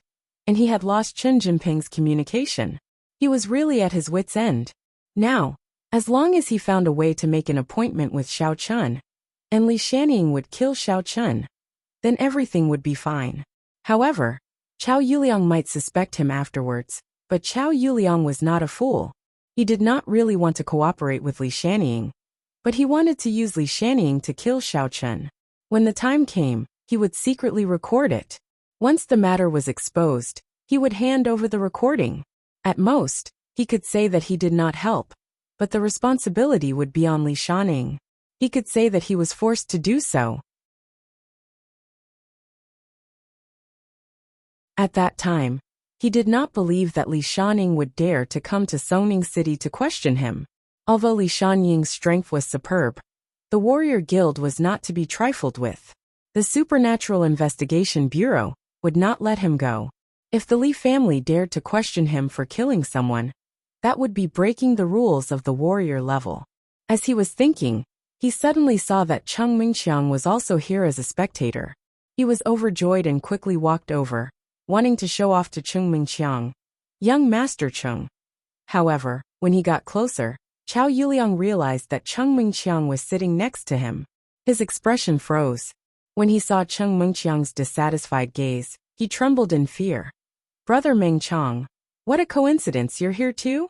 and he had lost Chen Jinping's communication. He was really at his wit's end. Now, as long as he found a way to make an appointment with Xiao Chen, and Li Shannying would kill Xiao Chen, then everything would be fine. However, Chao Yuliang might suspect him afterwards, but Chao Yuliang was not a fool. He did not really want to cooperate with Li Shannying, but he wanted to use Li Shannying to kill Xiao Chen. When the time came, he would secretly record it. Once the matter was exposed, he would hand over the recording. At most, he could say that he did not help, but the responsibility would be on Li Shannying. He could say that he was forced to do so. At that time, he did not believe that Li Shannying would dare to come to Songning City to question him. Although Li Shannying's strength was superb, the Warrior Guild was not to be trifled with. The Supernatural Investigation Bureau would not let him go. If the Li family dared to question him for killing someone, that would be breaking the rules of the warrior level. As he was thinking, he suddenly saw that Cheng Mingqiang was also here as a spectator. He was overjoyed and quickly walked over, wanting to show off to Cheng Mingqiang. Young Master Cheng. However, when he got closer, Chao Yuliang realized that Cheng Mingqiang was sitting next to him. His expression froze. When he saw Cheng Mingqiang's dissatisfied gaze, he trembled in fear. Brother Mingqiang, what a coincidence, you're here too?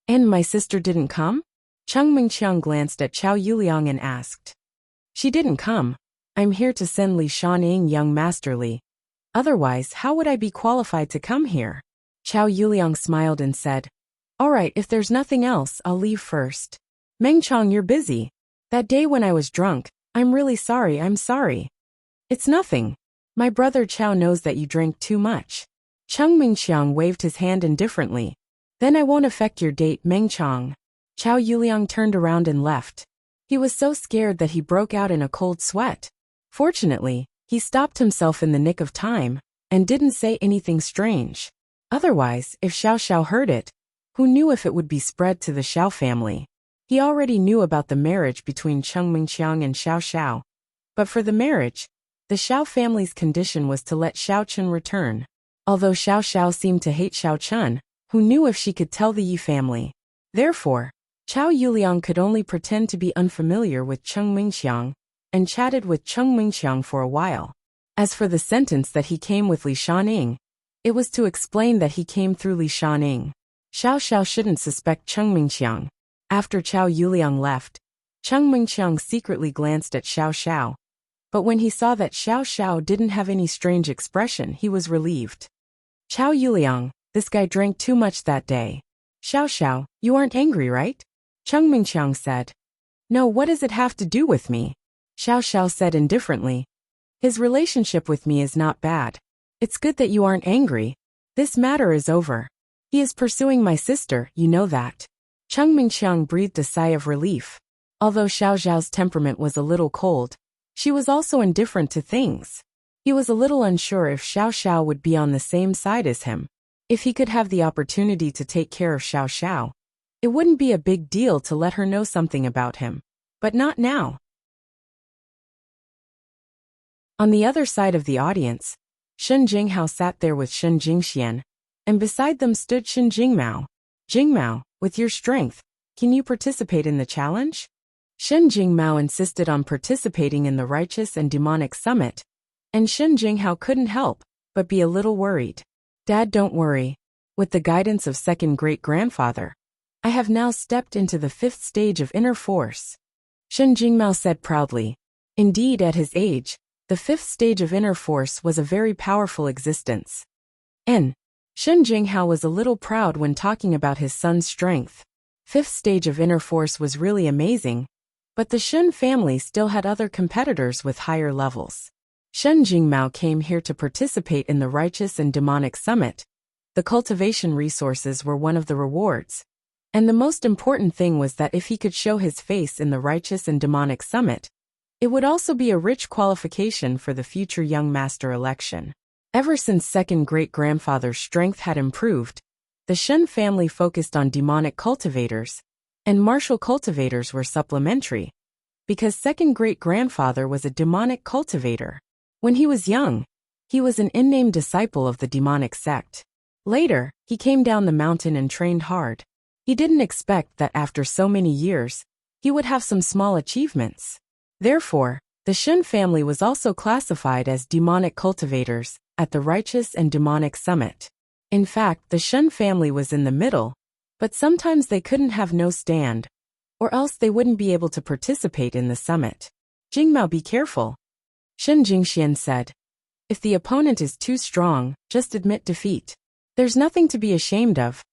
And my sister didn't come? Cheng Mingqiang glanced at Chao Yuliang and asked. She didn't come. I'm here to send Li Shannying, young Master Li. Otherwise, how would I be qualified to come here? Chao Yuliang smiled and said, All right, if there's nothing else, I'll leave first. Mengchang, you're busy. That day when I was drunk, I'm really sorry, I'm sorry. It's nothing. My brother Chao knows that you drank too much. Cheng Mingqiang waved his hand indifferently. Then I won't affect your date, Mengchang. Chao Yuliang turned around and left. He was so scared that he broke out in a cold sweat. Fortunately, he stopped himself in the nick of time, and didn't say anything strange. Otherwise, if Xiao Xiao heard it, who knew if it would be spread to the Xiao family? He already knew about the marriage between Cheng Mingqiang and Xiao Xiao. But for the marriage, the Xiao family's condition was to let Xiao Chen return. Although Xiao Xiao seemed to hate Xiao Chen, who knew if she could tell the Yi family? Therefore, Chao Yuliang could only pretend to be unfamiliar with Cheng Mingxiang, and chatted with Cheng Mingxiang for a while. As for the sentence that he came with Li Shaning, it was to explain that he came through Li Shaning. Xiao Xiao shouldn't suspect Cheng Mingxiang. After Chao Yuliang left, Cheng Mingxiang secretly glanced at Xiao Xiao. But when he saw that Xiao Xiao didn't have any strange expression, he was relieved. Chao Yuliang, this guy drank too much that day. Xiao Xiao, you aren't angry, right? Cheng Mingxiang said. No, what does it have to do with me? Xiao Xiao said indifferently. His relationship with me is not bad. It's good that you aren't angry. This matter is over. He is pursuing my sister, you know that. Cheng Mingxiang breathed a sigh of relief. Although Xiao Xiao's temperament was a little cold, she was also indifferent to things. He was a little unsure if Xiao Xiao would be on the same side as him. If he could have the opportunity to take care of Xiao Xiao, it wouldn't be a big deal to let her know something about him. But not now. On the other side of the audience, Shen Jinghao sat there with Shen Jingxian, and beside them stood Shen Jingmao. Jingmao, with your strength, can you participate in the challenge? Shen Jingmao insisted on participating in the Righteous and Demonic Summit, and Shen Jinghao couldn't help but be a little worried. Dad, don't worry. With the guidance of second great-grandfather, I have now stepped into the 5th stage of inner force. Shen Jingmao said proudly. Indeed, at his age, the 5th stage of inner force was a very powerful existence. Shen Jinghao was a little proud when talking about his son's strength. 5th stage of inner force was really amazing, but the Shen family still had other competitors with higher levels. Shen Jingmao came here to participate in the Righteous and Demonic Summit. The cultivation resources were one of the rewards. And the most important thing was that if he could show his face in the Righteous and Demonic Summit, it would also be a rich qualification for the future young master election. Ever since second great-grandfather's strength had improved, the Shen family focused on demonic cultivators, and martial cultivators were supplementary, because second great-grandfather was a demonic cultivator. When he was young, he was an unnamed disciple of the demonic sect. Later, he came down the mountain and trained hard. He didn't expect that after so many years, he would have some small achievements. Therefore, the Shen family was also classified as demonic cultivators at the Righteous and Demonic Summit. In fact, the Shen family was in the middle, but sometimes they couldn't have no stand, or else they wouldn't be able to participate in the summit. Jingmao, be careful. Shen Jingxian said. If the opponent is too strong, just admit defeat. There's nothing to be ashamed of.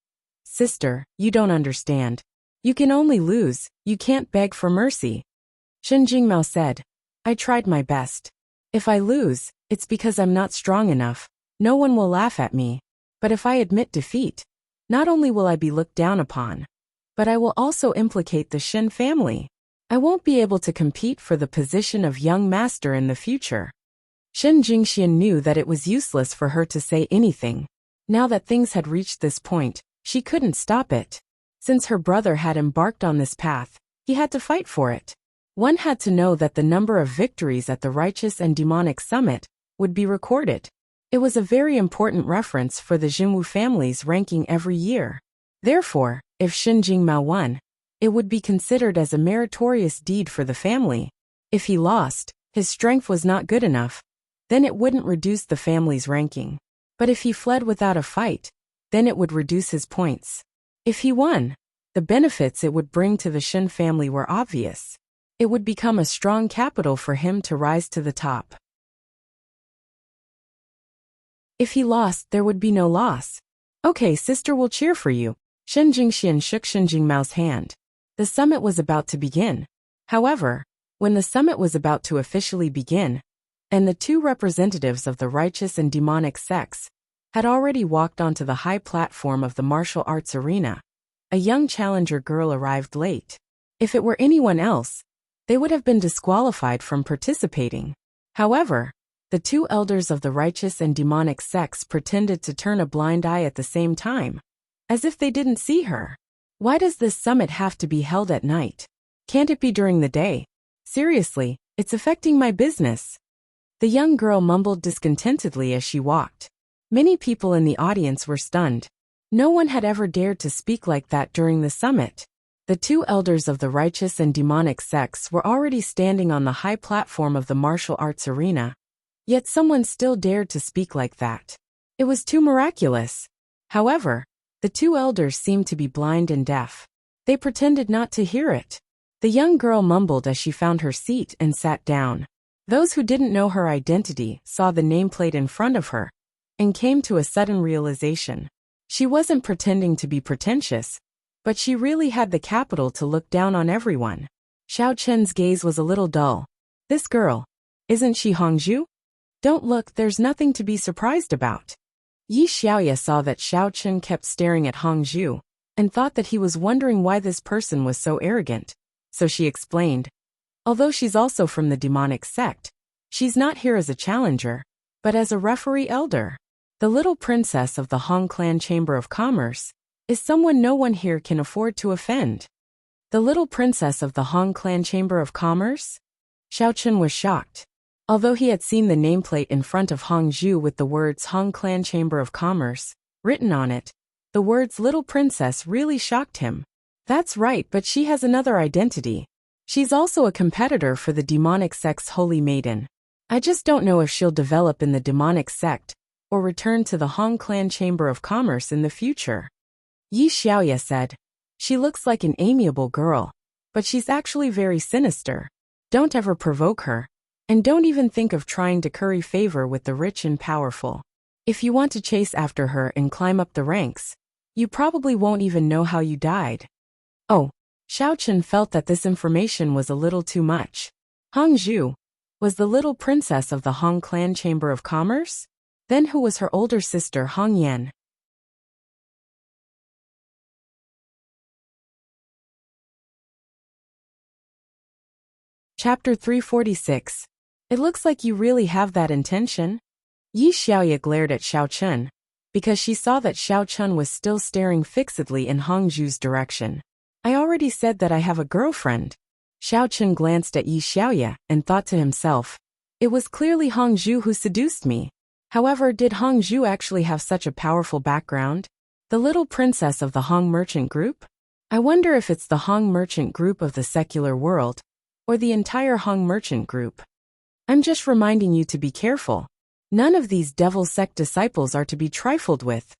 Sister, you don't understand. You can only lose, you can't beg for mercy. Shen Jingmao said. I tried my best. If I lose, it's because I'm not strong enough. No one will laugh at me. But if I admit defeat, not only will I be looked down upon, but I will also implicate the Shen family. I won't be able to compete for the position of young master in the future. Shen Jingxian knew that it was useless for her to say anything. Now that things had reached this point, she couldn't stop it. Since her brother had embarked on this path, he had to fight for it. One had to know that the number of victories at the Righteous and Demonic Summit would be recorded. It was a very important reference for the Jinwu family's ranking every year. Therefore, if Shen Jingmao won, it would be considered as a meritorious deed for the family. If he lost, his strength was not good enough, then it wouldn't reduce the family's ranking. But if he fled without a fight, then it would reduce his points. If he won, the benefits it would bring to the Shen family were obvious. It would become a strong capital for him to rise to the top. If he lost, there would be no loss. Okay, sister will cheer for you. Shen Jingxian shook Shen Jingmao's hand. The summit was about to begin. However, when the summit was about to officially begin, and the two representatives of the Righteous and Demonic sects had already walked onto the high platform of the martial arts arena, a young challenger girl arrived late. If it were anyone else, they would have been disqualified from participating. However, the two elders of the Righteous and Demonic sects pretended to turn a blind eye at the same time, as if they didn't see her. Why does this summit have to be held at night? Can't it be during the day? Seriously, it's affecting my business. The young girl mumbled discontentedly as she walked. Many people in the audience were stunned. No one had ever dared to speak like that during the summit. The two elders of the righteous and demonic sects were already standing on the high platform of the martial arts arena, yet someone still dared to speak like that. It was too miraculous. However, the two elders seemed to be blind and deaf. They pretended not to hear it. The young girl mumbled as she found her seat and sat down. Those who didn't know her identity saw the nameplate in front of her and came to a sudden realization. She wasn't pretending to be pretentious, but she really had the capital to look down on everyone. Xiao Chen's gaze was a little dull. This girl, isn't she Hongzhu? Don't look, there's nothing to be surprised about. Yi Xiaoya saw that Xiao Chen kept staring at Hongzhu and thought that he was wondering why this person was so arrogant, so she explained. Although she's also from the demonic sect, she's not here as a challenger, but as a referee elder. The little princess of the Hong Clan Chamber of Commerce is someone no one here can afford to offend. The little princess of the Hong Clan Chamber of Commerce? Xiao Chen was shocked. Although he had seen the nameplate in front of Hongzhu with the words Hong Clan Chamber of Commerce written on it, the words little princess really shocked him. That's right, but she has another identity. She's also a competitor for the demonic sect's holy maiden. I just don't know if she'll develop in the demonic sect or return to the Hong Clan Chamber of Commerce in the future. Yi Xiaoya said. She looks like an amiable girl, but she's actually very sinister. Don't ever provoke her, and don't even think of trying to curry favor with the rich and powerful. If you want to chase after her and climb up the ranks, you probably won't even know how you died. Oh, Xiao Chen felt that this information was a little too much. Hongzhu was the little princess of the Hong Clan Chamber of Commerce? Then who was her older sister Hong Yan? Chapter 346. It looks like you really have that intention. Yi Xiaoya glared at Xiao Chen, because she saw that Xiao Chen was still staring fixedly in Hongzhu's direction. I already said that I have a girlfriend. Xiao Chen glanced at Yi Xiaoya and thought to himself, it was clearly Hongzhu who seduced me. However, did Hongzhu actually have such a powerful background? The little princess of the Hong merchant group? I wonder if it's the Hong merchant group of the secular world, or the entire Hong merchant group. I'm just reminding you to be careful. None of these devil sect disciples are to be trifled with,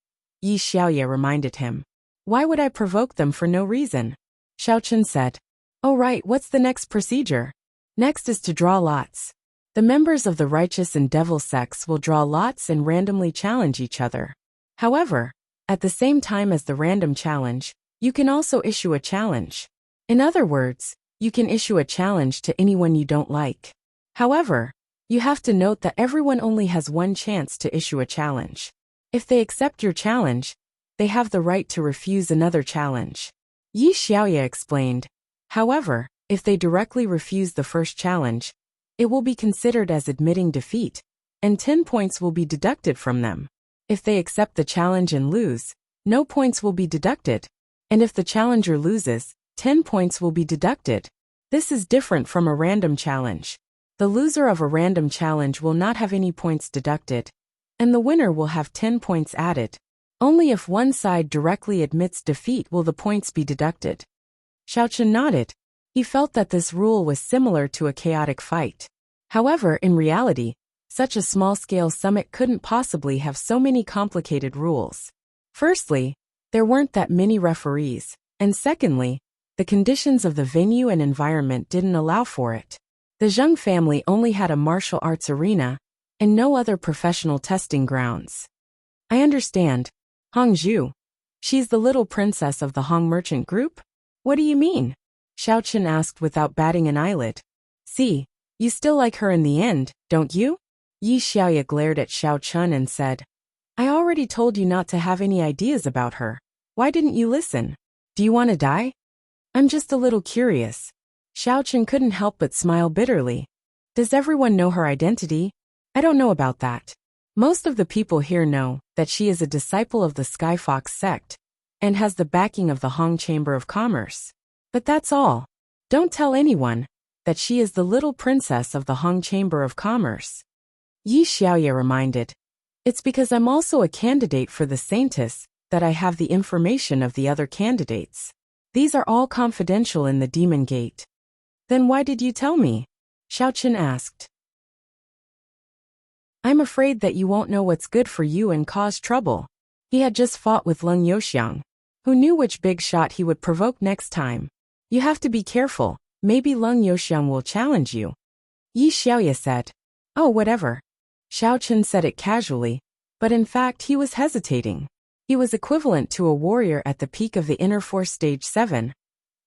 Yi Xiaoya reminded him. Why would I provoke them for no reason? Xiao Chen said. Oh right, what's the next procedure? Next is to draw lots. The members of the righteous and devil sects will draw lots and randomly challenge each other. However, at the same time as the random challenge, you can also issue a challenge. In other words, you can issue a challenge to anyone you don't like. However, you have to note that everyone only has one chance to issue a challenge. If they accept your challenge, they have the right to refuse another challenge. Yi Xiaoya explained. However, if they directly refuse the first challenge, it will be considered as admitting defeat, and 10 points will be deducted from them. If they accept the challenge and lose, no points will be deducted. And if the challenger loses, 10 points will be deducted. This is different from a random challenge. The loser of a random challenge will not have any points deducted, and the winner will have 10 points added. Only if one side directly admits defeat will the points be deducted. Xiao Chen nodded. He felt that this rule was similar to a chaotic fight. However, in reality, such a small-scale summit couldn't possibly have so many complicated rules. Firstly, there weren't that many referees, and secondly, the conditions of the venue and environment didn't allow for it. The Zheng family only had a martial arts arena, and no other professional testing grounds. I understand. Hongzhu. She's the little princess of the Hong merchant group? What do you mean? Xiao Chen asked without batting an eyelid. See, you still like her in the end, don't you? Yi Xiaoya glared at Xiao Chen and said, I already told you not to have any ideas about her. Why didn't you listen? Do you want to die? I'm just a little curious. Xiao Chen couldn't help but smile bitterly. Does everyone know her identity? I don't know about that. Most of the people here know that she is a disciple of the Sky Fox sect and has the backing of the Hong Chamber of Commerce. But that's all. Don't tell anyone that she is the little princess of the Hong Chamber of Commerce. Yi Xiaoya reminded. It's because I'm also a candidate for the Saintess that I have the information of the other candidates. These are all confidential in the Demon Gate. Then why did you tell me? Xiaochen asked. I'm afraid that you won't know what's good for you and cause trouble. He had just fought with Leng Youxiang. Who knew which big shot he would provoke next time? You have to be careful, maybe Leng Youxiang will challenge you. Yi Xiaoye said. Oh, whatever. Xiaochen said it casually, but in fact he was hesitating. He was equivalent to a warrior at the peak of the inner force stage 7.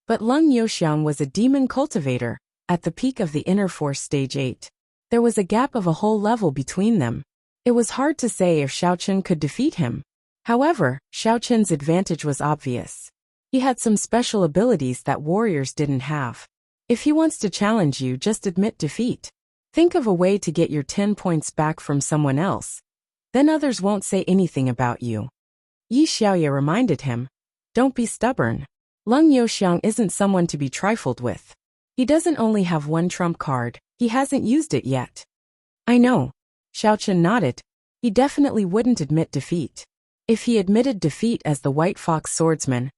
But Leng Youxiang was a demon cultivator, at the peak of the inner force stage 8. There was a gap of a whole level between them. It was hard to say if Xiaochen could defeat him. However, Xiaochen's advantage was obvious. He had some special abilities that warriors didn't have. If he wants to challenge you, just admit defeat. Think of a way to get your 10 points back from someone else. Then others won't say anything about you. Yi Xiaoye reminded him. Don't be stubborn. Leng Youxiang isn't someone to be trifled with. He doesn't only have one trump card, he hasn't used it yet. I know. Xiaochen nodded. He definitely wouldn't admit defeat. If he admitted defeat as the White Fox swordsman,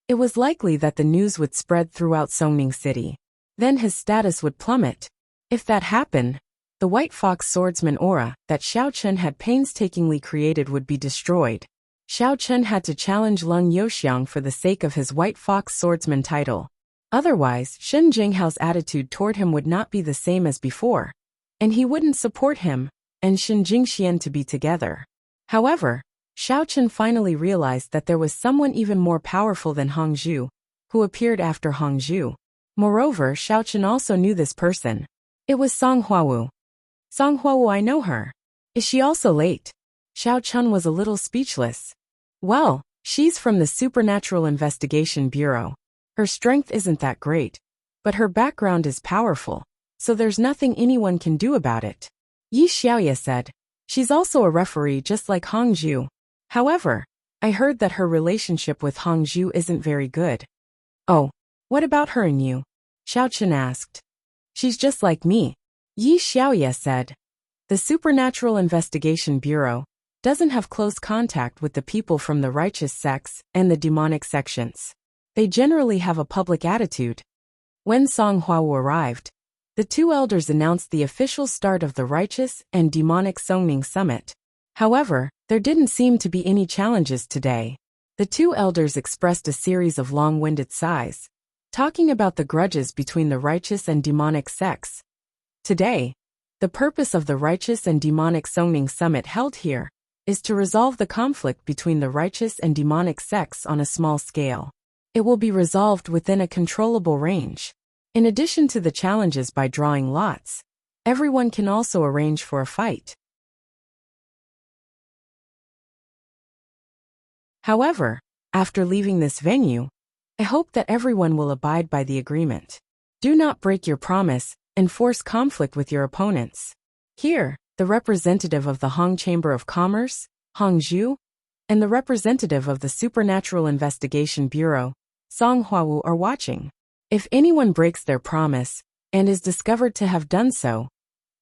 it was likely that the news would spread throughout Songning City. Then his status would plummet. If that happened, the White Fox swordsman aura that Xiaochen had painstakingly created would be destroyed. Xiaochen had to challenge Leng Youxiang for the sake of his White Fox swordsman title. Otherwise, Shen Jinghao's attitude toward him would not be the same as before, and he wouldn't support him and Shen Jingxian to be together. However, Xiaochen finally realized that there was someone even more powerful than Hongzhu, who appeared after Hongzhu. Moreover, Xiaochen also knew this person. It was Song Huawu. Song Huawu, I know her. Is she also late? Xiaochen was a little speechless. Well, she's from the Supernatural Investigation Bureau. Her strength isn't that great, but her background is powerful, so there's nothing anyone can do about it. Yi Xiaoye said. She's also a referee just like Hongzhu. However, I heard that her relationship with Hongzhu isn't very good. Oh, what about her and you? Xiaochen asked. She's just like me. Yi Xiaoye said. The Supernatural Investigation Bureau doesn't have close contact with the people from the righteous sects and the demonic sections. They generally have a public attitude. When Song Huawu arrived, the two elders announced the official start of the Righteous and Demonic Songning Summit. However, there didn't seem to be any challenges today. The two elders expressed a series of long-winded sighs, talking about the grudges between the righteous and demonic sects. Today, the purpose of the Righteous and Demonic Songning Summit held here is to resolve the conflict between the righteous and demonic sects on a small scale. It will be resolved within a controllable range. In addition to the challenges by drawing lots, everyone can also arrange for a fight. However, after leaving this venue, I hope that everyone will abide by the agreement. Do not break your promise and force conflict with your opponents. Here, the representative of the Hong Chamber of Commerce, Hongzhu, and the representative of the Supernatural Investigation Bureau, Song Huawu, are watching. If anyone breaks their promise and is discovered to have done so,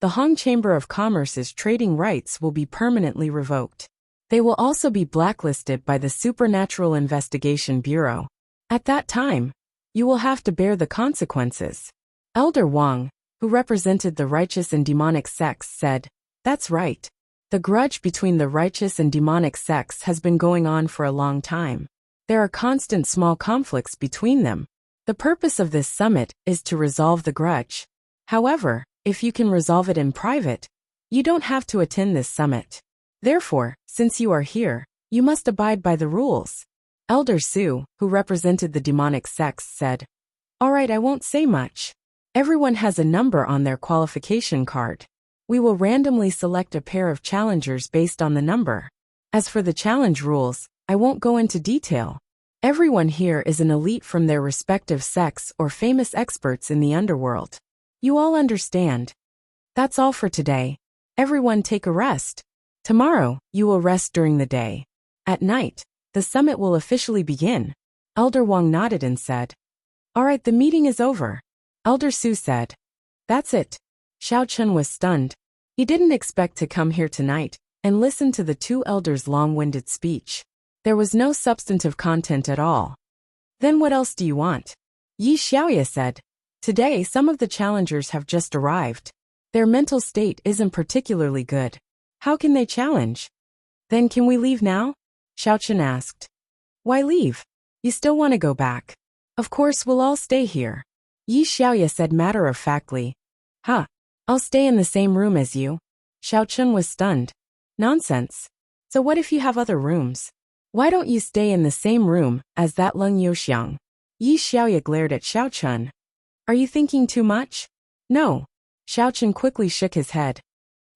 the Hong Chamber of Commerce's trading rights will be permanently revoked. They will also be blacklisted by the Supernatural Investigation Bureau. At that time, you will have to bear the consequences. Elder Wang, who represented the righteous and demonic sects, said, That's right. The grudge between the righteous and demonic sects has been going on for a long time. There are constant small conflicts between them. The purpose of this summit is to resolve the grudge. However, if you can resolve it in private, you don't have to attend this summit. Therefore, since you are here, you must abide by the rules. Elder Su, who represented the demonic sects, said, All right, I won't say much. Everyone has a number on their qualification card. We will randomly select a pair of challengers based on the number. As for the challenge rules, I won't go into detail. Everyone here is an elite from their respective sects or famous experts in the underworld. You all understand. That's all for today. Everyone take a rest. Tomorrow, you will rest during the day. At night, the summit will officially begin. Elder Wang nodded and said, All right, the meeting is over. Elder Su said, That's it. Xiaochen was stunned. He didn't expect to come here tonight and listen to the two elders' long-winded speech. There was no substantive content at all. Then what else do you want? Yi Xiaoya said. Today some of the challengers have just arrived. Their mental state isn't particularly good. How can they challenge? Then can we leave now? Xiaochen asked. Why leave? You still want to go back? Of course we'll all stay here. Yi Xiaoya said matter-of-factly. Huh. I'll stay in the same room as you. Xiaochen was stunned. Nonsense. So what if you have other rooms? Why don't you stay in the same room as that Leng Youxiang? Yi Xiaoya glared at Xiaochen. Are you thinking too much? No. Xiaochen quickly shook his head.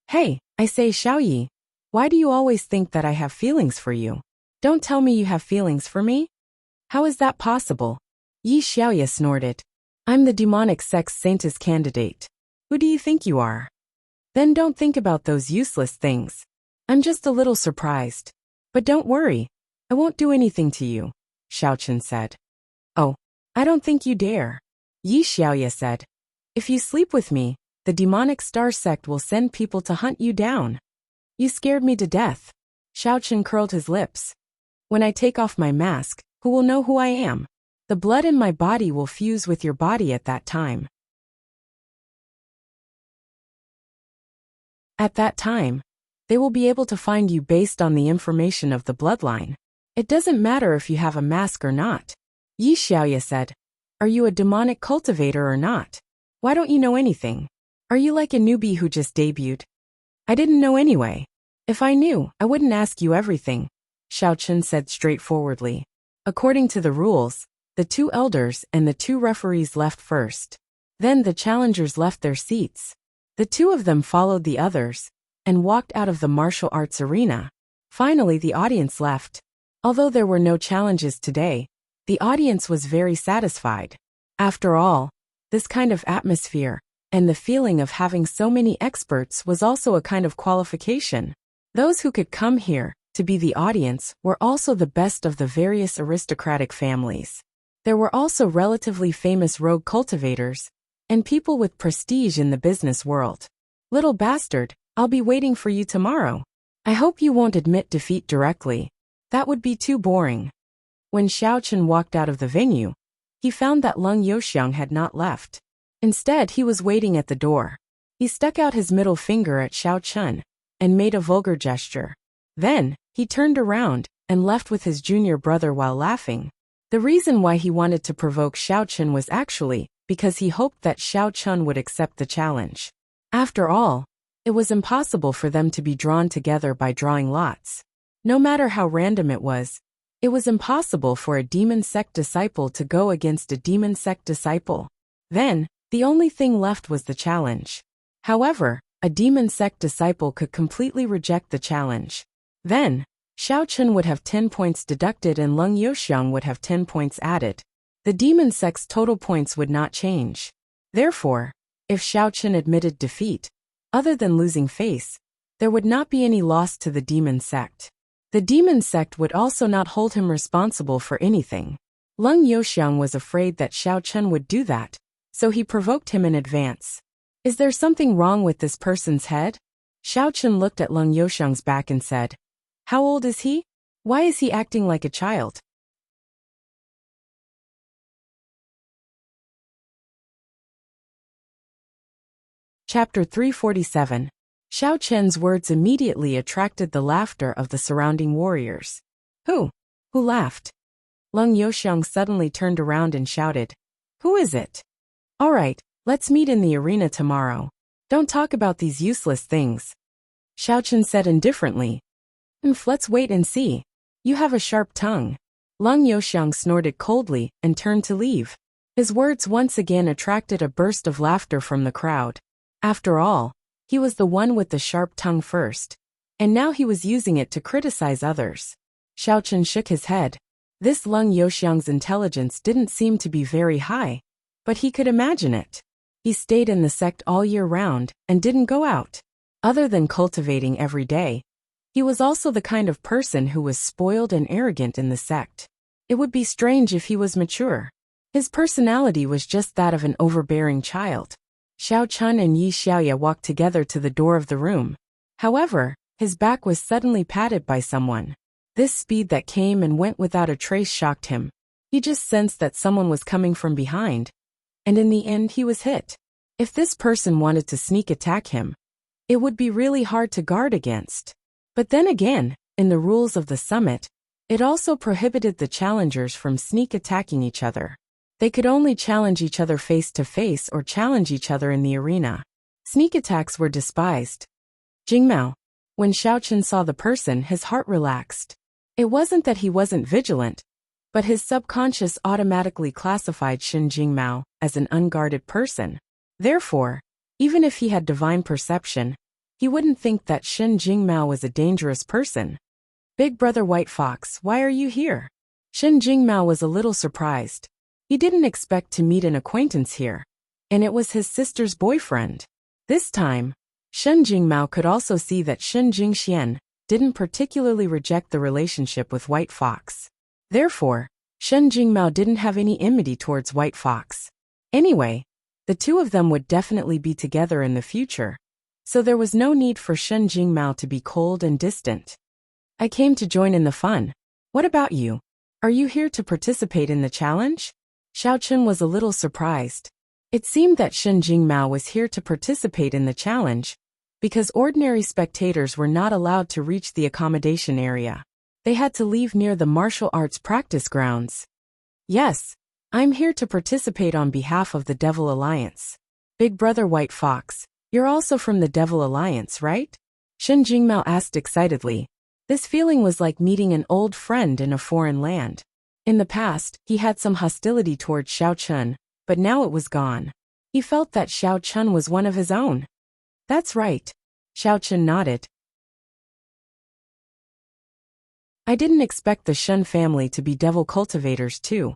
Hey, I say Xiaoyi. Why do you always think that I have feelings for you? Don't tell me you have feelings for me? How is that possible? Yi Xiaoya snorted. I'm the demonic sex saintess candidate. Who do you think you are? Then don't think about those useless things. I'm just a little surprised. But don't worry. I won't do anything to you, Xiaochen said. Oh, I don't think you dare. Yi Xiaoya said. If you sleep with me, the demonic star sect will send people to hunt you down. You scared me to death. Xiaochen curled his lips. When I take off my mask, who will know who I am? The blood in my body will fuse with your body at that time. At that time, they will be able to find you based on the information of the bloodline. It doesn't matter if you have a mask or not. Yi Xiaoya said. Are you a demonic cultivator or not? Why don't you know anything? Are you like a newbie who just debuted? I didn't know anyway. If I knew, I wouldn't ask you everything, Xiaochen said straightforwardly. According to the rules, the 2 elders and the 2 referees left first. Then the challengers left their seats. The 2 of them followed the others and walked out of the martial arts arena. Finally, the audience left. Although there were no challenges today, the audience was very satisfied. After all, this kind of atmosphere and the feeling of having so many experts was also a kind of qualification. Those who could come here to be the audience were also the best of the various aristocratic families. There were also relatively famous rogue cultivators and people with prestige in the business world. Little bastard, I'll be waiting for you tomorrow. I hope you won't admit defeat directly. That would be too boring. When Xiaochen walked out of the venue, he found that Leng Youxiang had not left. Instead, he was waiting at the door. He stuck out his middle finger at Xiaochen and made a vulgar gesture. Then, he turned around and left with his junior brother while laughing. The reason why he wanted to provoke Xiaochen was actually because he hoped that Xiaochen would accept the challenge. After all, it was impossible for them to be drawn together by drawing lots. No matter how random it was impossible for a demon sect disciple to go against a demon sect disciple. Then, the only thing left was the challenge. However, a demon sect disciple could completely reject the challenge. Then, Xiaochen would have 10 points deducted and Leng Youxiang would have 10 points added. The demon sect's total points would not change. Therefore, if Xiaochen admitted defeat, other than losing face, there would not be any loss to the demon sect. The demon sect would also not hold him responsible for anything. Leng Youxiang was afraid that Xiaochen would do that, so he provoked him in advance. Is there something wrong with this person's head? Xiaochen looked at Leng Youxiang's back and said, How old is he? Why is he acting like a child? Chapter 347. Xiaochen's words immediately attracted the laughter of the surrounding warriors. Who laughed? Leng Youxiang suddenly turned around and shouted, Who is it? All right, let's meet in the arena tomorrow. Don't talk about these useless things. Xiaochen said indifferently. Let's wait and see. You have a sharp tongue. Leng Youxiang snorted coldly and turned to leave. His words once again attracted a burst of laughter from the crowd. After all, he was the one with the sharp tongue first, and now he was using it to criticize others. Xiaochen shook his head. This Leng Youxiang's intelligence didn't seem to be very high, but he could imagine it. He stayed in the sect all year round and didn't go out. Other than cultivating every day, he was also the kind of person who was spoiled and arrogant in the sect. It would be strange if he was mature. His personality was just that of an overbearing child. Xiaochen and Yi Xiaoya walked together to the door of the room. However, his back was suddenly patted by someone. This speed that came and went without a trace shocked him. He just sensed that someone was coming from behind, and in the end he was hit. If this person wanted to sneak attack him, it would be really hard to guard against. But then again, in the rules of the summit, it also prohibited the challengers from sneak attacking each other. They could only challenge each other face to face or challenge each other in the arena. Sneak attacks were despised. Jingmao. When Xiaochen saw the person, his heart relaxed. It wasn't that he wasn't vigilant, but his subconscious automatically classified Shen Jingmao as an unguarded person. Therefore, even if he had divine perception, he wouldn't think that Shen Jingmao was a dangerous person. Big brother White Fox, why are you here? Shen Jingmao was a little surprised. He didn't expect to meet an acquaintance here, and it was his sister's boyfriend. This time, Shen Jingmao could also see that Shen Jingxian didn't particularly reject the relationship with White Fox. Therefore, Shen Jingmao didn't have any enmity towards White Fox. Anyway, the two of them would definitely be together in the future, so there was no need for Shen Jingmao to be cold and distant. I came to join in the fun. What about you? Are you here to participate in the challenge? Xiaochen was a little surprised. It seemed that Shen Jingmao was here to participate in the challenge, because ordinary spectators were not allowed to reach the accommodation area. They had to leave near the martial arts practice grounds. Yes, I'm here to participate on behalf of the Devil Alliance. Big brother White Fox, you're also from the Devil Alliance, right? Shen Jingmao asked excitedly. This feeling was like meeting an old friend in a foreign land. In the past, he had some hostility towards Xiaochen, but now it was gone. He felt that Xiaochen was one of his own. That's right. Xiaochen nodded. I didn't expect the Shen family to be devil cultivators too.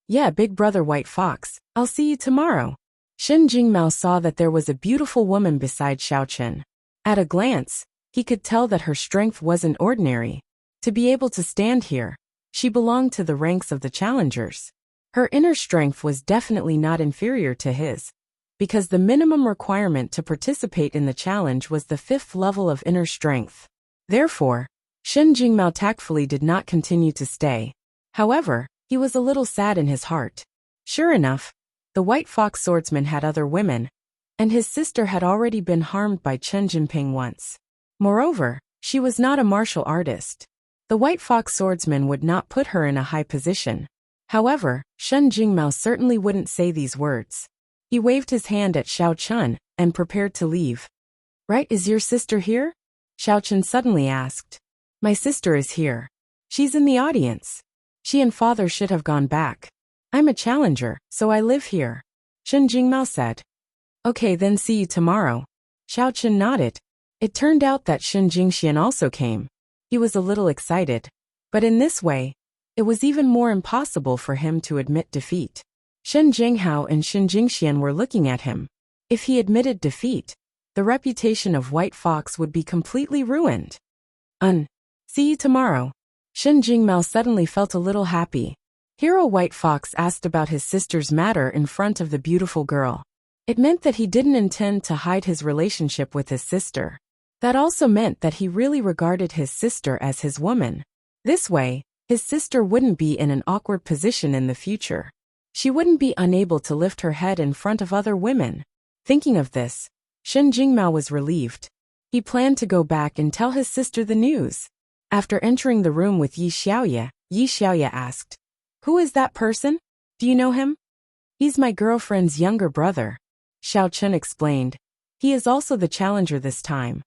Yeah, big brother White Fox, I'll see you tomorrow. Shen Jingmao saw that there was a beautiful woman beside Xiaochen. At a glance, he could tell that her strength wasn't ordinary. To be able to stand here, she belonged to the ranks of the challengers. Her inner strength was definitely not inferior to his, because the minimum requirement to participate in the challenge was the 5th level of inner strength. Therefore, Shen Jingmao tactfully did not continue to stay. However, he was a little sad in his heart. Sure enough, the White Fox swordsman had other women, and his sister had already been harmed by Chen Jinping once. Moreover, she was not a martial artist. The White Fox swordsman would not put her in a high position. However, Shen Jingmao certainly wouldn't say these words. He waved his hand at Xiaochen and prepared to leave. Right, is your sister here? Xiaochen suddenly asked. My sister is here. She's in the audience. She and father should have gone back. I'm a challenger, so I live here. Shen Jingmao said. Okay, then see you tomorrow. Xiaochen nodded. It turned out that Shen Jingxian also came. He was a little excited. But in this way, it was even more impossible for him to admit defeat. Shen Jinghao and Shen Jingxian were looking at him. If he admitted defeat, the reputation of White Fox would be completely ruined. See you tomorrow. Shen Jingmao suddenly felt a little happy. Hero White Fox asked about his sister's matter in front of the beautiful girl. It meant that he didn't intend to hide his relationship with his sister. That also meant that he really regarded his sister as his woman. This way, his sister wouldn't be in an awkward position in the future. She wouldn't be unable to lift her head in front of other women. Thinking of this, Shen Jingmao was relieved. He planned to go back and tell his sister the news. After entering the room with Yi Xiaoye asked, Who is that person? Do you know him? He's my girlfriend's younger brother. Xiaochen explained. He is also the challenger this time.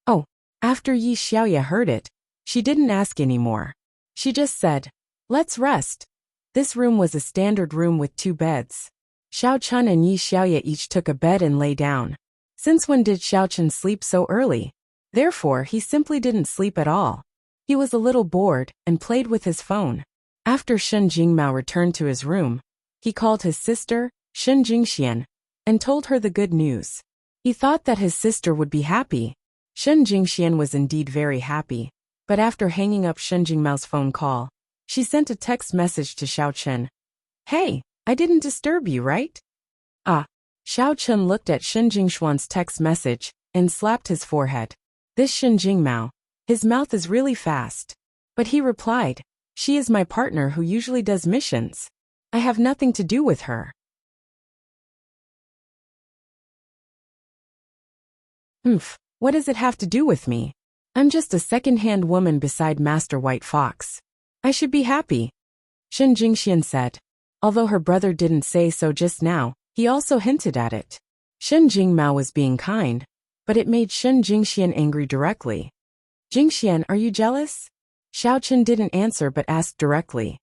Oh, after Yi Xiaoye heard it, she didn't ask anymore. She just said, Let's rest. This room was a standard room with 2 beds. Xiaochen and Yi Xiaoye each took a bed and lay down. Since when did Xiaochen sleep so early? Therefore, he simply didn't sleep at all. He was a little bored and played with his phone. After Shen Jingmao returned to his room, he called his sister, Shen Jingxian, and told her the good news. He thought that his sister would be happy. Shen Jingxian was indeed very happy, but after hanging up Shen Jingmao's phone call, she sent a text message to Xiaochen. Hey, I didn't disturb you, right? Xiaochen looked at Shen Jingshuan's text message and slapped his forehead. This Shen Jingmao, his mouth is really fast. But he replied, She is my partner who usually does missions. I have nothing to do with her. What does it have to do with me? I'm just a second-hand woman beside Master White Fox. I should be happy, Shen Jingxian said. Although her brother didn't say so just now, he also hinted at it. Shen Jingmao was being kind, but it made Shen Jingxian angry directly. Jingxian, are you jealous? Xiao Chen didn't answer but asked directly.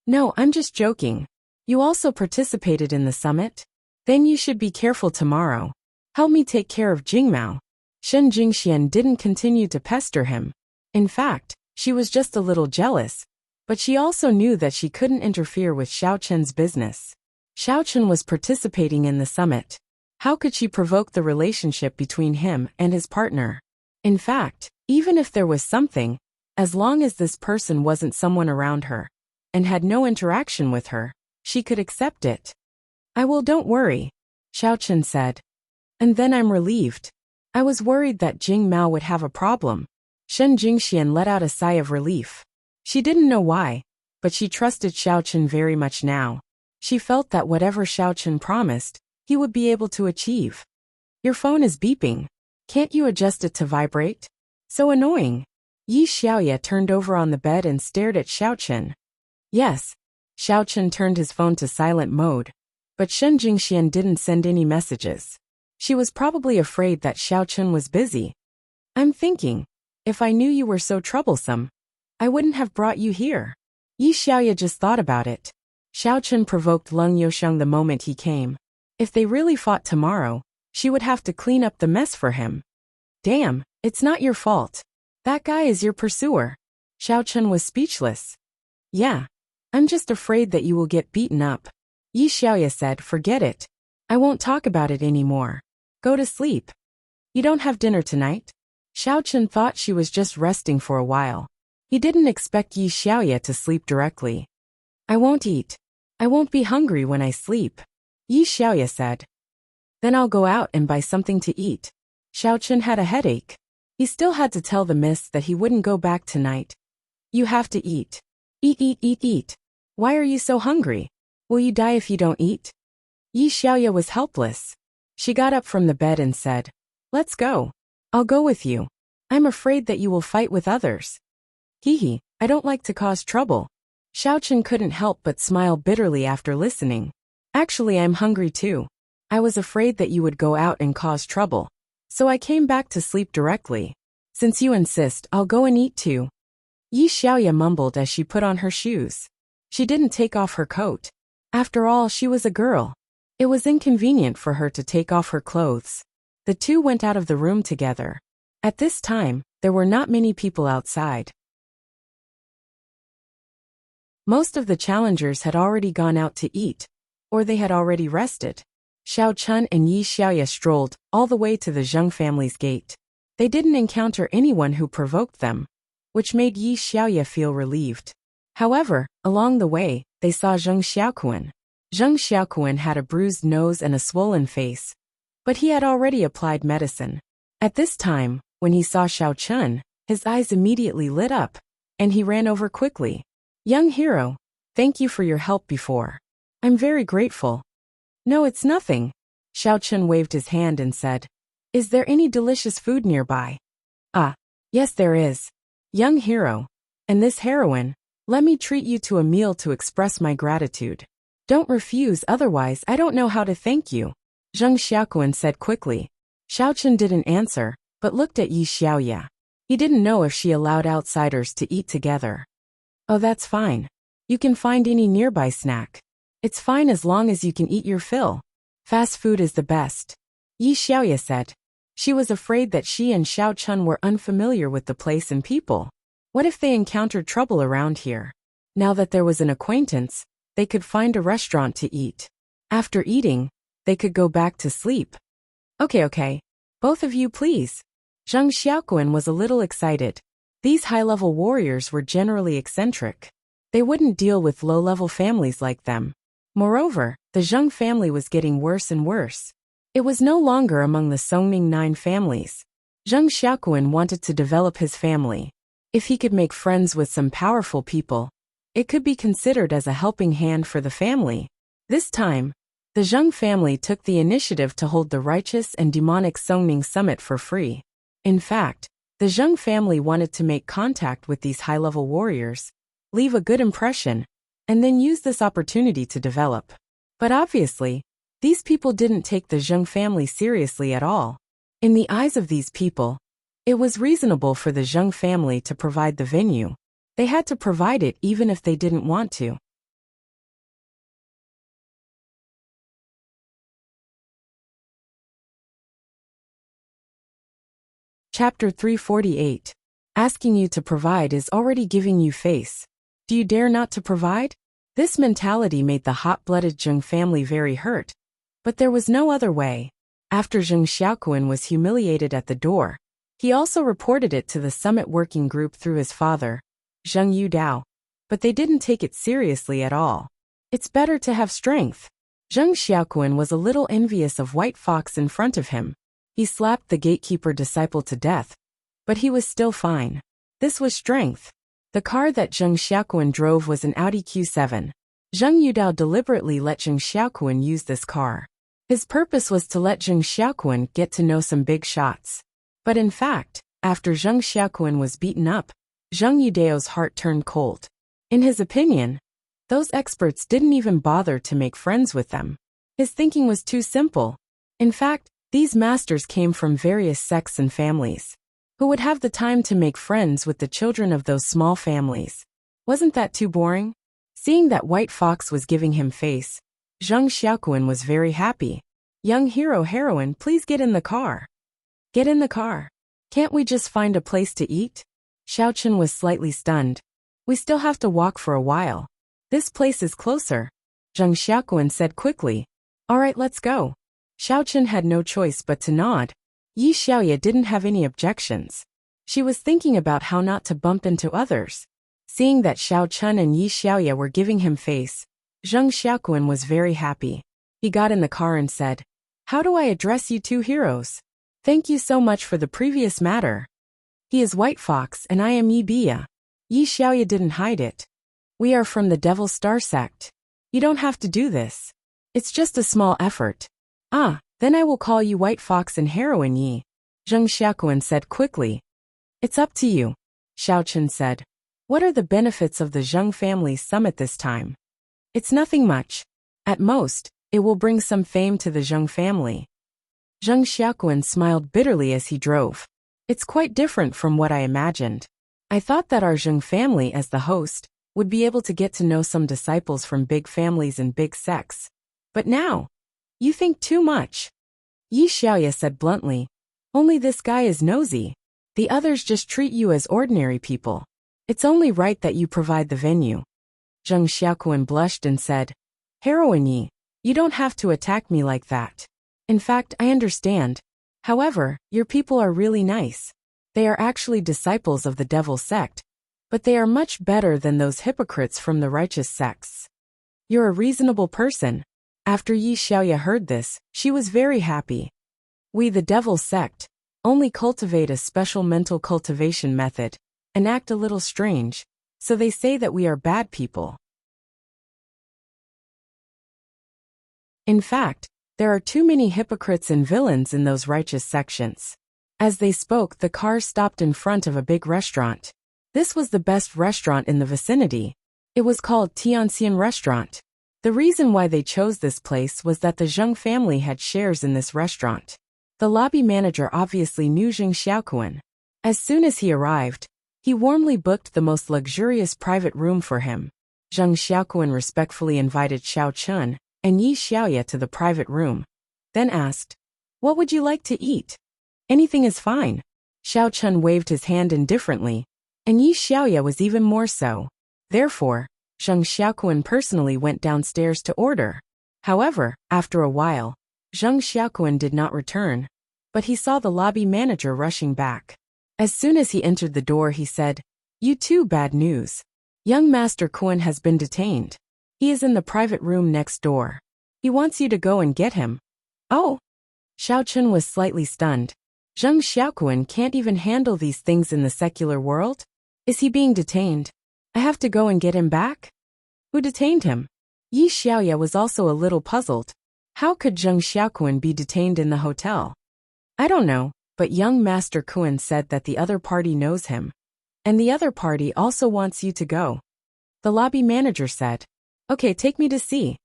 No, I'm just joking. You also participated in the summit? Then you should be careful tomorrow. Help me take care of Jingmao. Shen Jingxian didn't continue to pester him. In fact, she was just a little jealous, but she also knew that she couldn't interfere with Xiao Chen's business. Xiao Chen was participating in the summit. How could she provoke the relationship between him and his partner? In fact, even if there was something, as long as this person wasn't someone around her and had no interaction with her, she could accept it. I will, don't worry, Xiao Chen said. And then I'm relieved. I was worried that Jing Mao would have a problem. Shen Jingxian let out a sigh of relief. She didn't know why, but she trusted Xiao Chen very much now. She felt that whatever Xiao Chen promised, he would be able to achieve. Your phone is beeping. Can't you adjust it to vibrate? So annoying. Yi Xiaoya turned over on the bed and stared at Xiao Chen. Yes. Xiao Chen turned his phone to silent mode, but Shen Jingxian didn't send any messages. She was probably afraid that Xiao Chen was busy. I'm thinking, if I knew you were so troublesome, I wouldn't have brought you here. Yi Xiaoya just thought about it. Xiao Chen provoked Leng Yousheng the moment he came. If they really fought tomorrow, she would have to clean up the mess for him. Damn, it's not your fault. That guy is your pursuer. Xiao Chen was speechless. Yeah. I'm just afraid that you will get beaten up. Yi Xiaoya said, forget it. I won't talk about it anymore. Go to sleep. You don't have dinner tonight? Xiao Chen thought she was just resting for a while. He didn't expect Yi Xiaoya to sleep directly. I won't eat. I won't be hungry when I sleep, Yi Xiaoya said. Then I'll go out and buy something to eat. Xiao Chen had a headache. He still had to tell the miss that he wouldn't go back tonight. You have to eat. Eat. Why are you so hungry? Will you die if you don't eat? Yi Xiaoya was helpless. She got up from the bed and said, let's go. I'll go with you. I'm afraid that you will fight with others. Hee, I don't like to cause trouble. Xiao Chen couldn't help but smile bitterly after listening. Actually, I'm hungry too. I was afraid that you would go out and cause trouble, so I came back to sleep directly. Since you insist, I'll go and eat too. Yi Xiaoya mumbled as she put on her shoes. She didn't take off her coat. After all, she was a girl. It was inconvenient for her to take off her clothes. The two went out of the room together. At this time, there were not many people outside. Most of the challengers had already gone out to eat, or they had already rested. Xiao Chen and Yi Xiaoya strolled all the way to the Zheng family's gate. They didn't encounter anyone who provoked them, which made Yi Xiaoya feel relieved. However, along the way, they saw Zheng Xiaoquan. Zheng Xiaoquan had a bruised nose and a swollen face, but he had already applied medicine. At this time, when he saw Xiao Chen, his eyes immediately lit up, and he ran over quickly. Young hero, thank you for your help before. I'm very grateful. No, it's nothing. Xiao Chen waved his hand and said, is there any delicious food nearby? Ah, yes there is. Young hero. And this heroine, let me treat you to a meal to express my gratitude. Don't refuse, otherwise I don't know how to thank you, Zheng Xiaoquan said quickly. Xiao Chen didn't answer, but looked at Yi Xiaoya. He didn't know if she allowed outsiders to eat together. Oh, that's fine. You can find any nearby snack. It's fine as long as you can eat your fill. Fast food is the best, Yi Xiaoya said. She was afraid that she and Xiao Chen were unfamiliar with the place and people. What if they encountered trouble around here? Now that there was an acquaintance, they could find a restaurant to eat. After eating, they could go back to sleep. Okay. Both of you please. Zheng Xiaoquan was a little excited. These high-level warriors were generally eccentric. They wouldn't deal with low-level families like them. Moreover, the Zheng family was getting worse and worse. It was no longer among the Songning 9 families. Zheng Xiaoquan wanted to develop his family. If he could make friends with some powerful people, It could be considered as a helping hand for the family. This time, the Zheng family took the initiative to hold the righteous and demonic Songning Summit for free. In fact, the Zheng family wanted to make contact with these high-level warriors, leave a good impression, and then use this opportunity to develop. But obviously, these people didn't take the Zheng family seriously at all. In the eyes of these people, it was reasonable for the Zheng family to provide the venue. They had to provide it even if they didn't want to. Chapter 348. Asking you to provide is already giving you face. Do you dare not to provide? This mentality made the hot-blooded Zheng family very hurt. But there was no other way. After Zheng Xiaoquan was humiliated at the door, he also reported it to the summit working group through his father, Zheng Yudao. But they didn't take it seriously at all. It's better to have strength. Zheng Xiaoquan was a little envious of White Fox in front of him. He slapped the gatekeeper disciple to death, but he was still fine. This was strength. The car that Zheng Xiaoquan drove was an Audi Q7. Zheng Yudao deliberately let Zheng Xiaoquan use this car. His purpose was to let Zheng Xiaoquan get to know some big shots. But in fact, after Zheng Xiaoquan was beaten up, Zheng Yudao's heart turned cold. In his opinion, those experts didn't even bother to make friends with them. His thinking was too simple. In fact, these masters came from various sects and families. Who would have the time to make friends with the children of those small families? Wasn't that too boring? Seeing that White Fox was giving him face, Zheng Xiaoquan was very happy. Young heroine, please get in the car. Get in the car. Can't we just find a place to eat? Xiaochen was slightly stunned. We still have to walk for a while. This place is closer. Zheng Xiaoquan said quickly. All right, let's go. Xiaochen had no choice but to nod. Yi Xiaoya didn't have any objections. She was thinking about how not to bump into others. Seeing that Xiao Chun and Yi Xiaoya were giving him face, Zheng Xiaoquan was very happy. He got in the car and said, How do I address you two heroes? Thank you so much for the previous matter. He is White Fox and I am Yi Bia. Yi Xiaoya didn't hide it. We are from the Devil Star sect. You don't have to do this. It's just a small effort. Then I will call you White Fox and Heroine Yi. Zheng Xiaoquan said quickly. It's up to you, Xiaochen said. What are the benefits of the Zheng family summit this time? It's nothing much. At most, it will bring some fame to the Zheng family. Zheng Xiaoquan smiled bitterly as he drove. It's quite different from what I imagined. I thought that our Zheng family as the host would be able to get to know some disciples from big families and big sects. But now, you think too much. Yi Xiaoya said bluntly. Only this guy is nosy. The others just treat you as ordinary people. It's only right that you provide the venue. Zheng Xiaoquan blushed and said, Heroine Yi, you don't have to attack me like that. In fact, I understand. However, your people are really nice. They are actually disciples of the devil sect, but they are much better than those hypocrites from the righteous sects. You're a reasonable person. After Yi Xiaoya heard this, she was very happy. We, the devil sect, only cultivate a special mental cultivation method and act a little strange, so they say that we are bad people. In fact, there are too many hypocrites and villains in those righteous sections. As they spoke, the car stopped in front of a big restaurant. This was the best restaurant in the vicinity. It was called Tianxian Restaurant. The reason why they chose this place was that the Zheng family had shares in this restaurant. The lobby manager obviously knew Zheng Xiaoquan. As soon as he arrived, he warmly booked the most luxurious private room for him. Zheng Xiaoquan respectfully invited Xiao Chun and Yi Xiaoya to the private room, then asked, What would you like to eat? Anything is fine. Xiao Chun waved his hand indifferently, and Yi Xiaoya was even more so. Therefore, Zheng Xiaoquan personally went downstairs to order. However, after a while, Zheng Xiaoquan did not return, but he saw the lobby manager rushing back. As soon as he entered the door, he said, You too, bad news. Young Master Quan has been detained. He is in the private room next door. He wants you to go and get him. Oh! Xiao Chun was slightly stunned. Zheng Xiaoquan can't even handle these things in the secular world? Is he being detained? I have to go and get him back? Who detained him? Yi Xiaoya was also a little puzzled. How could Zheng Xiaoquan be detained in the hotel? I don't know, but young Master Kuan said that the other party knows him. And the other party also wants you to go. The lobby manager said. Okay, take me to see.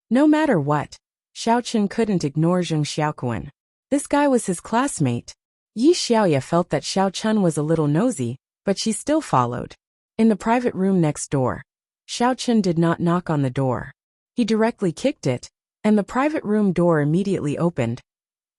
No matter what, Xiaochen couldn't ignore Zheng Xiaoquan. This guy was his classmate. Yi Xiaoya felt that Xiaochen was a little nosy, but she still followed. In the private room next door, Xiaochen did not knock on the door. He directly kicked it, and the private room door immediately opened.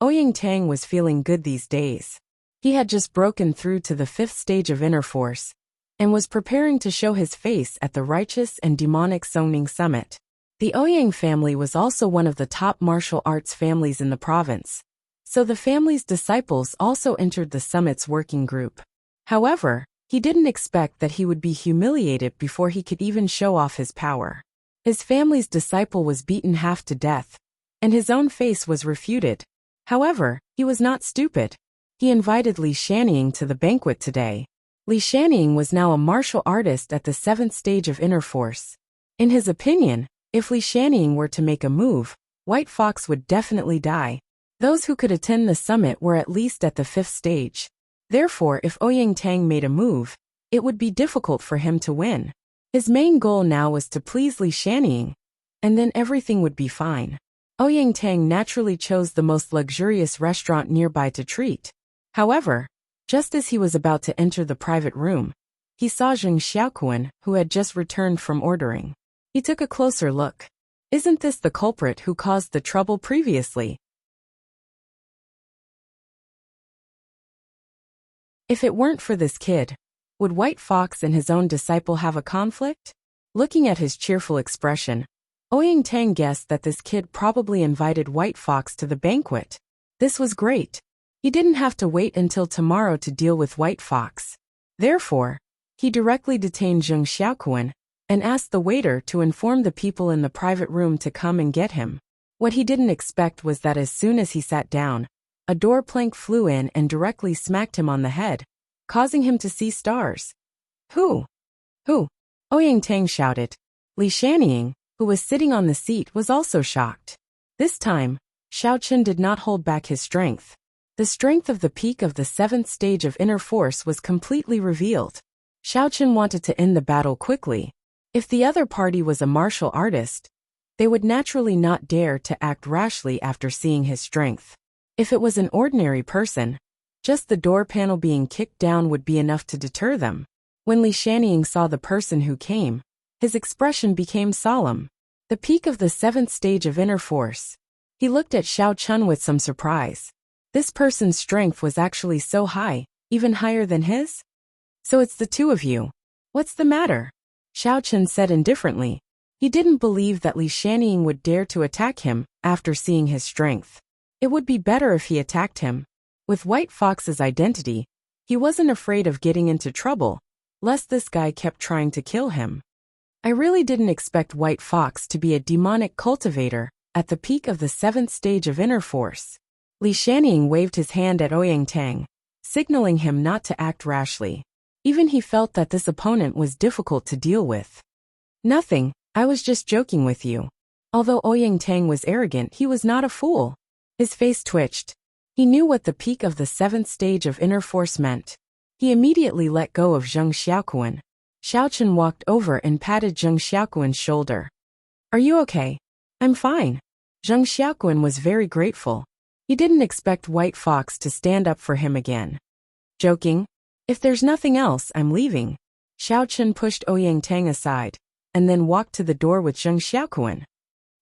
Ouyang Tang was feeling good these days. He had just broken through to the 5th stage of inner force, and was preparing to show his face at the righteous and demonic Songning Summit. The Ouyang family was also one of the top martial arts families in the province, so the family's disciples also entered the summit's working group. However, he didn't expect that he would be humiliated before he could even show off his power. His family's disciple was beaten half to death, and his own face was refuted. However, he was not stupid. He invited Li Shannying to the banquet today. Li Shannying was now a martial artist at the 7th stage of inner force. In his opinion, if Li Shannying were to make a move, White Fox would definitely die. Those who could attend the summit were at least at the 5th stage. Therefore, if Ouyang Tang made a move, it would be difficult for him to win. His main goal now was to please Li Shannying, and then everything would be fine. Ouyang Tang naturally chose the most luxurious restaurant nearby to treat. However, just as he was about to enter the private room, he saw Zheng Xiaoquan, who had just returned from ordering. He took a closer look. Isn't this the culprit who caused the trouble previously? If it weren't for this kid, would White Fox and his own disciple have a conflict? Looking at his cheerful expression, Ouyang Tang guessed that this kid probably invited White Fox to the banquet. This was great. He didn't have to wait until tomorrow to deal with White Fox. Therefore, he directly detained Zheng Xiaoquan and asked the waiter to inform the people in the private room to come and get him. What he didn't expect was that as soon as he sat down, a door plank flew in and directly smacked him on the head, causing him to see stars. Who? Who? Ouyang Tang shouted. Li Shannying, who was sitting on the seat, was also shocked. This time, Xiaochen did not hold back his strength. The strength of the peak of the 7th stage of inner force was completely revealed. Xiaochen wanted to end the battle quickly. If the other party was a martial artist, they would naturally not dare to act rashly after seeing his strength. If it was an ordinary person, just the door panel being kicked down would be enough to deter them. When Li Shannying saw the person who came, his expression became solemn. The peak of the 7th stage of inner force. He looked at Xiaochen with some surprise. This person's strength was actually so high, even higher than his? So it's the two of you. What's the matter? Xiaochen said indifferently. He didn't believe that Li Shannying would dare to attack him after seeing his strength. It would be better if he attacked him. With White Fox's identity, he wasn't afraid of getting into trouble, lest this guy kept trying to kill him. I really didn't expect White Fox to be a demonic cultivator at the peak of the 7th stage of inner force. Li Shannying waved his hand at Ouyang Tang, signaling him not to act rashly. Even he felt that this opponent was difficult to deal with. Nothing, I was just joking with you. Although Ouyang Tang was arrogant, he was not a fool. His face twitched. He knew what the peak of the 7th stage of inner force meant. He immediately let go of Zheng Xiaoquan. Xiaochen walked over and patted Zheng Xiaoquan's shoulder. Are you okay? I'm fine. Zheng Xiaoquan was very grateful. He didn't expect White Fox to stand up for him again. Joking? If there's nothing else, I'm leaving. Xiaochen pushed Ouyang Tang aside, and then walked to the door with Zheng Xiaoquan.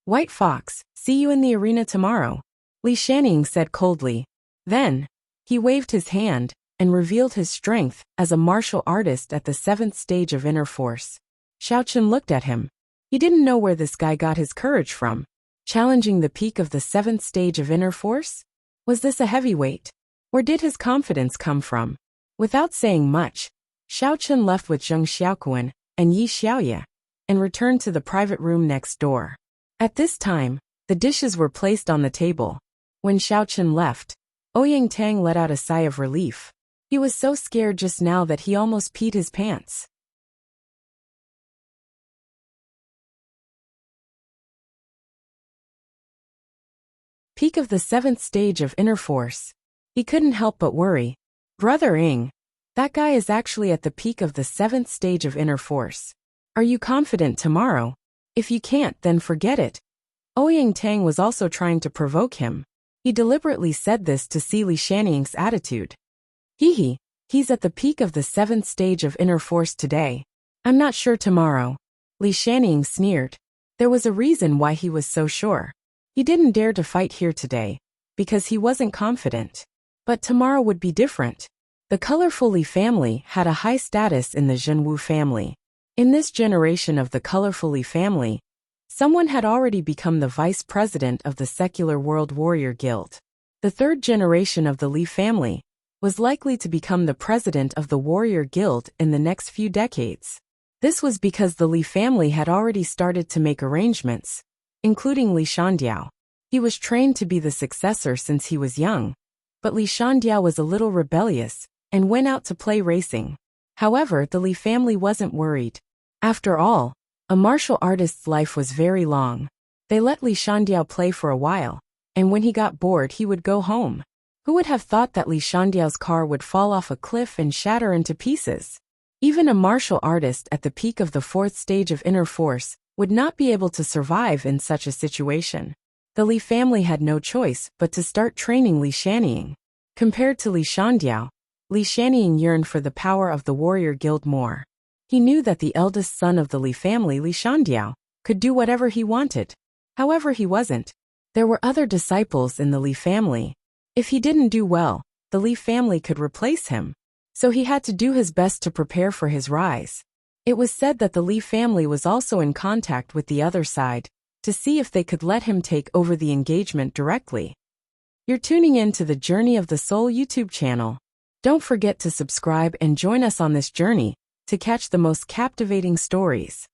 White Fox, see you in the arena tomorrow, Li Shannying said coldly. Then, he waved his hand and revealed his strength as a martial artist at the 7th stage of inner force. Xiaochen looked at him. He didn't know where this guy got his courage from. Challenging the peak of the 7th stage of inner force? Was this a heavyweight? Where did his confidence come from? Without saying much, Xiaochen left with Zheng Xiaoquan and Yi Xiaoya, and returned to the private room next door. At this time, the dishes were placed on the table. When Xiaochen left, Ouyang Tang let out a sigh of relief. He was so scared just now that he almost peed his pants. Peak of the 7th stage of inner force. He couldn't help but worry. Brother Ing, that guy is actually at the peak of the 7th stage of inner force. Are you confident tomorrow? If you can't, then forget it. Ouyang Tang was also trying to provoke him. He deliberately said this to see Li Shannying's attitude. He's at the peak of the 7th stage of inner force today. I'm not sure tomorrow. Li Shannying sneered. There was a reason why he was so sure. He didn't dare to fight here today, because he wasn't confident. But tomorrow would be different. The colorful Li family had a high status in the Zhenwu family. In this generation of the colorful Li family, someone had already become the vice president of the secular World Warrior Guild. The third generation of the Li family was likely to become the president of the Warrior Guild in the next few decades. This was because the Li family had already started to make arrangements, including Li Shandiao. He was trained to be the successor since he was young, but Li Shandiao was a little rebellious and went out to play racing. However, the Li family wasn't worried. After all, a martial artist's life was very long. They let Li Shandiao play for a while, and when he got bored he would go home. Who would have thought that Li Shandiao's car would fall off a cliff and shatter into pieces? Even a martial artist at the peak of the 4th stage of inner force would not be able to survive in such a situation. The Li family had no choice but to start training Li Shannying. Compared to Li Shandiao, Li Shannying yearned for the power of the Warrior Guild more. He knew that the eldest son of the Li family, Li Shandiao, could do whatever he wanted. However, he wasn't. There were other disciples in the Li family. If he didn't do well, the Li family could replace him. So he had to do his best to prepare for his rise. It was said that the Li family was also in contact with the other side to see if they could let him take over the engagement directly. You're tuning in to the Journey of the Soul YouTube channel. Don't forget to subscribe and join us on this journey to catch the most captivating stories.